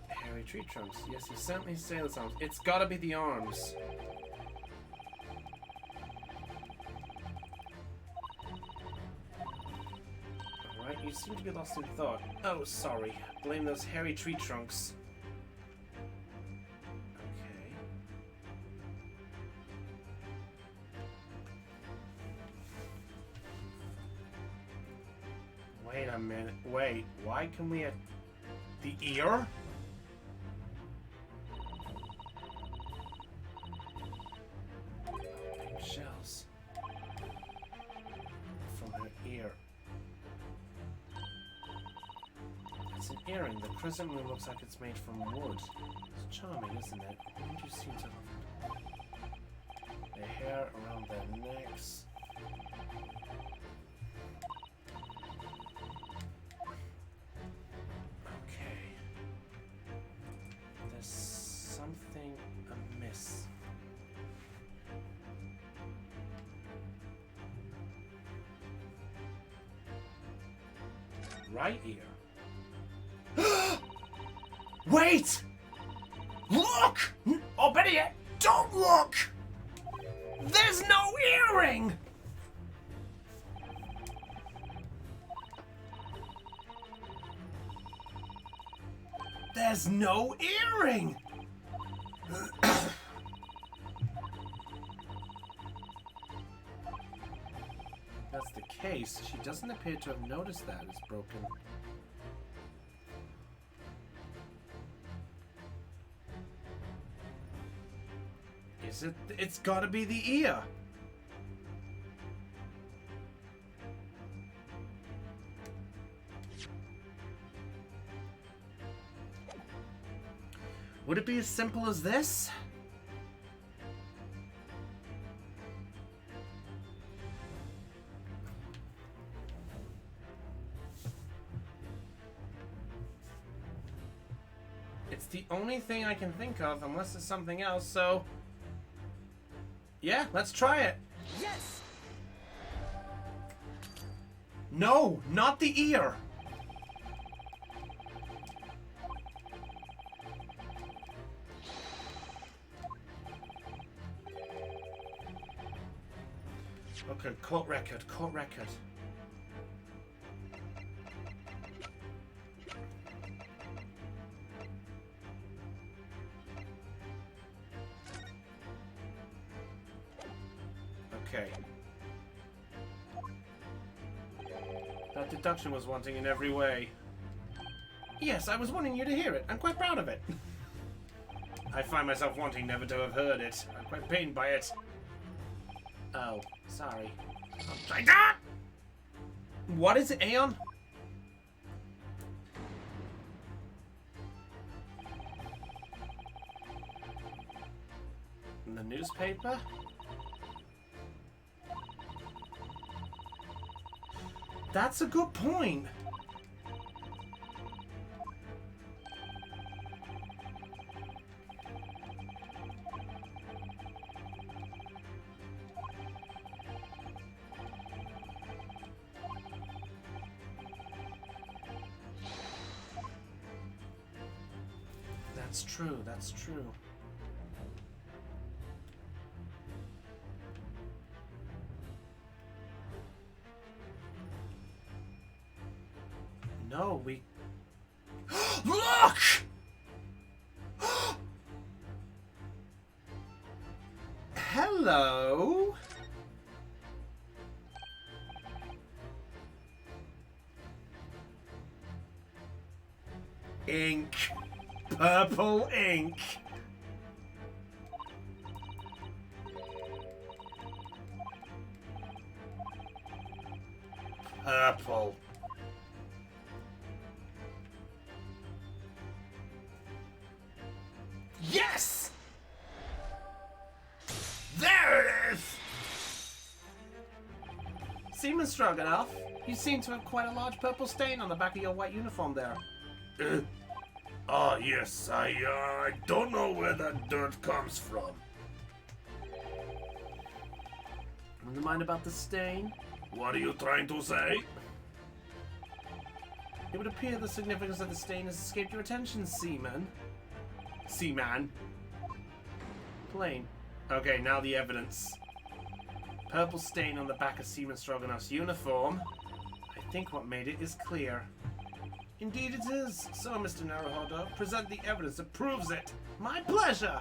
hairy tree trunks. Yes, he certainly sailors arms. It's gotta be the arms. Alright, you seem to be lost in thought. Oh, sorry. Blame those hairy tree trunks. Okay. Wait a minute. Wait, why can we have the ear? Shells from her ear. It's an earring. The crescent moon looks like it's made from wood. It's charming, isn't it? Wouldn't you seem to love it? The hair around their necks. Okay. There's something amiss. Right ear. Wait! Look! Or better yet, don't look! There's no earring! There's no earring! That's the case. She doesn't appear to have noticed that it's broken. Is it? It's gotta be the ear! Would it be as simple as this? It's the only thing I can think of, unless there's something else, so... yeah, let's try it. Yes! No, not the ear! Okay, court record, court record. Okay. That deduction was wanting in every way. Yes, I was wanting you to hear it. I'm quite proud of it. I find myself wanting never to have heard it. I'm quite pained by it. Oh, sorry. Like that! What is it, Aeon? In the newspaper? That's a good point. That's true, that's true. No, we... Look! Hello? Ink. Purple ink. Purple. Yes! Stroganoff. You seem to have quite a large purple stain on the back of your white uniform there. Yes, I don't know where that dirt comes from. Never mind about the stain. What are you trying to say? It would appear the significance of the stain has escaped your attention, Seaman. Seaman. Plain. Okay, now the evidence. Purple stain on the back of Seaman Stroganoff's uniform. I think what made it is clear. Indeed it is. So, Mr. Naruhodo, present the evidence that proves it. My pleasure!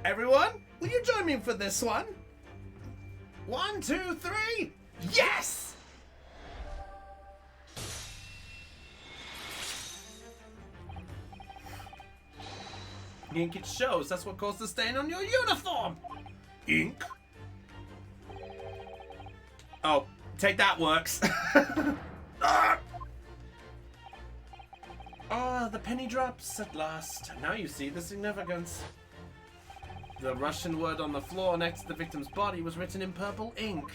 Everyone, will you join me for this one? 1, 2, 3. Yes! Ink, it shows. That's what caused the stain on your uniform. Ink? Oh, take that, works. Ah, the penny drops at last. Now you see the significance. The Russian word on the floor next to the victim's body was written in purple ink.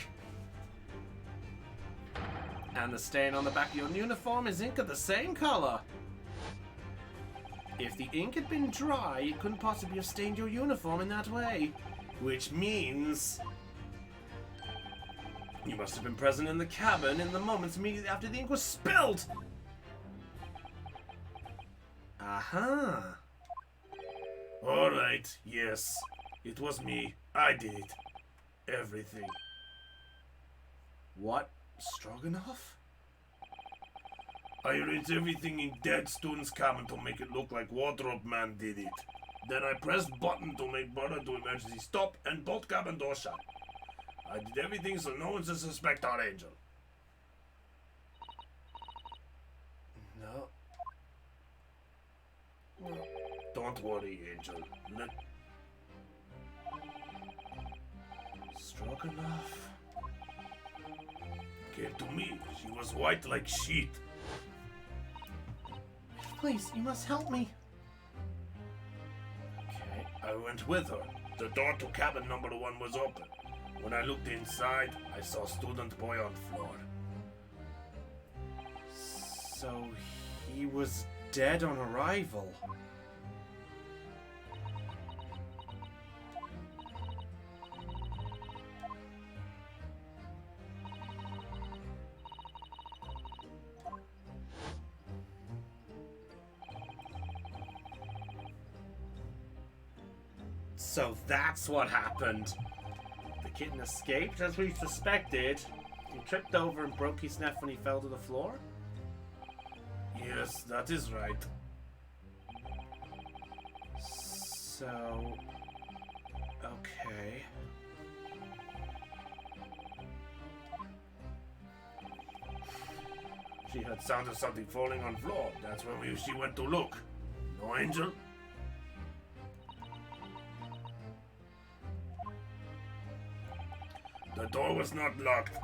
And the stain on the back of your uniform is ink of the same color. If the ink had been dry, it couldn't possibly have stained your uniform in that way. Which means you must have been present in the cabin in the moments immediately after the ink was spilled. Aha. Alright, yes. It was me. I did it. Everything. What? Stroganoff? I arranged everything in Dead Stone's cabin to make it look like Wardrobe Man did it. Then I pressed button to make brother do emergency stop and both cabin doors shut. I did everything so no one should suspect our angel. No. Don't worry, Angel. Stroganoff. Came to me. She was white like sheet. Please, you must help me. Okay. I went with her. The door to cabin number 1 was open. When I looked inside, I saw student boy on floor. So he was dead on arrival. So that's what happened. The kitten escaped as we suspected. He tripped over and broke his neck when he fell to the floor. Yes, that is right. So... okay. She had sound of something falling on floor. That's when she went to look. No, Angel? The door was not locked,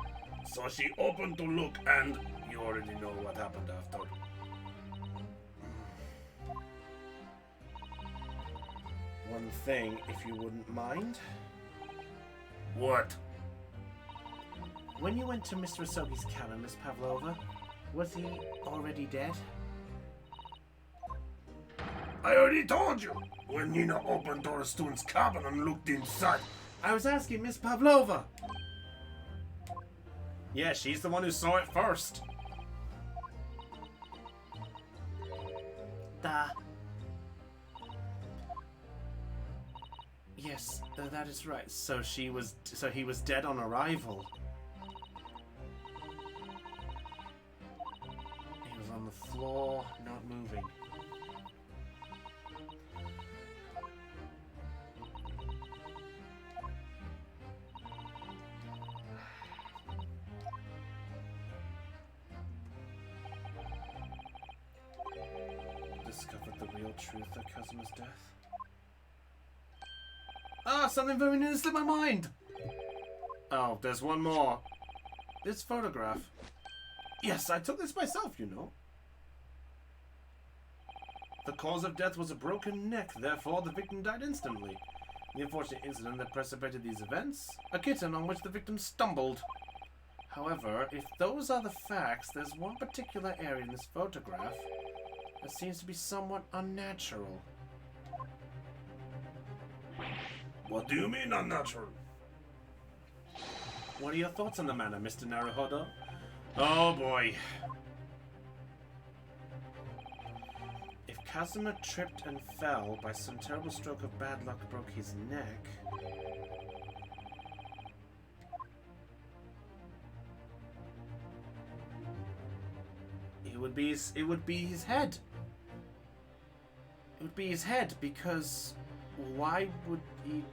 so she opened to look, and you already know what happened after. One thing, if you wouldn't mind. What? When you went to Mr. Asogi's cabin, Miss Pavlova, was he already dead? I already told you! When Nina opened Doristun's cabin and looked inside. I was asking Miss Pavlova! Yeah, she's the one who saw it first. Yes, that is right. So he was dead on arrival. He was on the floor, not moving. Discovered the real truth that caused his death. Ah, something very new slipped my mind. Oh, there's one more. This photograph. Yes, I took this myself, you know. The cause of death was a broken neck, therefore the victim died instantly. The unfortunate incident that precipitated these events? A kitten on which the victim stumbled. However, if those are the facts, there's one particular area in this photograph that seems to be somewhat unnatural. What do you mean unnatural? What are your thoughts on the matter, Mr. Naruhodo? Oh boy. If Kazuma tripped and fell by some terrible stroke of bad luck broke his neck... It would be his head. It would be his head, because why would he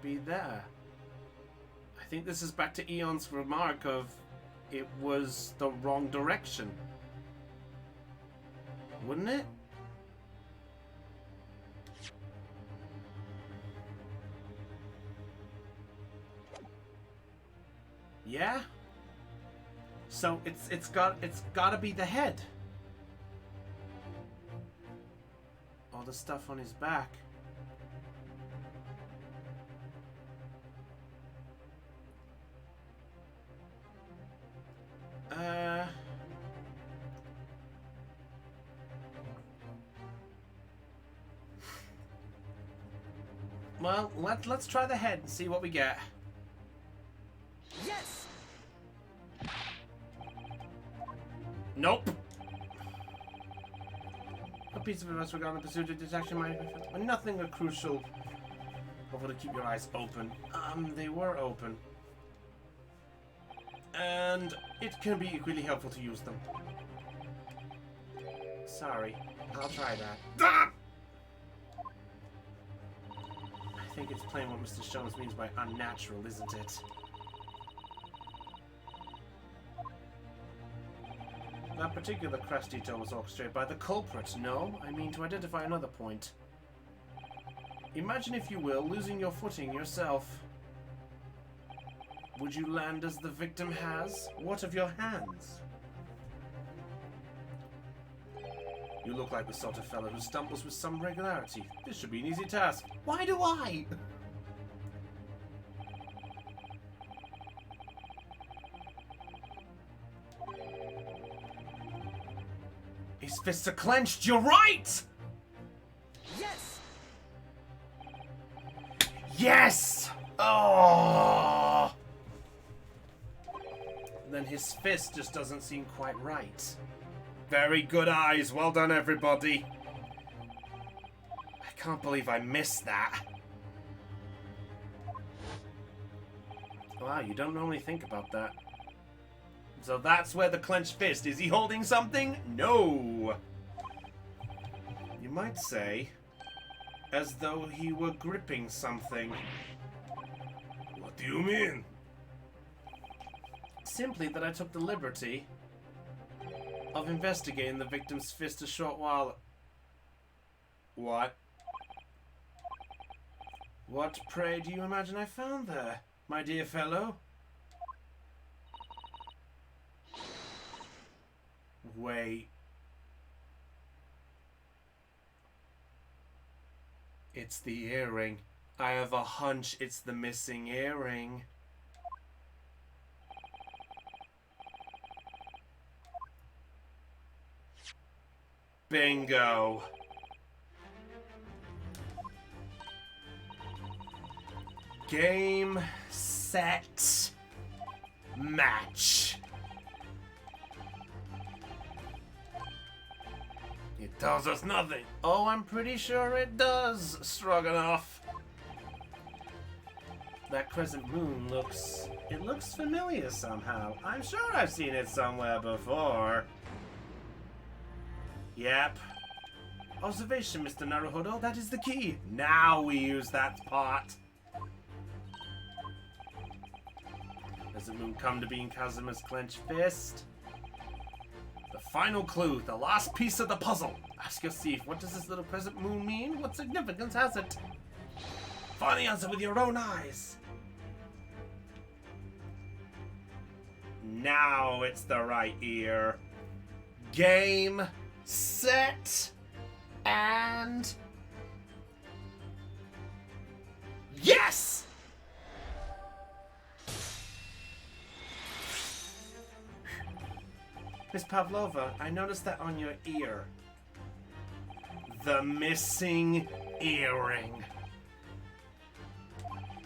be there? I think this is back to Eon's remark of it was the wrong direction. Wouldn't it? Yeah? So it's gotta be the head. All the stuff on his back. Well, let's try the head and see what we get. Yes! Nope. A piece of advice regarding the pursuit of detection might be nothing crucial. Hopefully to keep your eyes open. They were open. And it can be equally helpful to use them. Sorry, I'll try that. Ah! I think it's plain what Mr. Jones means by unnatural, isn't it? That particular crash detail was orchestrated by the culprit, no? I mean to identify another point. Imagine, if you will, losing your footing yourself. Would you land as the victim has? What of your hands? You look like the sort of fellow who stumbles with some regularity. This should be an easy task. Why do I? His fists are clenched, you're right! Yes! Yes! Oh! Then his fist just doesn't seem quite right. Very good eyes. Well done, everybody. I can't believe I missed that. Wow, you don't normally think about that. So that's where the clenched fist. Is he holding something? No. You might say, as though he were gripping something. What do you mean? Simply that I took the liberty of investigating the victim's fist a short while... What? What, pray, do you imagine I found there, my dear fellow? Wait. It's the earring. I have a hunch it's the missing earring. Bingo. Game, set, match. It tells us nothing. Oh, I'm pretty sure it does, Stroganoff. That crescent moon looks familiar somehow. I'm sure I've seen it somewhere before. Yep. Observation, Mr. Naruhodo, that is the key. Now we use that part. Does the moon come to be in Kazuma's clenched fist? The final clue, the last piece of the puzzle. Ask your thief, what does this little crescent moon mean? What significance has it? Find the answer with your own eyes. Now it's the right ear. Game, set, And... yes! Miss Pavlova, I noticed that on your ear. The missing earring.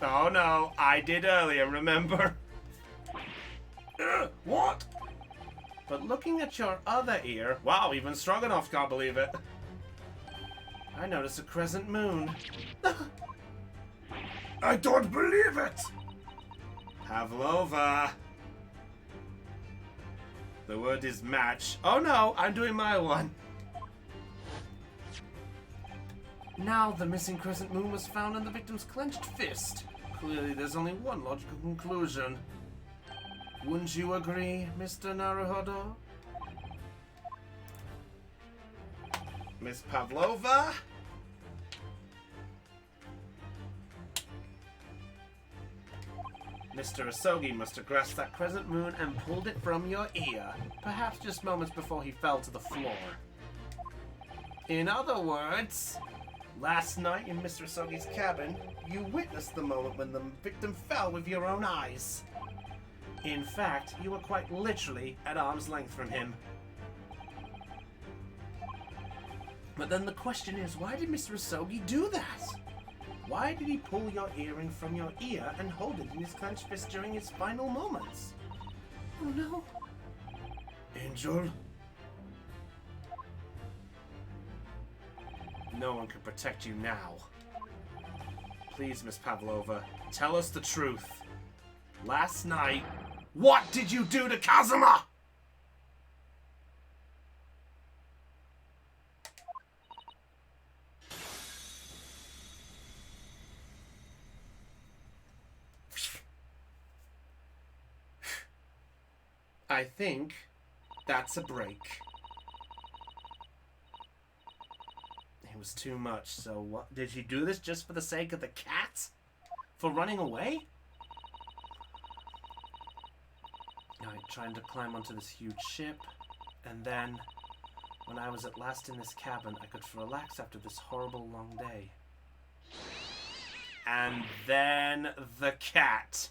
Oh no, I did earlier, remember? What? But looking at your other ear, wow, even Stroganoff can't believe it. I noticed a crescent moon. I don't believe it! Pavlova. The word is match. Oh no, I'm doing my one. Now the missing crescent moon was found in the victim's clenched fist. Clearly there's only one logical conclusion. Wouldn't you agree, Mr. Naruhodo? Miss Pavlova? Mr. Asogi must have grasped that crescent moon and pulled it from your ear, perhaps just moments before he fell to the floor. In other words, last night in Mr. Asogi's cabin, you witnessed the moment when the victim fell with your own eyes. In fact, you were quite literally at arm's length from him. But then the question is, why did Mr. Asogi do that? Why did he pull your earring from your ear and hold it in his clenched fist during his final moments? Oh no. Angel? No one can protect you now. Please, Miss Pavlova, tell us the truth. Last night, what did you do to Kazuma? I think that's a break. It was too much, so what? Did you do this just for the sake of the cat? For running away? I tried to climb onto this huge ship, and then, when I was at last in this cabin, I could relax after this horrible long day. And then the cat.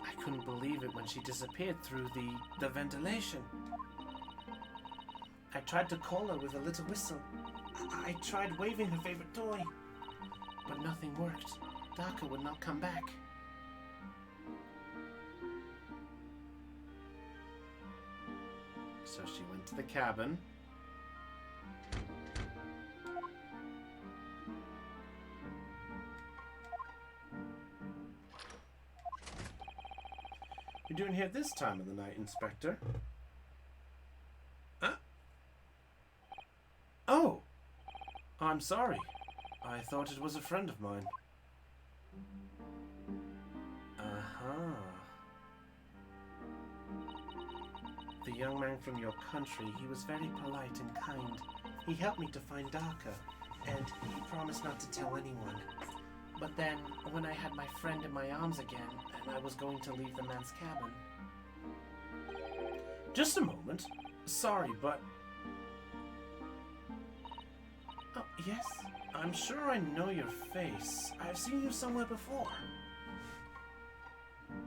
I couldn't believe it when she disappeared through the ventilation. I tried to call her with a little whistle. I tried waving her favorite toy, but nothing worked. Daka would not come back. So she went to the cabin. What are you doing here this time of the night, Inspector? Huh? Oh! I'm sorry. I thought it was a friend of mine. Uh-huh. The young man from your country, he was very polite and kind. He helped me to find Daka, and he promised not to tell anyone. But then, when I had my friend in my arms again, and I was going to leave the man's cabin... Just a moment. Sorry, but... Oh, yes? I'm sure I know your face. I've seen you somewhere before.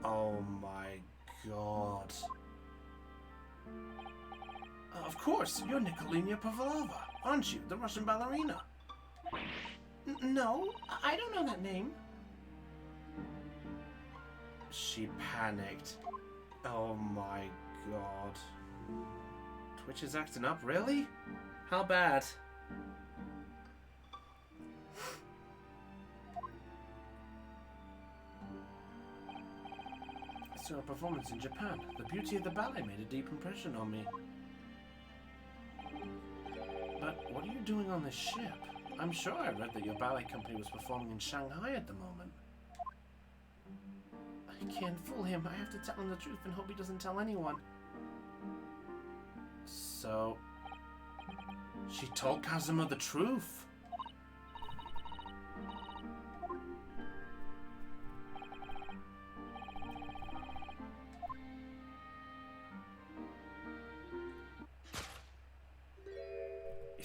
Oh my god. Of course, you're Nikolina Pavlova, aren't you? The Russian ballerina. No, I don't know that name. She panicked. Oh my god. Twitch is acting up, really? How bad? I saw a performance in Japan. The beauty of the ballet made a deep impression on me. But what are you doing on this ship? I'm sure I read that your ballet company was performing in Shanghai at the moment. I can't fool him. I have to tell him the truth and hope he doesn't tell anyone. So... she told Kazuma the truth.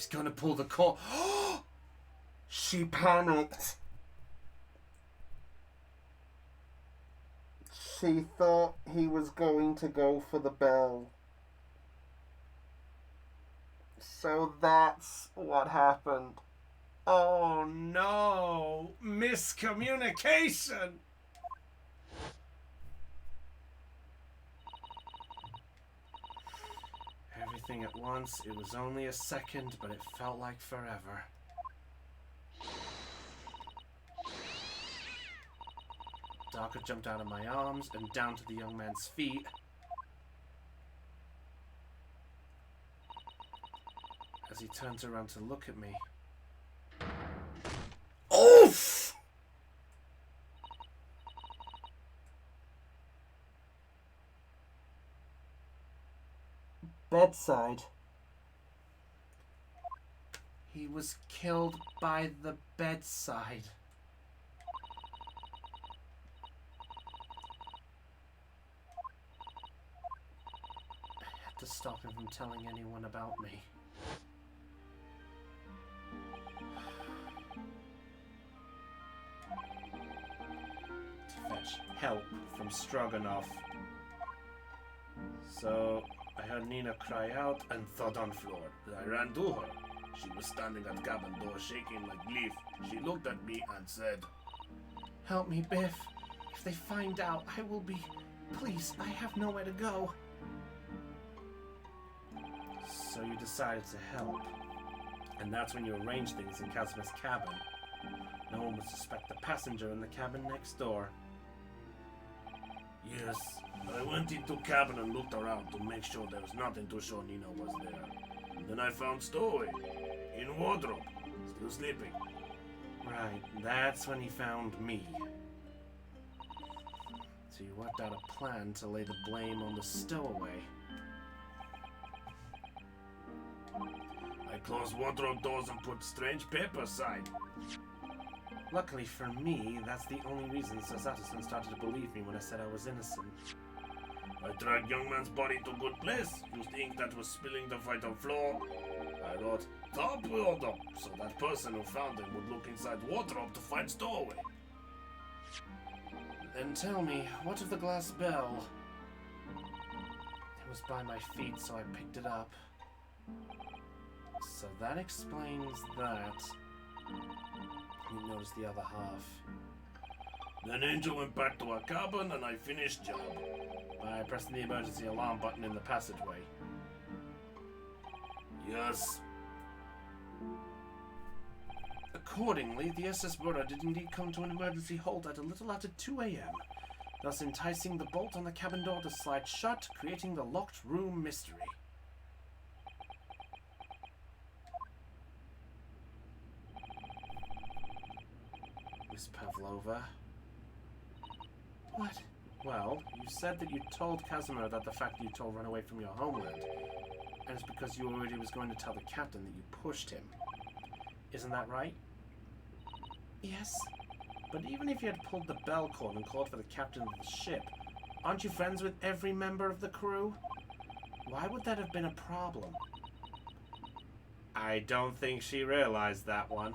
He's gonna pull the cord. She panicked. She thought he was going to go for the bell. So that's what happened. Oh no! Miscommunication! Everything at once, it was only a second, but it felt like forever. Darker jumped out of my arms and down to the young man's feet. As he turns around to look at me. Oof! Bedside. He was killed by the bedside. I had to stop him from telling anyone about me. To fetch help from Stroganoff. So I heard Nina cry out and thud on floor. I ran to her. She was standing at cabin door shaking like leaf. She looked at me and said, "Help me, Biff. If they find out, I will be... Please, I have nowhere to go." So you decided to help. And that's when you arranged things in Casimir's cabin. No one would suspect the passenger in the cabin next door. Yes, I went into cabin and looked around to make sure there was nothing to show Nina was there. And then I found Stowaway in wardrobe, still sleeping. Right, that's when he found me. So you worked out a plan to lay the blame on the stowaway. I closed wardrobe doors and put strange paper aside. Luckily for me, that's the only reason Sir Zatterson started to believe me when I said I was innocent. I dragged young man's body to good place, used ink that was spilling the vital floor. I wrote top wardrobe, so that person who found him would look inside wardrobe to find Stowaway. Then tell me, what of the glass bell? It was by my feet, so I picked it up. So that explains that. You noticed the other half. Then Angel went back to her cabin and I finished job. By pressing the emergency alarm button in the passageway. Yes. Accordingly, the SS Burra did indeed come to an emergency halt at a little after 2 a.m., thus enticing the bolt on the cabin door to slide shut, creating the locked room mystery. Miss Pavlova. What? Well, you said that you told Casimir that the fact you told ran away from your homeland, and it's because you already was going to tell the captain that you pushed him. Isn't that right? Yes. But even if you had pulled the bell cord and called for the captain of the ship, aren't you friends with every member of the crew? Why would that have been a problem? I don't think she realized that one.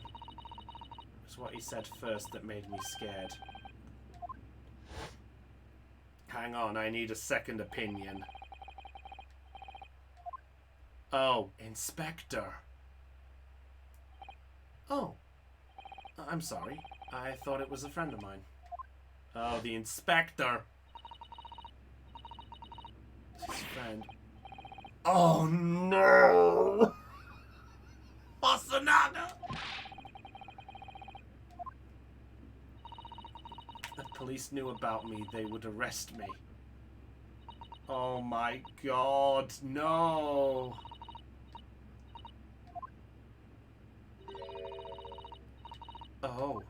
It's what he said first that made me scared. Hang on, I need a second opinion. Oh, Inspector. Oh. I'm sorry. I thought it was a friend of mine. Oh, the Inspector. His friend. Oh, no! Basanaga! If the police knew about me, they would arrest me. Oh my god, no! Oh.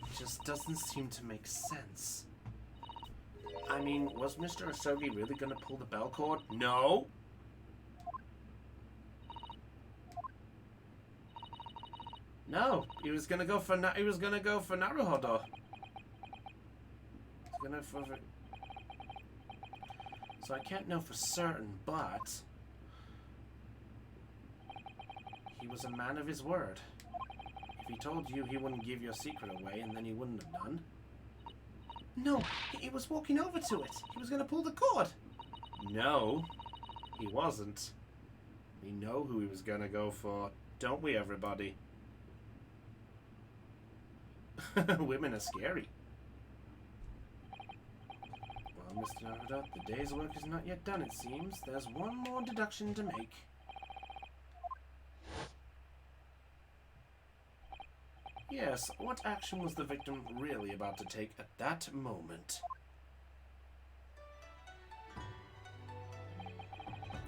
It just doesn't seem to make sense. I mean, was Mr. Asogi really gonna pull the bell cord? No! No, he was gonna go for Naruhodo. He was gonna so I can't know for certain, but he was a man of his word. If he told you he wouldn't give your secret away, and then he wouldn't have done. No, he was walking over to it. He was going to pull the cord. No, he wasn't. We know who he was going to go for, don't we, everybody? Women are scary. Well, Mr. Naruto, the day's work is not yet done, it seems. There's one more deduction to make. Yes, what action was the victim really about to take at that moment?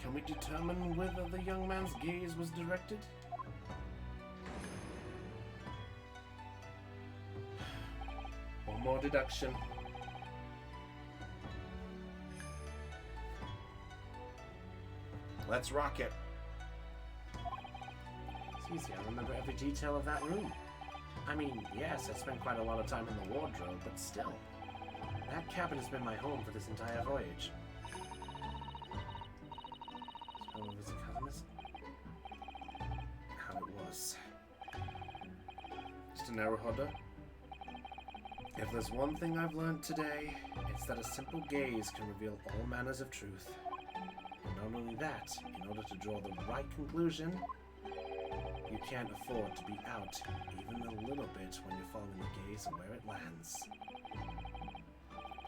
Can we determine whether the young man's gaze was directed? One more deduction. Let's rock it. It's easy, I remember every detail of that room. I mean, yes, I spent quite a lot of time in the wardrobe, but still. That cabin has been my home for this entire voyage. So, was it Kazuma's? How it was. Mr. Naruhodo? If there's one thing I've learned today, it's that a simple gaze can reveal all manners of truth. And not only that, in order to draw the right conclusion, you can't afford to be out even a little bit when you're following the gaze and where it lands.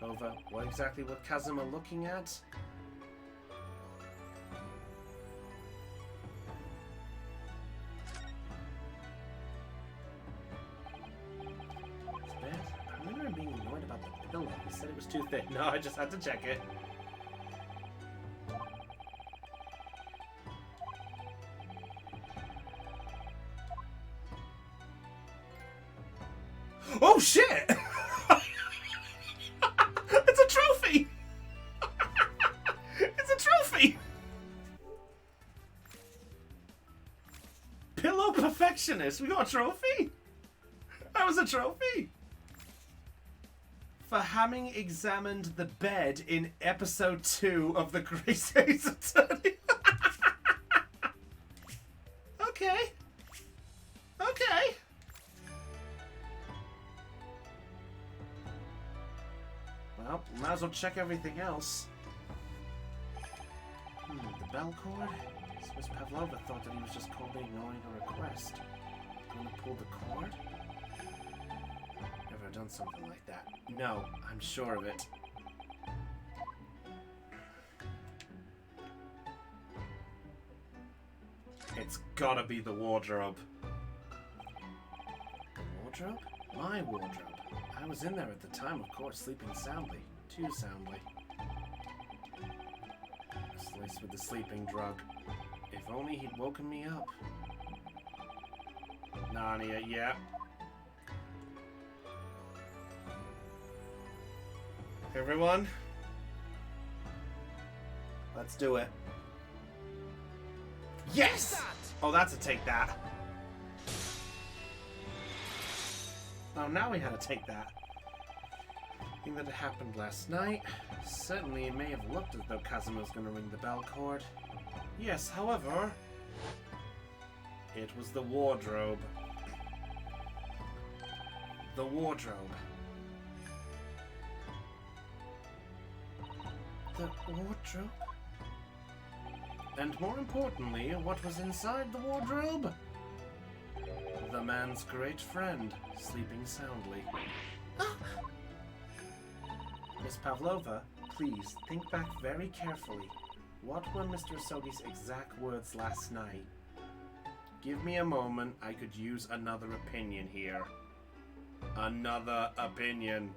Over, what exactly was Kazuma looking at? It's bad. I remember him being annoyed about the pillow. He said it was too thick. No, I just had to check it. Oh shit! It's a trophy! It's a trophy! Pillow Perfectionist. We got a trophy? That was a trophy? For having examined the bed in episode 2 of the Grace Ace Attorney. Okay. Okay. Well, might as well check everything else. The bell cord? Miss Pavlova thought that he was just coldly ignoring her request. Going to pull the cord? Never done something like that. No, I'm sure of it. It's gotta be the wardrobe. The wardrobe? My wardrobe. I was in there at the time, of course, sleeping soundly. Too soundly. It's laced with the sleeping drug. If only he'd woken me up. Narnia, yeah. Everyone? Let's do it. Yes! Oh, that's a take that. Oh, now we had to take that. Thing that had happened last night. Certainly it may have looked as though Kazuma was going to ring the bell cord. Yes, however, it was the wardrobe. The wardrobe. The wardrobe? And more importantly, what was inside the wardrobe? The man's great friend, sleeping soundly. Miss Pavlova, please think back very carefully. What were Mr. Asogi's exact words last night? Give me a moment, I could use another opinion here. Another opinion.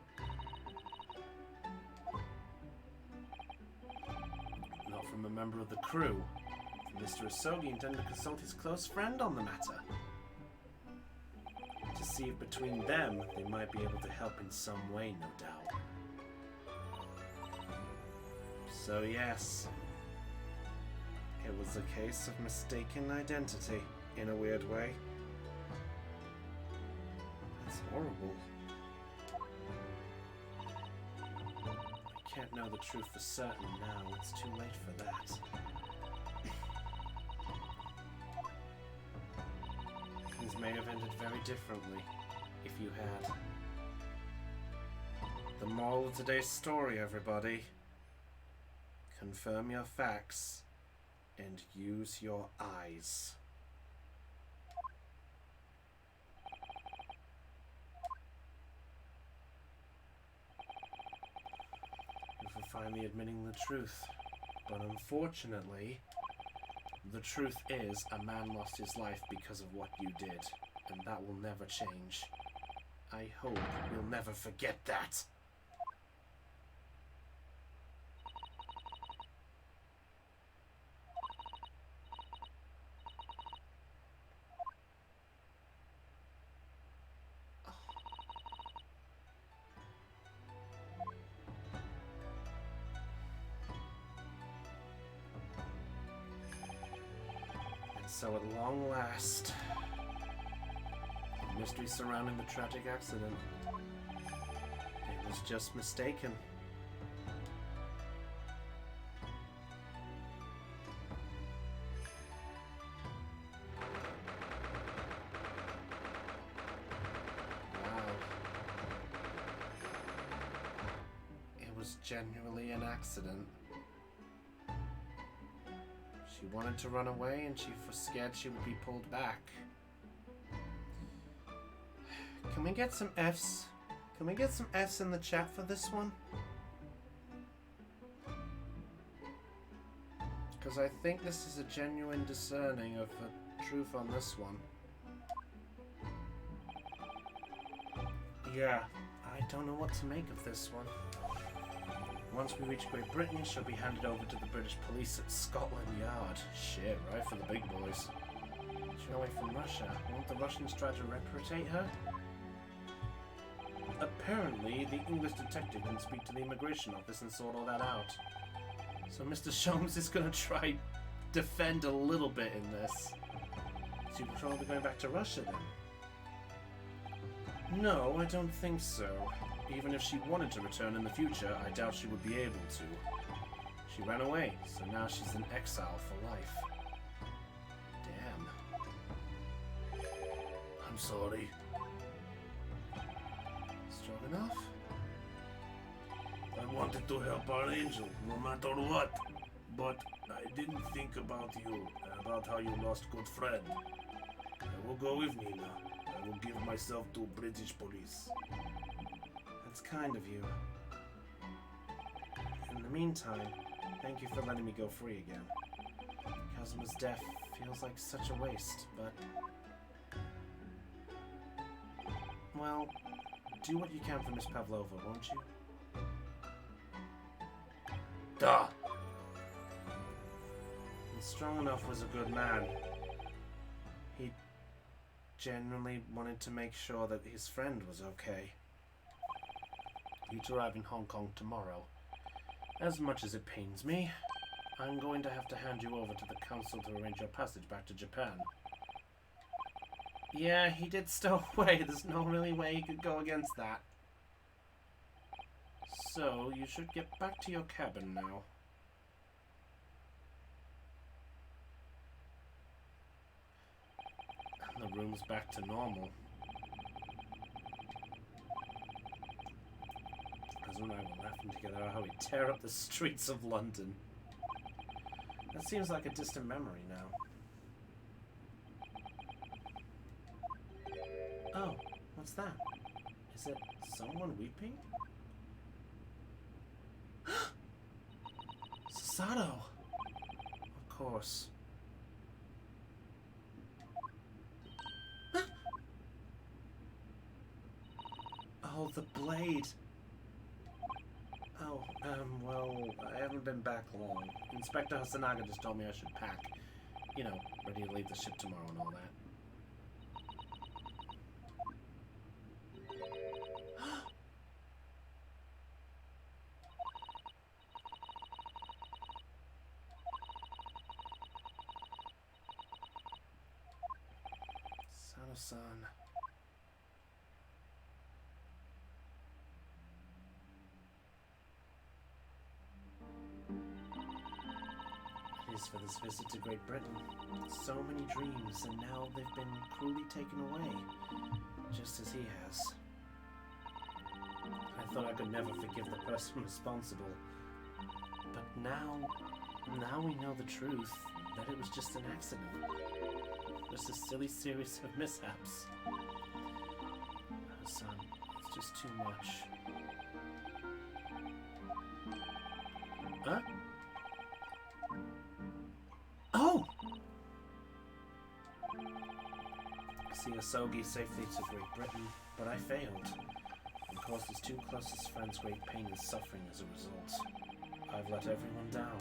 Not from a member of the crew. Mr. Asogi intended to consult his close friend on the matter. To see if between them they might be able to help in some way, no doubt. So yes, it was a case of mistaken identity, in a weird way. It's horrible. I can't quite know the truth for certain now. It's too late for that. Things may have ended very differently if you had. The moral of today's story, everybody. Confirm your facts and use your eyes. You're finally admitting the truth. But unfortunately, the truth is a man lost his life because of what you did. And that will never change. I hope you'll never forget that. So at long last, the mystery surrounding the tragic accident, it was just mistaken. Wow. It was genuinely an accident. She wanted to run away and she was scared she would be pulled back. Can we get some Fs? Can we get some Fs in the chat for this one? Because I think this is a genuine discerning of the truth on this one. Yeah, I don't know what to make of this one. Once we reach Great Britain, she'll be handed over to the British police at Scotland Yard. Shit, right for the big boys. She ran away from Russia. Won't the Russians try to repatriate her? Apparently, the English detective can speak to the immigration office and sort all that out. So Mr. Sholmes is going to try defend a little bit in this. She will probably be going back to Russia then? No, I don't think so. Even if she wanted to return in the future, I doubt she would be able to. She ran away, so now she's in exile for life. Damn. I'm sorry. Strong enough? I wanted to help our angel, no matter what. But I didn't think about you, about how you lost good friend. I will go with me now. I will give myself to British police. That's kind of you. In the meantime, thank you for letting me go free again. Kazuma's death feels like such a waste, but... well, do what you can for Miss Pavlova, won't you? Duh! And Strong Enough was a good man. He genuinely wanted to make sure that his friend was okay. You to arrive in Hong Kong tomorrow. As much as it pains me, I'm going to have to hand you over to the council to arrange your passage back to Japan. Yeah, he did stow away. There's no really way he could go against that. So, you should get back to your cabin now. And the room's back to normal. Cousin and I were laughing together about how we tear up the streets of London. That seems like a distant memory now. Oh, what's that? Is it someone weeping? Sasato! Of course. Oh, the blade! Oh, well, I haven't been back long. Inspector Hasanaga just told me I should pack. You know, ready to leave the ship tomorrow and all that. Sano-san. purpose for this visit to Great Britain. So many dreams, and now they've been cruelly taken away, just as he has. I thought I could never forgive the person responsible. But now we know the truth, that it was just an accident. Just a silly series of mishaps. Oh, son, it's just too much. Huh? Oh! See Asogi safely to Great Britain, but I failed, and caused his two closest friends great pain and suffering as a result. I've let everyone down.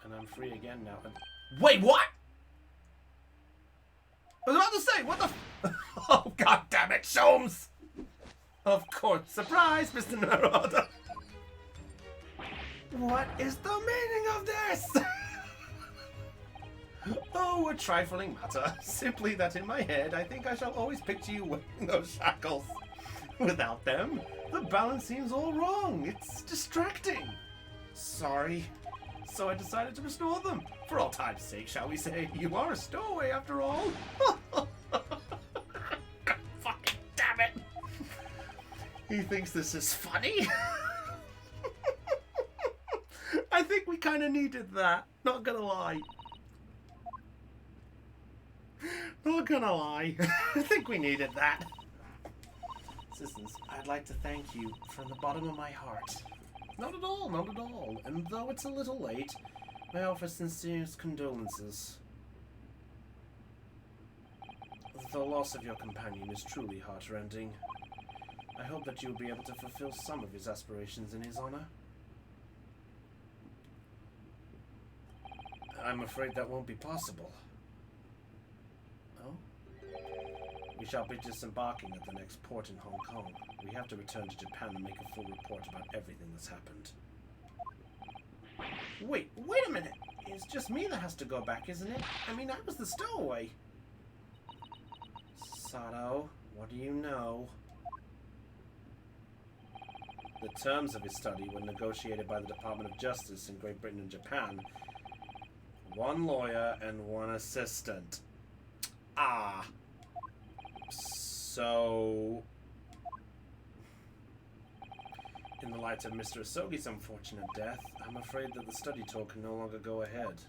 And I'm free again now. Wait, what? I was about to say, what the oh, god damn it, Sholmes! Of course, surprise, Mr. Naroda! What is the meaning of this? Oh, a trifling matter. Simply that in my head, I think I shall always picture you wearing those shackles. Without them, the balance seems all wrong. It's distracting. Sorry. So I decided to restore them. For all time's sake, shall we say. You are a stowaway after all. God fucking damn it. He thinks this is funny. I think we kind of needed that. Not gonna lie. Not gonna lie. I think we needed that. Citizens, I'd like to thank you from the bottom of my heart. Not at all, not at all. And though it's a little late, I offer sincerest condolences. The loss of your companion is truly heartrending. I hope that you'll be able to fulfill some of his aspirations in his honor. I'm afraid that won't be possible. Oh? We shall be disembarking at the next port in Hong Kong. We have to return to Japan and make a full report about everything that's happened. Wait a minute! It's just me that has to go back, isn't it? I mean, I was the stowaway. Sato, what do you know? The terms of his study were negotiated by the Department of Justice in Great Britain and Japan. 1 lawyer and 1 assistant. Ah. So, in the light of Mr. Asogi's unfortunate death, I'm afraid that the study tour can no longer go ahead.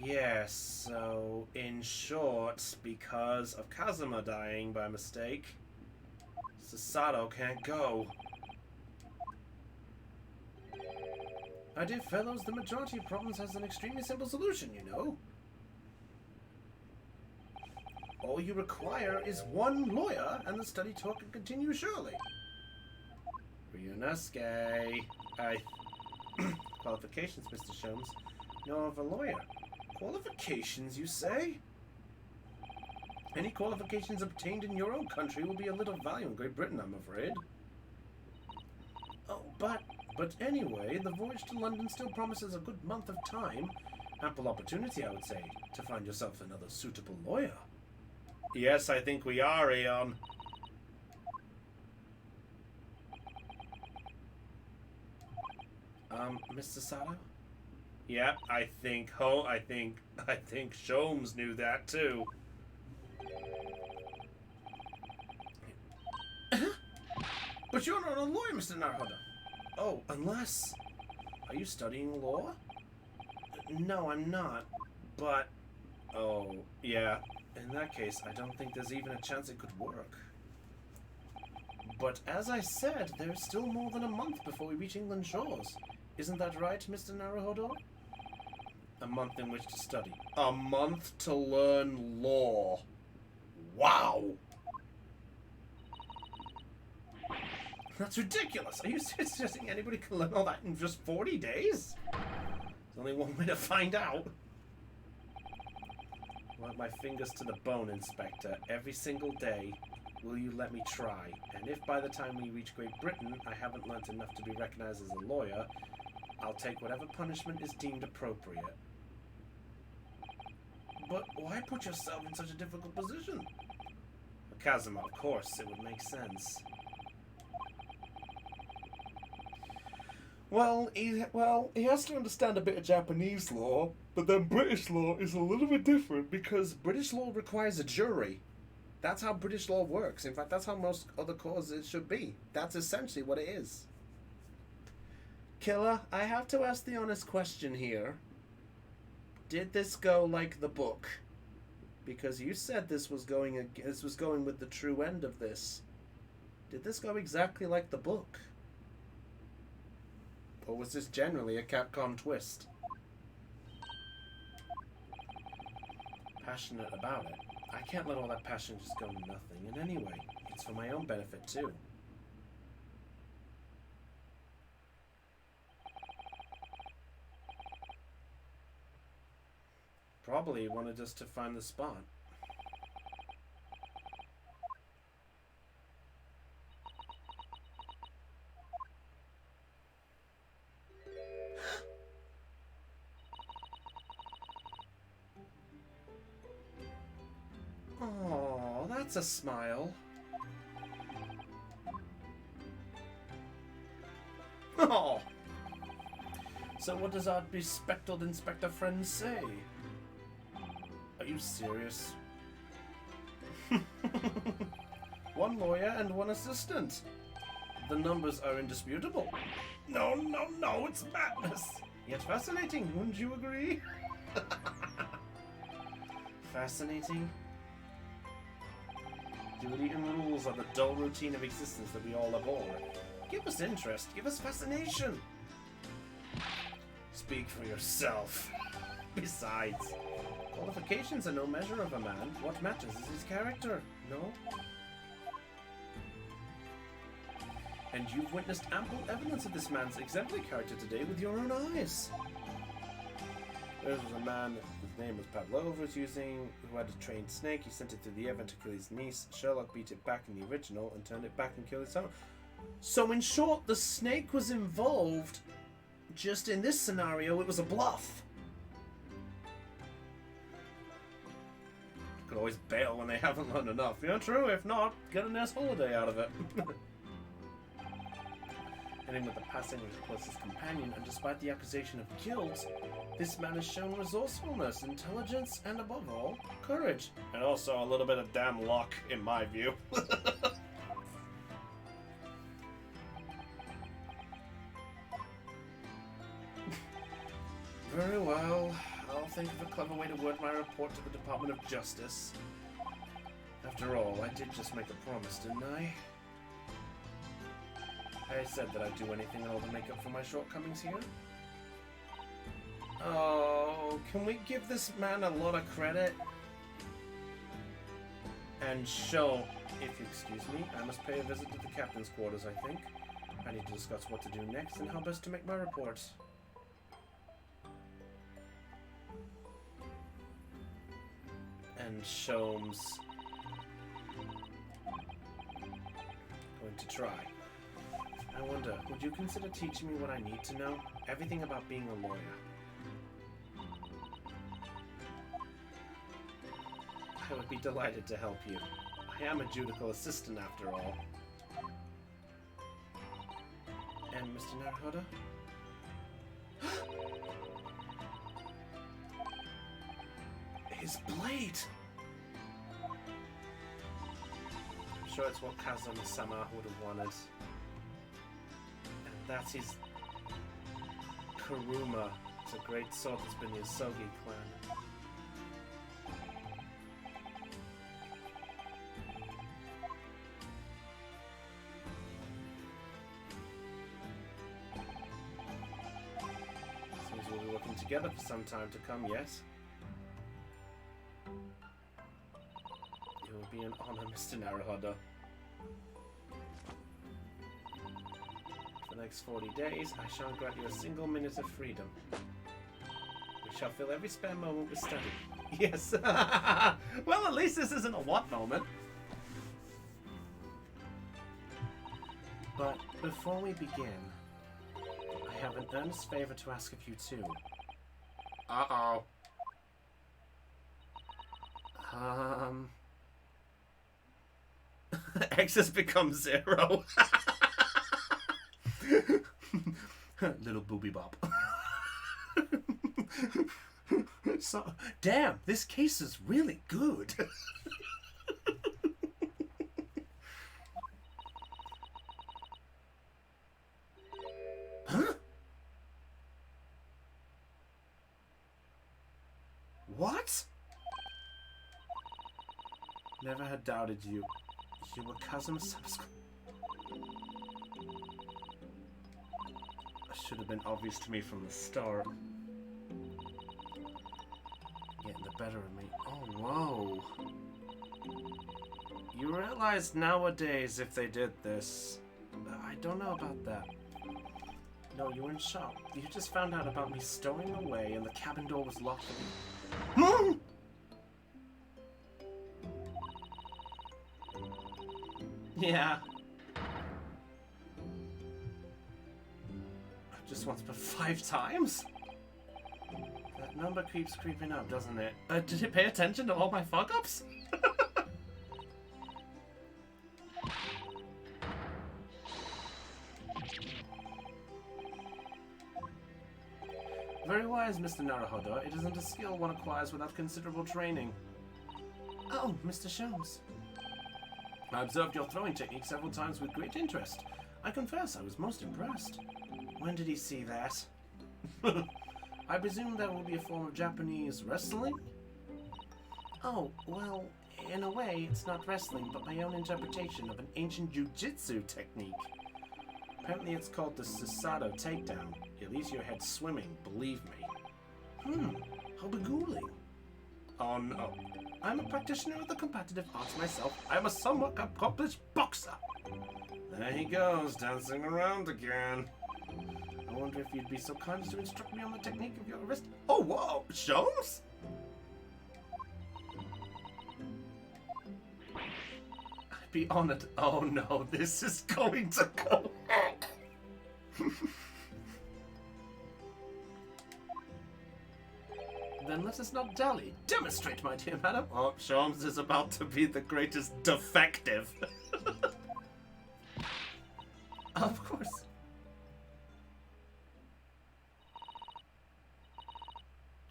Yes, so, in short, because of Kazuma dying by mistake, Sato can't go. My dear fellows, the majority of problems has an extremely simple solution, you know. All you require is 1 lawyer, and the study tour can continue surely. Ryunosuke. Qualifications, Mr. Sholmes. No of a lawyer. Qualifications, you say? Any qualifications obtained in your own country will be of little value in Great Britain, I'm afraid. Oh, but anyway, the voyage to London still promises a good month of time. Ample opportunity, I would say, to find yourself another suitable lawyer. Yes, I think we are, Aeon. Mr. Sato? Yeah, I think Sholmes knew that too. But you're not a lawyer, Mr. Naruhodo. Oh, unless... Are you studying law? No, I'm not. But... Oh, yeah. In that case, I don't think there's even a chance it could work. But as I said, there's still more than a month before we reach England shores. Isn't that right, Mr. Naruhodo? A month in which to study. A month to learn law. Wow! That's ridiculous. Are you suggesting anybody can learn all that in just 40 days? There's only one way to find out. Want my fingers to the bone, Inspector. Every single day, will you let me try? And if by the time we reach Great Britain, I haven't learnt enough to be recognized as a lawyer, I'll take whatever punishment is deemed appropriate. But why put yourself in such a difficult position? Kazuma, of course, it would make sense. Well, he has to understand a bit of Japanese law, but then British law is a little bit different because British law requires a jury. That's how British law works. In fact, that's how most other causes should be. That's essentially what it is. Killer, I have to ask the honest question here. Did this go like the book? Because you said this was going with the true end of this. Did this go exactly like the book? Or was this generally a Capcom twist? Passionate about it. I can't let all that passion just go to nothing. And anyway, it's for my own benefit too. Probably he wanted us to find the spot. Oh, that's a smile. Oh. So what does our bespectacled inspector friend say? Are you serious? One lawyer and one assistant. The numbers are indisputable. No, no, no, it's madness. Yet fascinating, wouldn't you agree? Fascinating? Duty and rules are the dull routine of existence that we all abhor. Give us interest, give us fascination. Speak for yourself. Besides, qualifications are no measure of a man. What matters is his character, no? And you've witnessed ample evidence of this man's exemplary character today with your own eyes. There was a man whose name was Pavlov who had a trained snake. He sent it through the oven to kill his niece. Sherlock beat it back in the original and turned it back and killed his own. So in short, the snake was involved. Just in this scenario, it was a bluff. Could always bail when they haven't learned enough. Yeah, true. If not, get a nice holiday out of it. Ending with the passing of his closest companion, and despite the accusation of guilt, this man has shown resourcefulness, intelligence, and above all, courage. And also a little bit of damn luck, in my view. Very well. I'll think of a clever way to word my report to the Department of Justice. After all, I did just make a promise, didn't I? I said that I'd do anything in order to make up for my shortcomings here. Oh, can we give this man a lot of credit? And show, if you excuse me, I must pay a visit to the captain's quarters, I think. I need to discuss what to do next and how best to make my report. And Sholmes going to try. I wonder, would you consider teaching me what I need to know? Everything about being a lawyer. I would be delighted to help you. I am a judicial assistant after all. And Mr. Naruhodo? His blade! I'm sure it's what Kazuma-sama would have wanted. And that's his Kuruma. It's a great sword that's been the Asogi clan. Seems we'll be working together for some time to come, yes? It will be an honor, Mr. Naruhodo. For the next 40 days, I shan't grant you a single minute of freedom. We shall fill every spare moment with study. Yes. Well, at least this isn't a what moment. But before we begin, I have an earnest favor to ask of you too. Uh-oh. X has become 0. Little booby bop. So, damn, this case is really good. Huh? What? Never had doubted you. You were cousin subscribe. Should have been obvious to me from the start. Getting the better of me. Oh, whoa. You realize nowadays if they did this... I don't know about that. No, you weren't shocked. You just found out about me stowing away and the cabin door was locked for me. Yeah. Just once, but 5 times? That number keeps creeping up, doesn't it? Did it pay attention to all my fuck-ups? Very wise, Mr. Naruhodo. It isn't a skill one acquires without considerable training. Oh, Mr. Sholmes. I observed your throwing technique several times with great interest. I confess, I was most impressed. When did he see that? I presume that will be a form of Japanese wrestling? Oh, well, in a way, it's not wrestling, but my own interpretation of an ancient jujitsu technique. Apparently it's called the Susato takedown. It leaves your head swimming, believe me. How begooling. Oh no. I'm a practitioner of the competitive arts myself. I'm a somewhat accomplished boxer. There he goes, dancing around again. I wonder if you'd be so kind as to instruct me on the technique of your wrist. Oh, whoa! Sholmes? I'd be honored. Oh no, this is going to go. Then let us not dally. Demonstrate, my dear madam. Oh, Sholmes is about to be the greatest defective. Of course.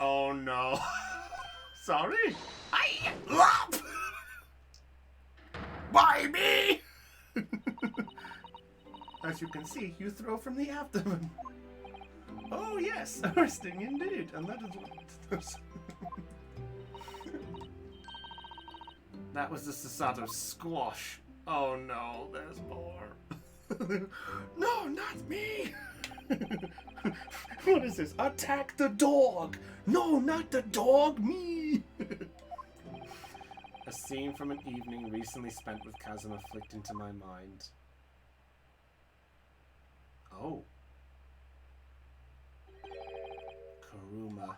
Oh no. Sorry. Why me? As you can see, you throw from the abdomen. Oh yes, interesting indeed. And that is what... That was the Susato squash. Oh no, there's more. No, not me! What is this? Attack the dog! No, not the dog, me! A scene from an evening recently spent with Kazuma flicked into my mind. Oh. Kuruma.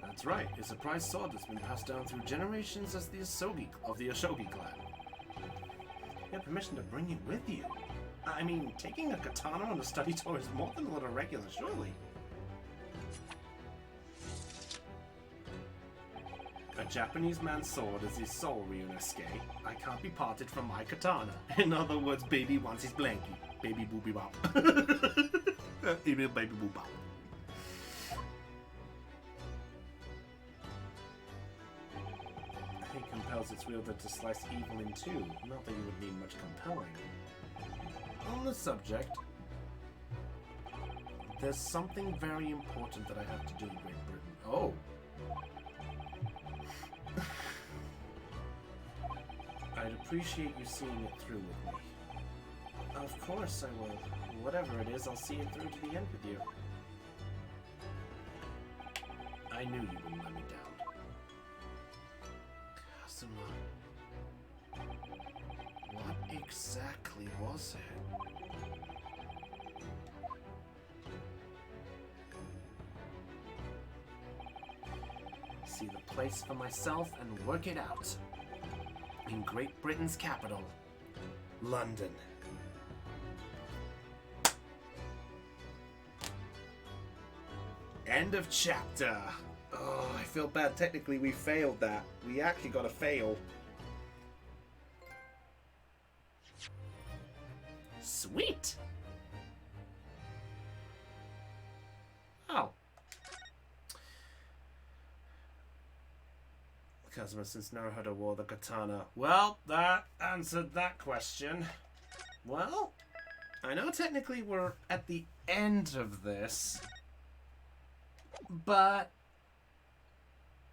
That's right, it's a prized sword that's been passed down through generations as the Ashogi clan. You have permission to bring it with you. I mean, taking a katana on a study tour is more than a little regular, surely. A Japanese man's sword is his soul, Ryunosuke. I can't be parted from my katana. In other words, baby wants his blankie. Baby booby bop. Baby boo bop. He compels its wielder to slice evil in two. Not that you would need much compelling. On the subject, there's something very important that I have to do in Great Britain. Oh. I'd appreciate you seeing it through with me. Of course I will. Whatever it is, I'll see it through to the end with you. I knew you wouldn't let me down. Kazuma. What exactly was it? See the place for myself and work it out. In Great Britain's capital, London. End of chapter. Oh, I feel bad. Technically, we failed that. We actually got a fail. Sweet! Oh. Kazuma since Naruhodo wore the katana. Well, that answered that question. Well, I know technically we're at the end of this, but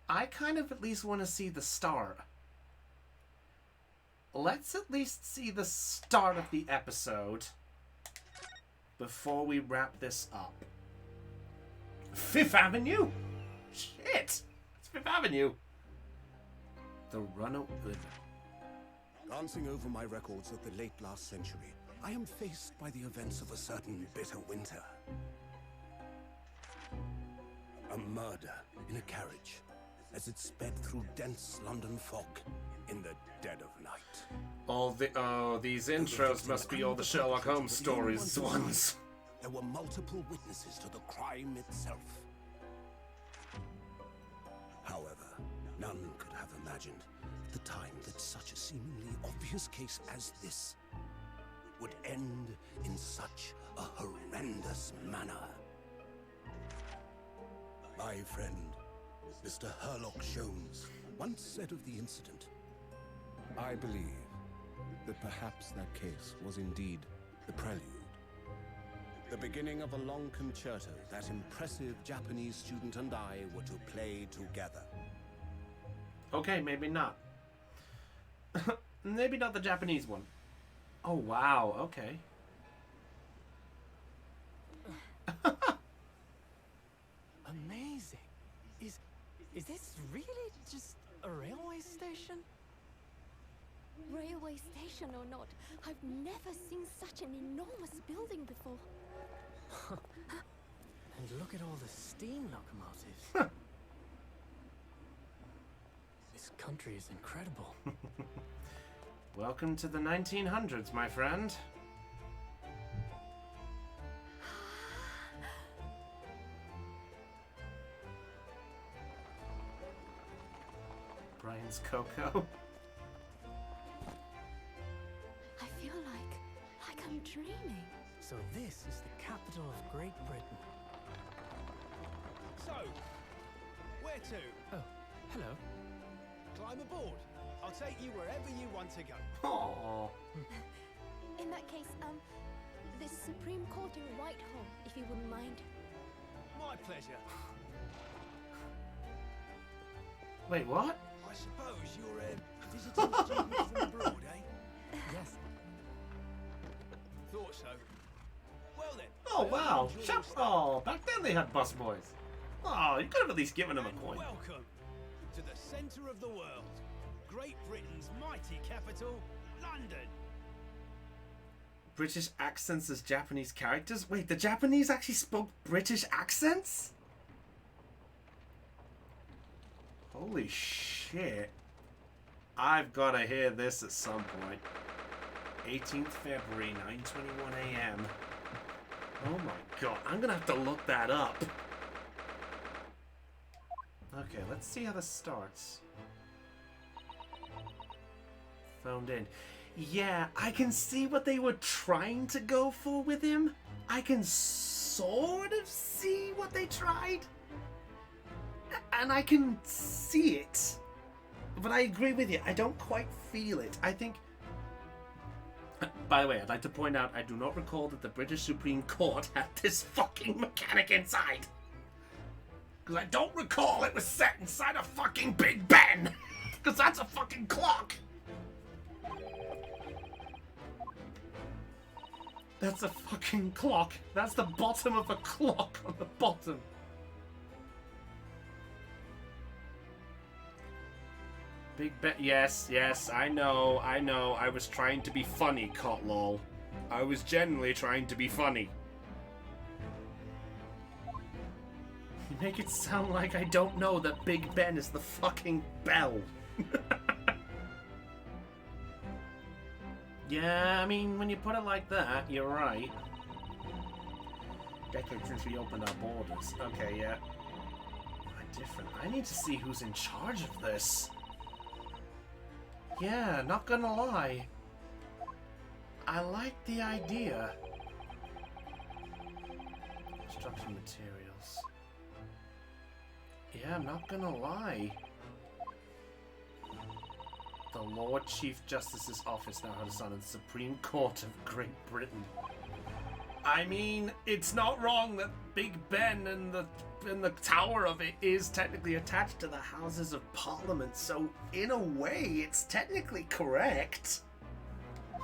I kind of at least want to see the start. Let's at least see the start of the episode before we wrap this up. Fifth Avenue? Shit! It's Fifth Avenue. The runaway. Glancing over my records of the late last century, I am faced by the events of a certain bitter winter. A murder in a carriage as it sped through dense London fog in the dead of night. These intros must be all the Sherlock Holmes stories ones. There were multiple witnesses to the crime itself. However, none could have imagined at the time that such a seemingly obvious case as this would end in such a horrendous manner. My friend, Mr. Herlock Sholmes, once said of the incident, "I believe that perhaps that case was indeed the prelude. The beginning of a long concerto that impressive Japanese student and I were to play together." Okay, maybe not. Maybe not the Japanese one. Oh, wow, okay. Amazing. Is this really just a railway station? Railway station or not, I've never seen such an enormous building before. And look at all the steam locomotives. This country is incredible. Welcome to the 1900s, my friend. Brian's Coco. I feel like I'm dreaming. So this is the capital of Great Britain. So, where to? Oh, hello. Climb aboard. I'll take you wherever you want to go. Aww. In that case, the Supreme Court in Whitehall, if you wouldn't mind. My pleasure. Wait, what? I suppose you're a visiting student from abroad, eh? Yes. Thought so. Well then. Oh, I wow. hope you enjoy your stay. Oh, back then they had bus boys. Oh, you could have at least given them a And coin. welcome to the centre of the world. Great Britain's mighty capital, London. British accents as Japanese characters? Wait, the Japanese actually spoke British accents? Holy shit. I've got to hear this at some point. 18th February, 9:21 a.m. Oh my god, I'm gonna have to look that up. Okay, let's see how this starts. Phoned in. Yeah, I can see what they were trying to go for with him. I can sort of see what they tried. And I can see it. But I agree with you. I don't quite feel it. I think... By the way, I'd like to point out, I do not recall that the British Supreme Court had this fucking mechanic inside. Because I don't recall it was set inside a fucking Big Ben. Because that's a fucking clock. That's a fucking clock. That's the bottom of a clock on the bottom. Big Ben. Yes, yes, I know. I was trying to be funny, Cotlol. I was genuinely trying to be funny. You make it sound like I don't know that Big Ben is the fucking bell. Yeah, I mean, when you put it like that, you're right. Decade since we opened our borders. Okay, yeah. different. I need to see who's in charge of this. Yeah, not gonna lie. I like the idea. Construction materials. Yeah, I'm not gonna lie. The Lord Chief Justice's office now has on the Supreme Court of Great Britain. I mean, it's not wrong that Big Ben and the tower of it is technically attached to the Houses of Parliament, so in a way, it's technically correct.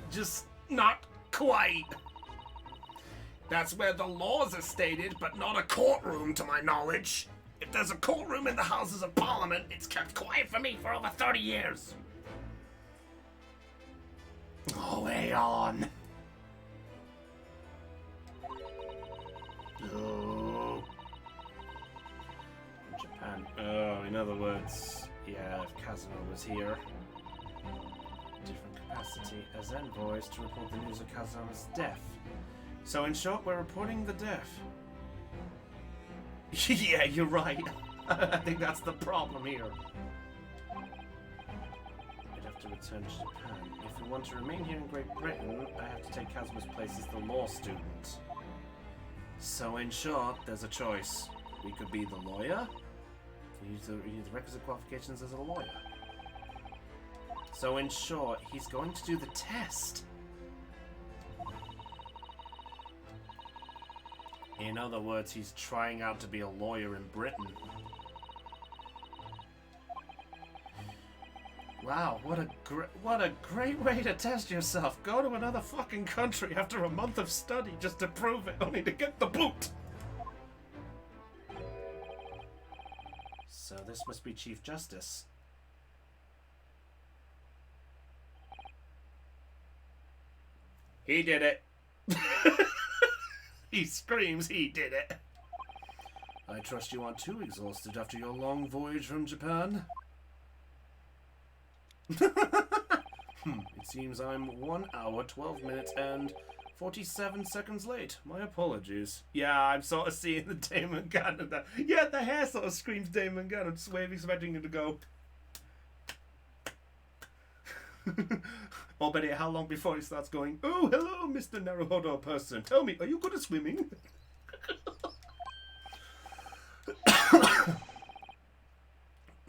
Just not quite. That's where the laws are stated, but not a courtroom, to my knowledge. If there's a courtroom in the Houses of Parliament, it's kept quiet for me for over 30 years. Oh, Aeon. Oh. Japan. Oh, in other words, yeah, if Kazuma was here. Different capacity as envoys to report the news of Kazuma's death. So in short, we're reporting the death. Yeah, you're right. I think that's the problem here. We'd have to return to Japan. If we want to remain here in Great Britain, I have to take Kazuma's place as the law student. So in short, there's a choice. We could be the lawyer. Use the requisite qualifications as a lawyer. So in short, he's going to do the test. In other words, he's trying out to be a lawyer in Britain. Wow, what a great way to test yourself. Go to another fucking country after a month of study just to prove it, only to get the boot. So this must be Chief Justice. He did it. He screams he did it. I trust you aren't too exhausted after your long voyage from Japan. It seems I'm 1 hour, 12 minutes, and 47 seconds late. My apologies. Yeah, I'm sort of seeing the Damon Gannon. Yeah, the hair sort of screams Damon Gannon. Just waving, expecting him to go. Or better yet, how long before he starts going, oh, hello, Mr. Naruhodo person. Tell me, are you good at swimming?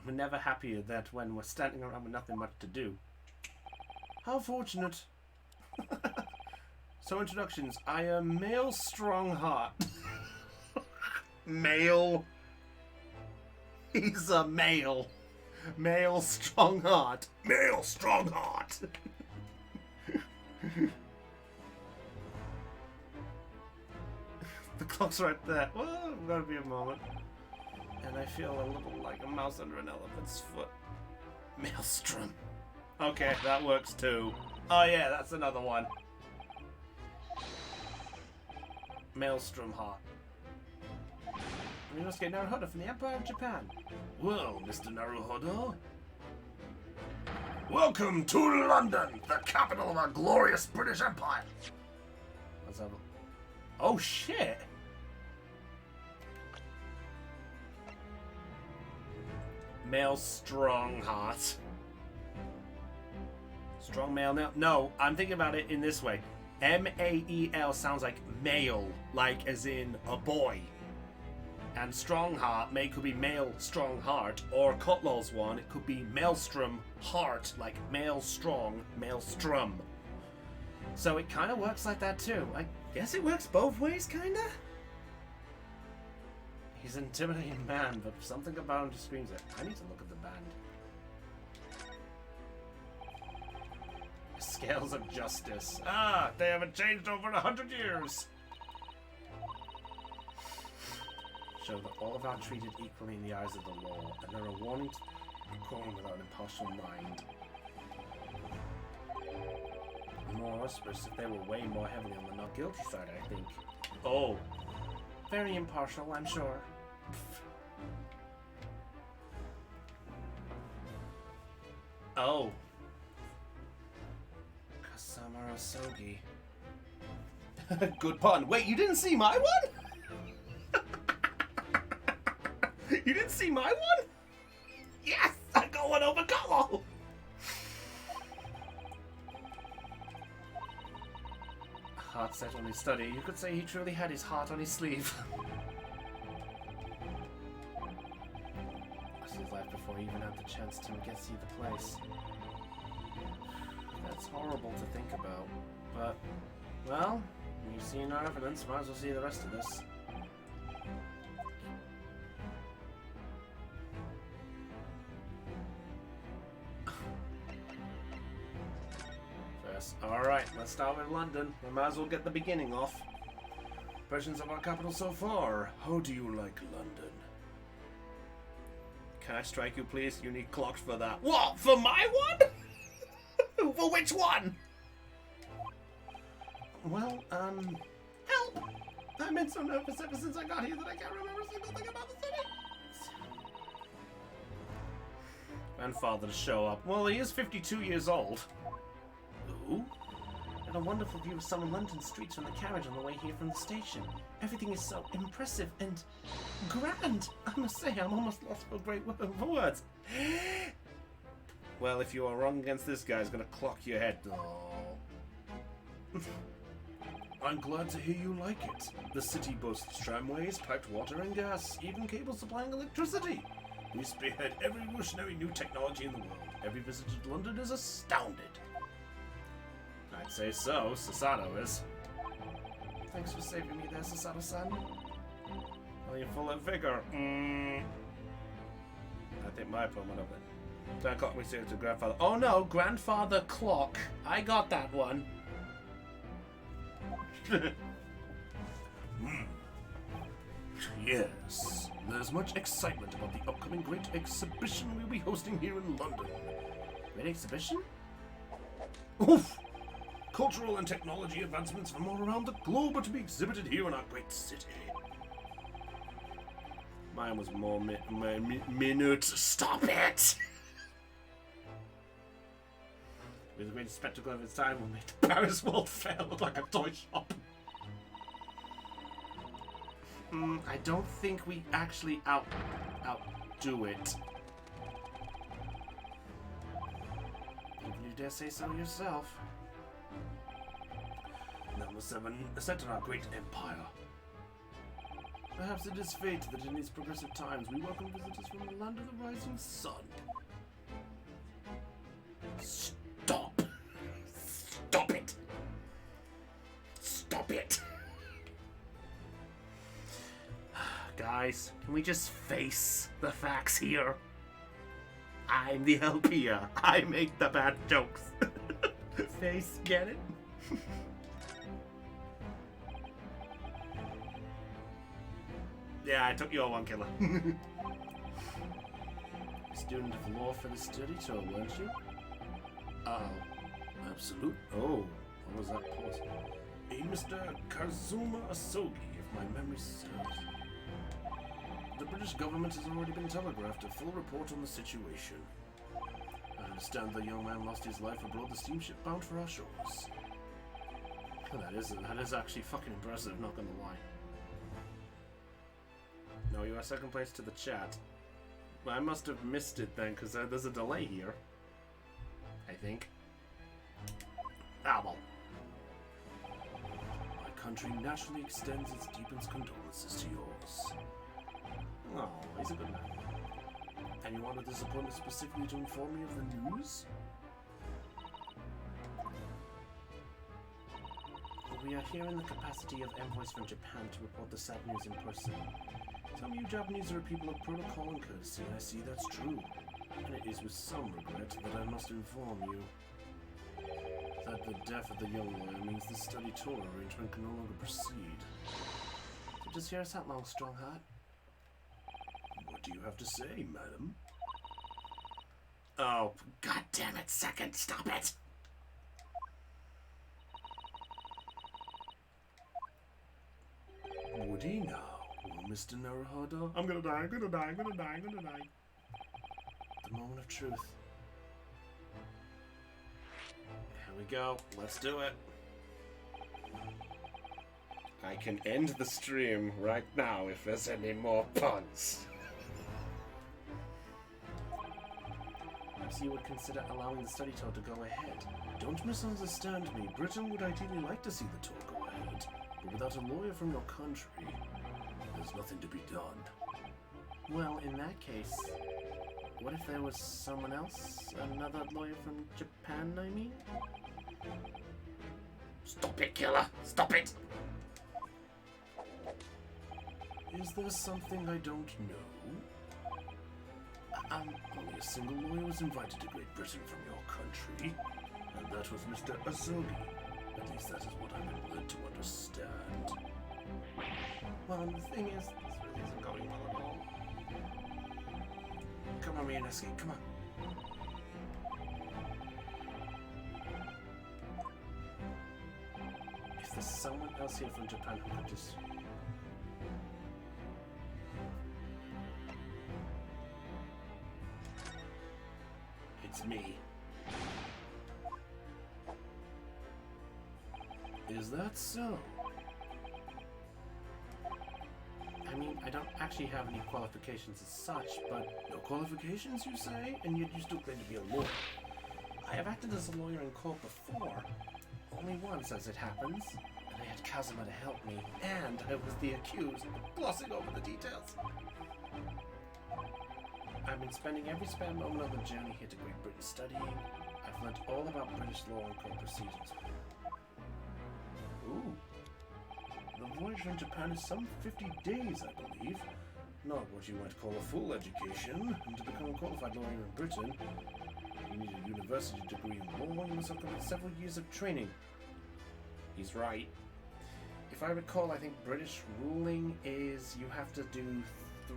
We're never happier that when we're standing around with nothing much to do. How fortunate. So introductions. I am male strong heart. Male. He's a male. Male strong heart. Male strong heart. The clock's right there. Well, gotta be a moment. And I feel a little like a mouse under an elephant's foot. Maelstrom. Okay, that works too. Oh yeah, that's another one. Maelstrom heart. Ryunosuke Naruhodo from the Empire of Japan. Well, Mr. Naruhodo. Welcome to London, the capital of our glorious British Empire. Let's have a... Oh shit! Male strong heart. Strong male now? No, I'm thinking about it in this way. M-A-E-L sounds like male, like as in a boy. And strong heart could be male strong heart, or Kotlow's one, it could be maelstrom heart, like male strong, maelstrom. So it kind of works like that too. I guess it works both ways, kinda? He's an intimidating man, but something about him just screams it. I need to look at the band. Scales of Justice. Ah, they haven't changed over 100 years. Show that all of are treated equally in the eyes of the law, and there are warnings going without an impartial mind. More whispers if they were way more heavily on the not guilty side, I think. Oh. Very impartial, I'm sure. Oh. Kasama Asogi. Good pun. Wait, you didn't see my one? You didn't see my one? Yes! I got one over Colo! Heart set on his study. You could say he truly had his heart on his sleeve. Lost his life before he even had the chance to get see the place. That's horrible to think about. But, well, you've seen our evidence. Might as well see the rest of this. Alright, let's start with London. We might as well get the beginning off. Impressions of our capital so far. How do you like London? Can I strike you, please? You need clocks for that. What? For my one? For which one? Well, help! I've been so nervous ever since I got here that I can't remember a single thing about the city. Grandfather to show up. Well, he is 52 years old. Ooh. And a wonderful view of some of London streets from the carriage on the way here from the station. Everything is so impressive and grand. I must say, I'm almost lost for great words. Well, if you are wrong against this guy, he's gonna clock your head. Oh. I'm glad to hear you like it. The city boasts tramways, piped water and gas, even cables supplying electricity. We spearhead every revolutionary new technology in the world. Every visitor to London is astounded. I'd say so. Sasato is. Thanks for saving me there, Sasato-san. Well, you're full of vigor. I think my phone went over there. That clock we saved to grandfather. Oh no, grandfather clock. I got that one. Yes, there's much excitement about the upcoming great exhibition we'll be hosting here in London. Great exhibition? Oof! Cultural and technology advancements from all around the globe are to be exhibited here in our great city. Mine was more minute. Stop it! With the greatest spectacle of its time will make the Paris World Fair look like a toy shop. I don't think we actually outdo it. Even you dare say so yourself. That must have set on our great empire. Perhaps it is fate that in these progressive times we welcome visitors from the land of the rising sun. Stop! Stop it! Stop it! Guys, can we just face the facts here? I'm the help here. I make the bad jokes. Face, get it? Yeah, I took your one, killer. Student of law for the study tour, weren't you? Absolute. Oh, what was that pause? A Mr. Kazuma Asogi, if my memory serves. The British government has already been telegraphed a full report on the situation. I understand the young man lost his life aboard the steamship bound for our shores. That is actually fucking impressive, not gonna lie. No, you are second place to the chat. I must have missed it then, because there's a delay here. I think. Ah, well. My country naturally extends its deepest condolences to yours. Oh, he's a good man. And you wanted this appointment specifically to inform me of the news? We are here in the capacity of envoys from Japan to report the sad news in person. Tell me you Japanese are a people of protocol and courtesy, and I see that's true. And it is with some regret that I must inform you that the death of the young lawyer means the study tour arrangement can no longer proceed. So just hear us out, long Strongheart. What do you have to say, madam? Oh, god damn it, second, stop it! Would he now? Will Mr. Naruhodo? I'm gonna die, I'm gonna die, I'm gonna die, I'm gonna die. The moment of truth. Here we go, let's do it. I can end the stream right now if there's any more puns. perhaps you would consider allowing the study tour to go ahead. Don't misunderstand me. Britain would ideally like to see the tour go ahead, but without a lawyer from your country, there's nothing to be done. Well, in that case, what if there was someone else? Another lawyer from Japan, I mean? Stop it, killer! Stop it! Is there something I don't know? Only a single lawyer was invited to Great Britain from your country, and that was Mr. Azogi. At least that is what I've been led to understand. Well, the thing is, this really isn't going well at all. Come on, Miyaneski, come on. If there's someone else here from Japan who could just... It's me. Is that so? I mean, I don't actually have any qualifications as such, but... No qualifications, you say? And yet you still claim to be a lawyer. I have acted as a lawyer in court before. Only once, as it happens. And I had Kazuma to help me, and I was the accused, glossing over the details. I've been spending every spare moment of the journey here to Great Britain studying. I've learned all about British law and court procedures. Ooh. The voyage from Japan is some 50 days, I believe. Not what you might call a full education. And to become a qualified lawyer in Britain, you need a university degree in law. You must have completed several years of training. He's right. If I recall, I think British ruling is you have to do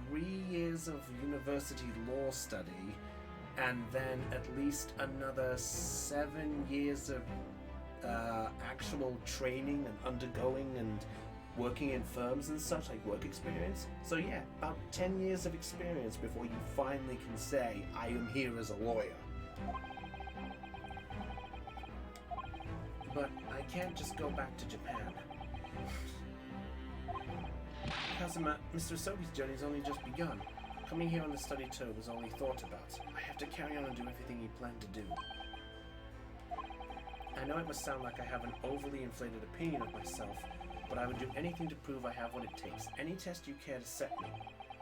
3 years of university law study, and then at least another 7 years of actual training and undergoing and working in firms and such, like work experience. So yeah, about 10 years of experience before you finally can say, I am here as a lawyer. But I can't just go back to Japan. Kazuma, Mr. Asogi's journey's only just begun. Coming here on the study tour was only thought about. I have to carry on and do everything he planned to do. I know it must sound like I have an overly inflated opinion of myself, but I would do anything to prove I have what it takes. Any test you care to set me.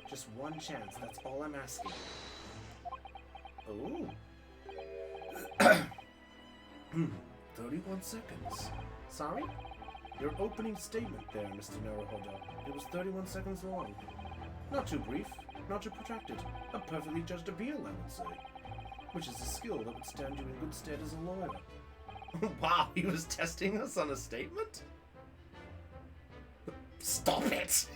Just one chance, that's all I'm asking. Ooh. 31 seconds. Sorry? Your opening statement there, Mr. Naruhodo. It was 31 seconds long. Not too brief, not too protracted. A perfectly judged appeal, I would say. Which is a skill that would stand you in good stead as a lawyer. Wow, he was testing us on a statement? Stop it!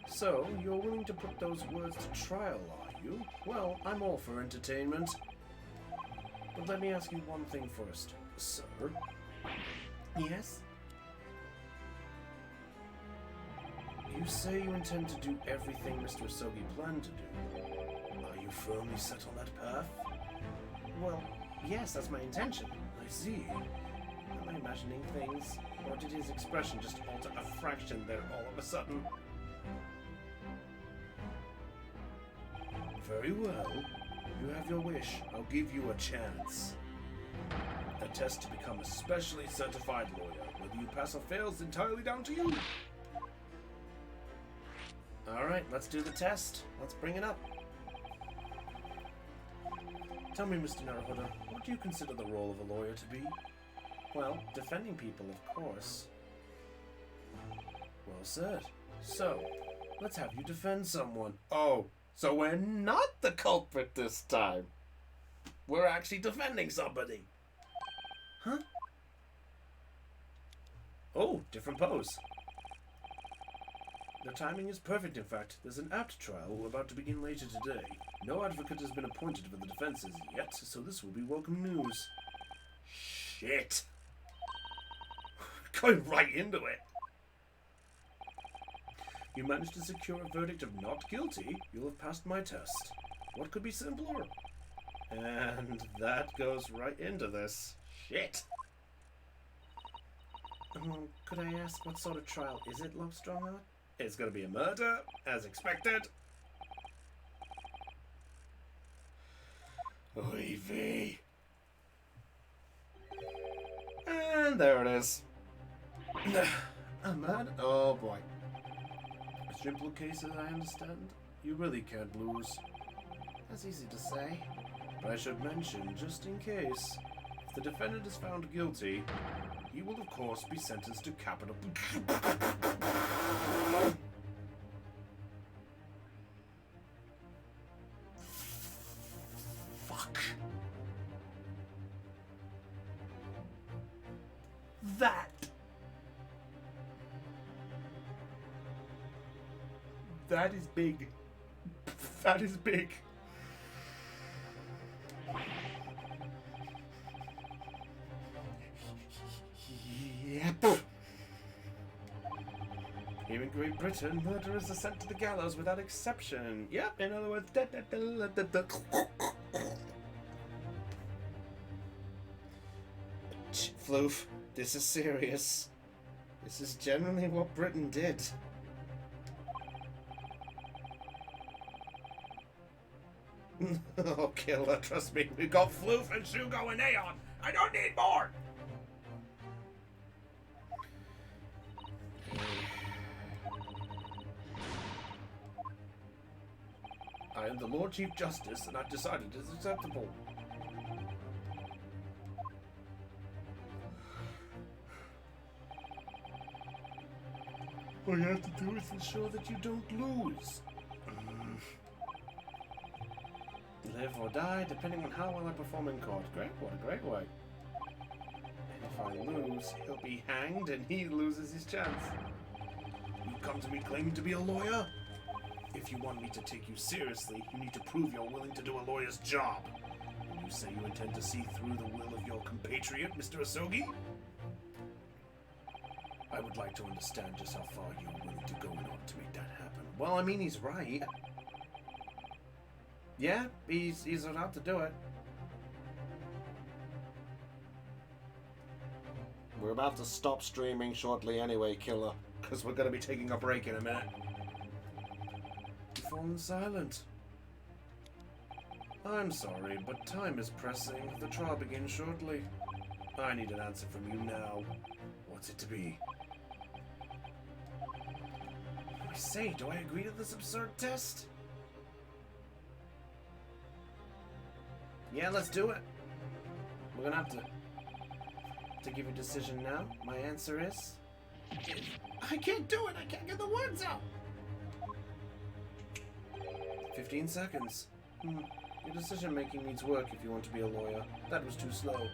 So, you're willing to put those words to trial, are you? Well, I'm all for entertainment. But let me ask you one thing first, sir. Yes? You say you intend to do everything Mr. Asogi planned to do. Are you firmly set on that path? Well, yes, that's my intention. I see. Am I imagining things? Or did his expression just alter a fraction there all of a sudden? Very well. You have your wish. I'll give you a chance. The test to become a specially certified lawyer. Whether you pass or fail is entirely down to you. Alright, let's do the test. Let's bring it up. Tell me, Mr. Naruhodo, what do you consider the role of a lawyer to be? Well, defending people, of course. Well said. So, let's have you defend someone. Oh, so we're not the culprit this time. We're actually defending somebody. Huh? Oh, different pose. The timing is perfect, in fact. There's an apt trial about to begin later today. No advocate has been appointed for the defenses yet, so this will be welcome news. Shit. Going right into it. You managed to secure a verdict of not guilty, you'll have passed my test. What could be simpler? And that goes right into this. Shit. Could I ask what sort of trial is it, Lobstrongheart? It's gonna be a murder, as expected. fee. And there it is. A man? Oh boy. A simple case, as I understand. You really can't lose. That's easy to say. But I should mention, just in case, if the defendant is found guilty, he will of course be sentenced to capital. Fuck. That is big. That is big. Yep. Here in Great Britain, murderers are sent to the gallows without exception. Yep, in other words, Floof, this is serious. This is generally what Britain did. Oh, killer, trust me, we got Floof and Shugo and Aeon. I don't need more! I am the Lord Chief Justice, and I've decided it is acceptable. All you have to do is ensure that you don't lose. Live or die, depending on how well I perform in court. Great, what a great way. And if I lose, he'll be hanged and he loses his chance. You come to me claiming to be a lawyer? If you want me to take you seriously, you need to prove you're willing to do a lawyer's job. You say you intend to see through the will of your compatriot, Mr. Asogi? I would like to understand just how far you're willing to go in order to make that happen. Well, I mean, he's right. Yeah, he's allowed to do it. We're about to stop streaming shortly anyway, killer, because we're going to be taking a break in a minute. You've fallen silent. I'm sorry, but time is pressing. The trial begins shortly. I need an answer from you now. What's it to be? I say, do I agree to this absurd test? Yeah, let's do it. We're gonna have to give a decision now. My answer is... I can't do it! I can't get the words out! 15 seconds. Your decision-making needs work if you want to be a lawyer. That was too slow.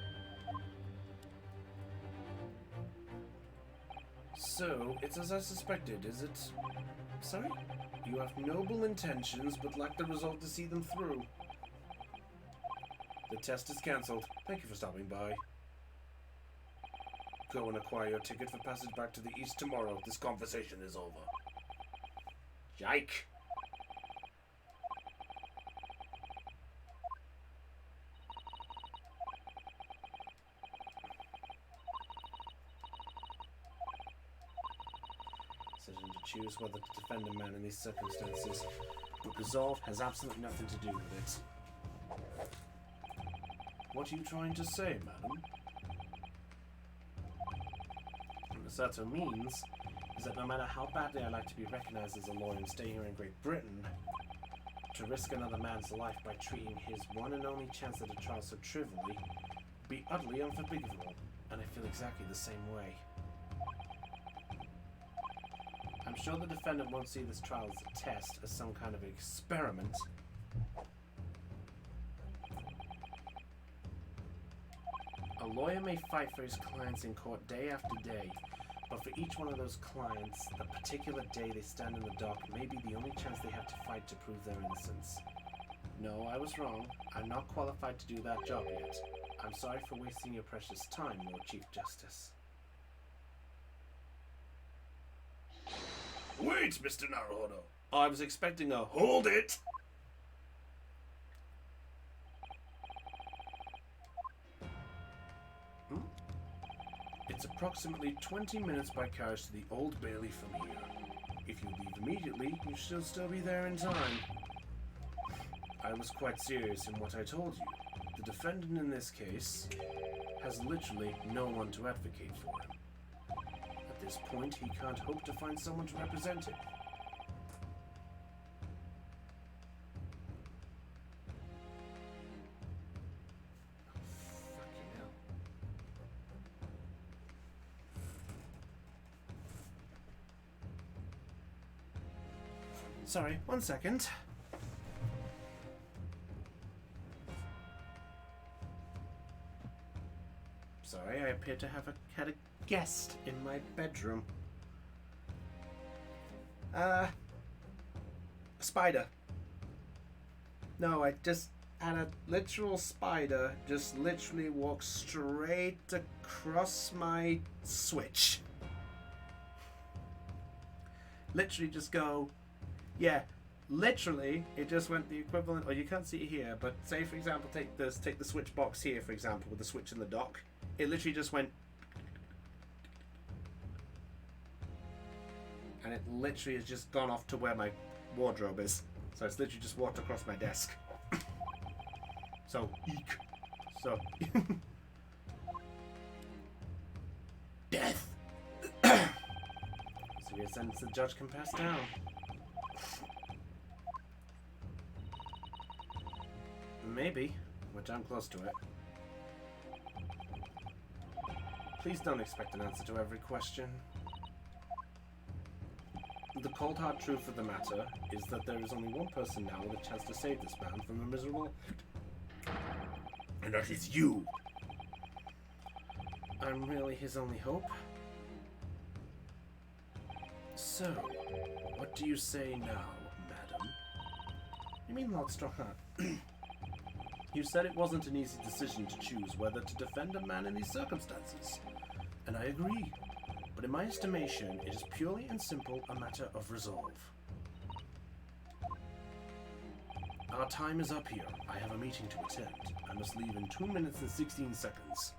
So, it's as I suspected, is it? Sorry? You have noble intentions, but lack the resolve to see them through. The test is cancelled. Thank you for stopping by. Go and acquire your ticket for passage back to the east tomorrow. This conversation is over. Yike! Decision to choose whether to defend a man in these circumstances. But resolve has absolutely nothing to do with it. What are you trying to say, madam? What Masato means is that no matter how badly I like to be recognized as a lawyer and stay here in Great Britain, to risk another man's life by treating his one and only chance at a trial so trivially would be utterly unforgivable, and I feel exactly the same way. I'm sure the defendant won't see this trial as a test, as some kind of experiment. A lawyer may fight for his clients in court day after day, but for each one of those clients, the particular day they stand in the dock may be the only chance they have to fight to prove their innocence. No, I was wrong. I'm not qualified to do that job yet. I'm sorry for wasting your precious time, Lord Chief Justice. Wait, Mr. Naruhodo. I was expecting a Hold it! It's approximately 20 minutes by carriage to the Old Bailey from here. If you leave immediately, you should still be there in time. I was quite serious in what I told you. the defendant in this case has literally no one to advocate for him. At this point, he can't hope to find someone to represent him. Fucking hell. Sorry, 1 second. Sorry, I appear to have had a guest in my bedroom. A spider. No, I just had a literal spider just literally walk straight across my Switch. Literally just go, yeah, literally it just went the equivalent, or you can't see it here, but say for example take the Switch box here for example with the Switch in the dock. It literally just went, and it literally has just gone off to where my wardrobe is. So it's literally just walked across my desk. So, eek. So, death. So we sentence the judge can pass down. Maybe. We're damn close to it. Please don't expect an answer to every question. The cold hard truth of the matter is that there is only one person now with a chance to save this man from a miserable... And that is you! I'm really his only hope. So, what do you say now, madam? You mean Lord Strongheart? You said it wasn't an easy decision to choose whether to defend a man in these circumstances. And I agree. But in my estimation, it is purely and simple a matter of resolve. Our time is up here. I have a meeting to attend. I must leave in 2 minutes and 16 seconds.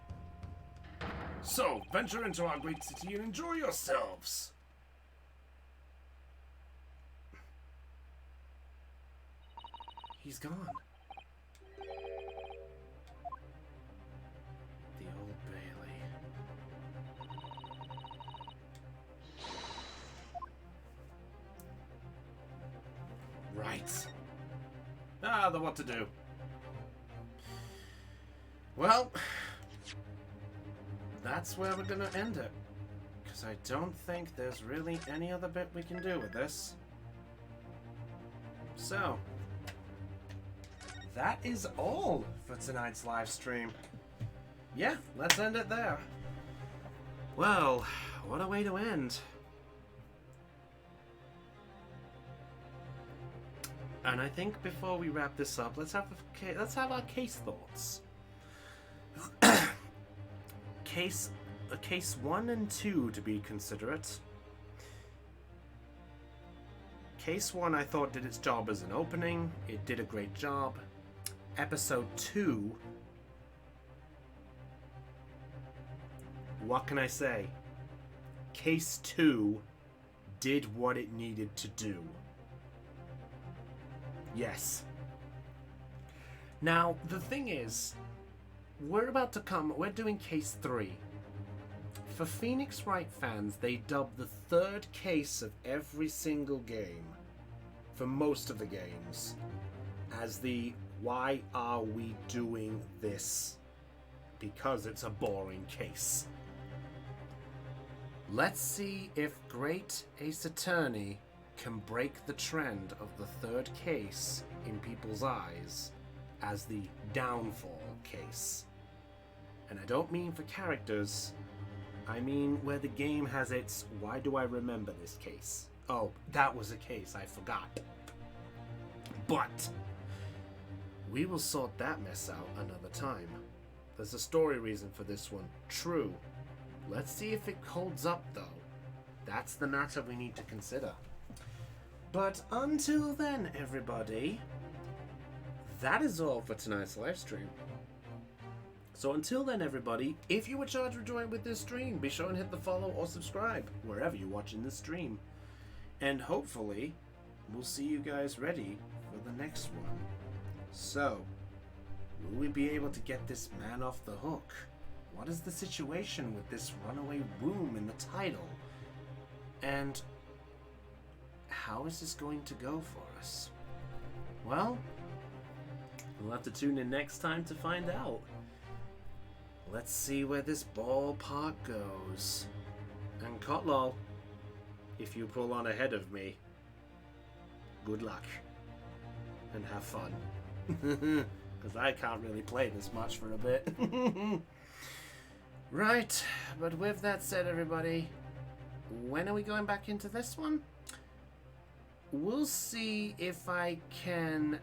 So, venture into our great city and enjoy yourselves! He's gone. The Old Bailey. Right. Then what to do? Well, that's where we're gonna end it. Because I don't think there's really any other bit we can do with this. So, that is all for tonight's live stream. Yeah, let's end it there. Well, what a way to end. And I think before we wrap this up, let's have our case thoughts. Case 1 and 2 to be considerate. Case 1 I thought did its job as an opening. It did a great job. Episode 2, what can I say? Case 2 did what it needed to do. Yes. Now, the thing is, we're doing Case 3. For Phoenix Wright fans, they dub the third case of every single game, for most of the games, as the why are we doing this? Because it's a boring case. Let's see if Great Ace Attorney can break the trend of the third case in people's eyes as the downfall case. And I don't mean for characters, I mean where the game has its why do I remember this case? Oh, that was a case, I forgot. But we will sort that mess out another time. There's a story reason for this one, true. Let's see if it holds up though. That's the matter we need to consider. But until then, everybody, that is all for tonight's live stream. So until then, everybody, if you were charged with joining with this stream, be sure and hit the follow or subscribe wherever you're watching this stream. And hopefully, we'll see you guys ready for the next one. So, Will we be able to get this man off the hook? What is the situation with this runaway womb in the title? And how is this going to go for us? Well, we'll have to tune in next time to find out. Let's see where this ballpark goes. And Kotlol, if you pull on ahead of me, good luck. And have fun. Because I can't really play this much for a bit. Right, but with that said, everybody, when are we going back into this one? We'll see if I can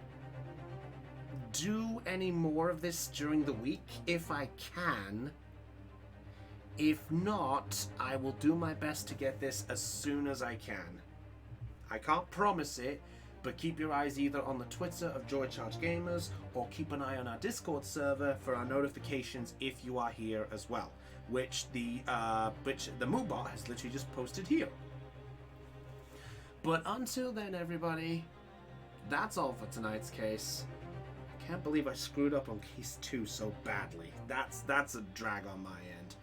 do any more of this during the week, if I can. If not, I will do my best to get this as soon as I can. I can't promise it, but keep your eyes either on the Twitter of Joy Charge Gamers or keep an eye on our Discord server for our notifications if you are here as well, which the Moobot has literally just posted here. But until then, everybody, that's all for tonight's case. I can't believe I screwed up on case 2 so badly. That's a drag on my end.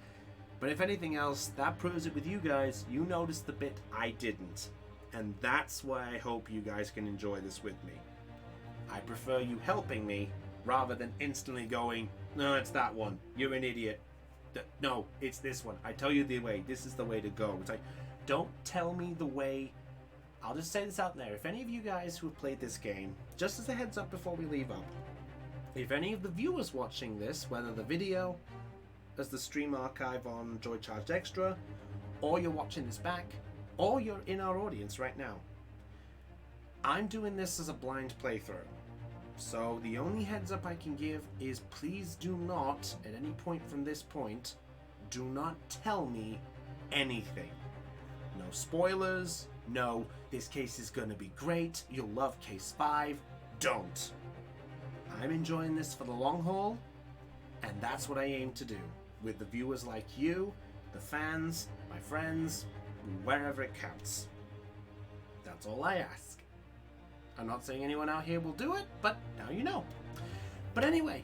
But if anything else, that proves it with you guys. You noticed the bit I didn't. And that's why I hope you guys can enjoy this with me. I prefer you helping me rather than instantly going, no, it's that one. You're an idiot. No, it's this one. I tell you the way. This is the way to go. It's like, don't tell me the way. I'll just say this out there. If any of you guys who have played this game, just as a heads up before we leave up, if any of the viewers watching this, whether the video as the stream archive on Joy Charged Extra, or you're watching this back, or you're in our audience right now, I'm doing this as a blind playthrough. So the only heads up I can give is please do not, at any point from this point, do not tell me anything. No spoilers, no, this case is gonna be great, you'll love case 5, don't. I'm enjoying this for the long haul, and that's what I aim to do, with the viewers like you, the fans, my friends, wherever it counts. That's all I ask. I'm not saying anyone out here will do it, but now you know. But anyway,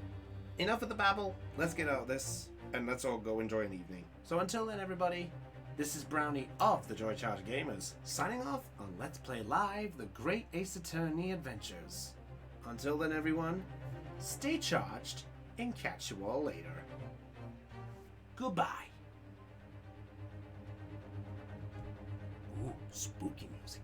enough of the babble, let's get out of this, and let's all go enjoy an evening. So until then, everybody, this is Brownie of the Joy Charge Gamers, signing off on Let's Play Live The Great Ace Attorney Adventures. Until then, everyone, stay charged, and catch you all later. Goodbye. Ooh, spooky music.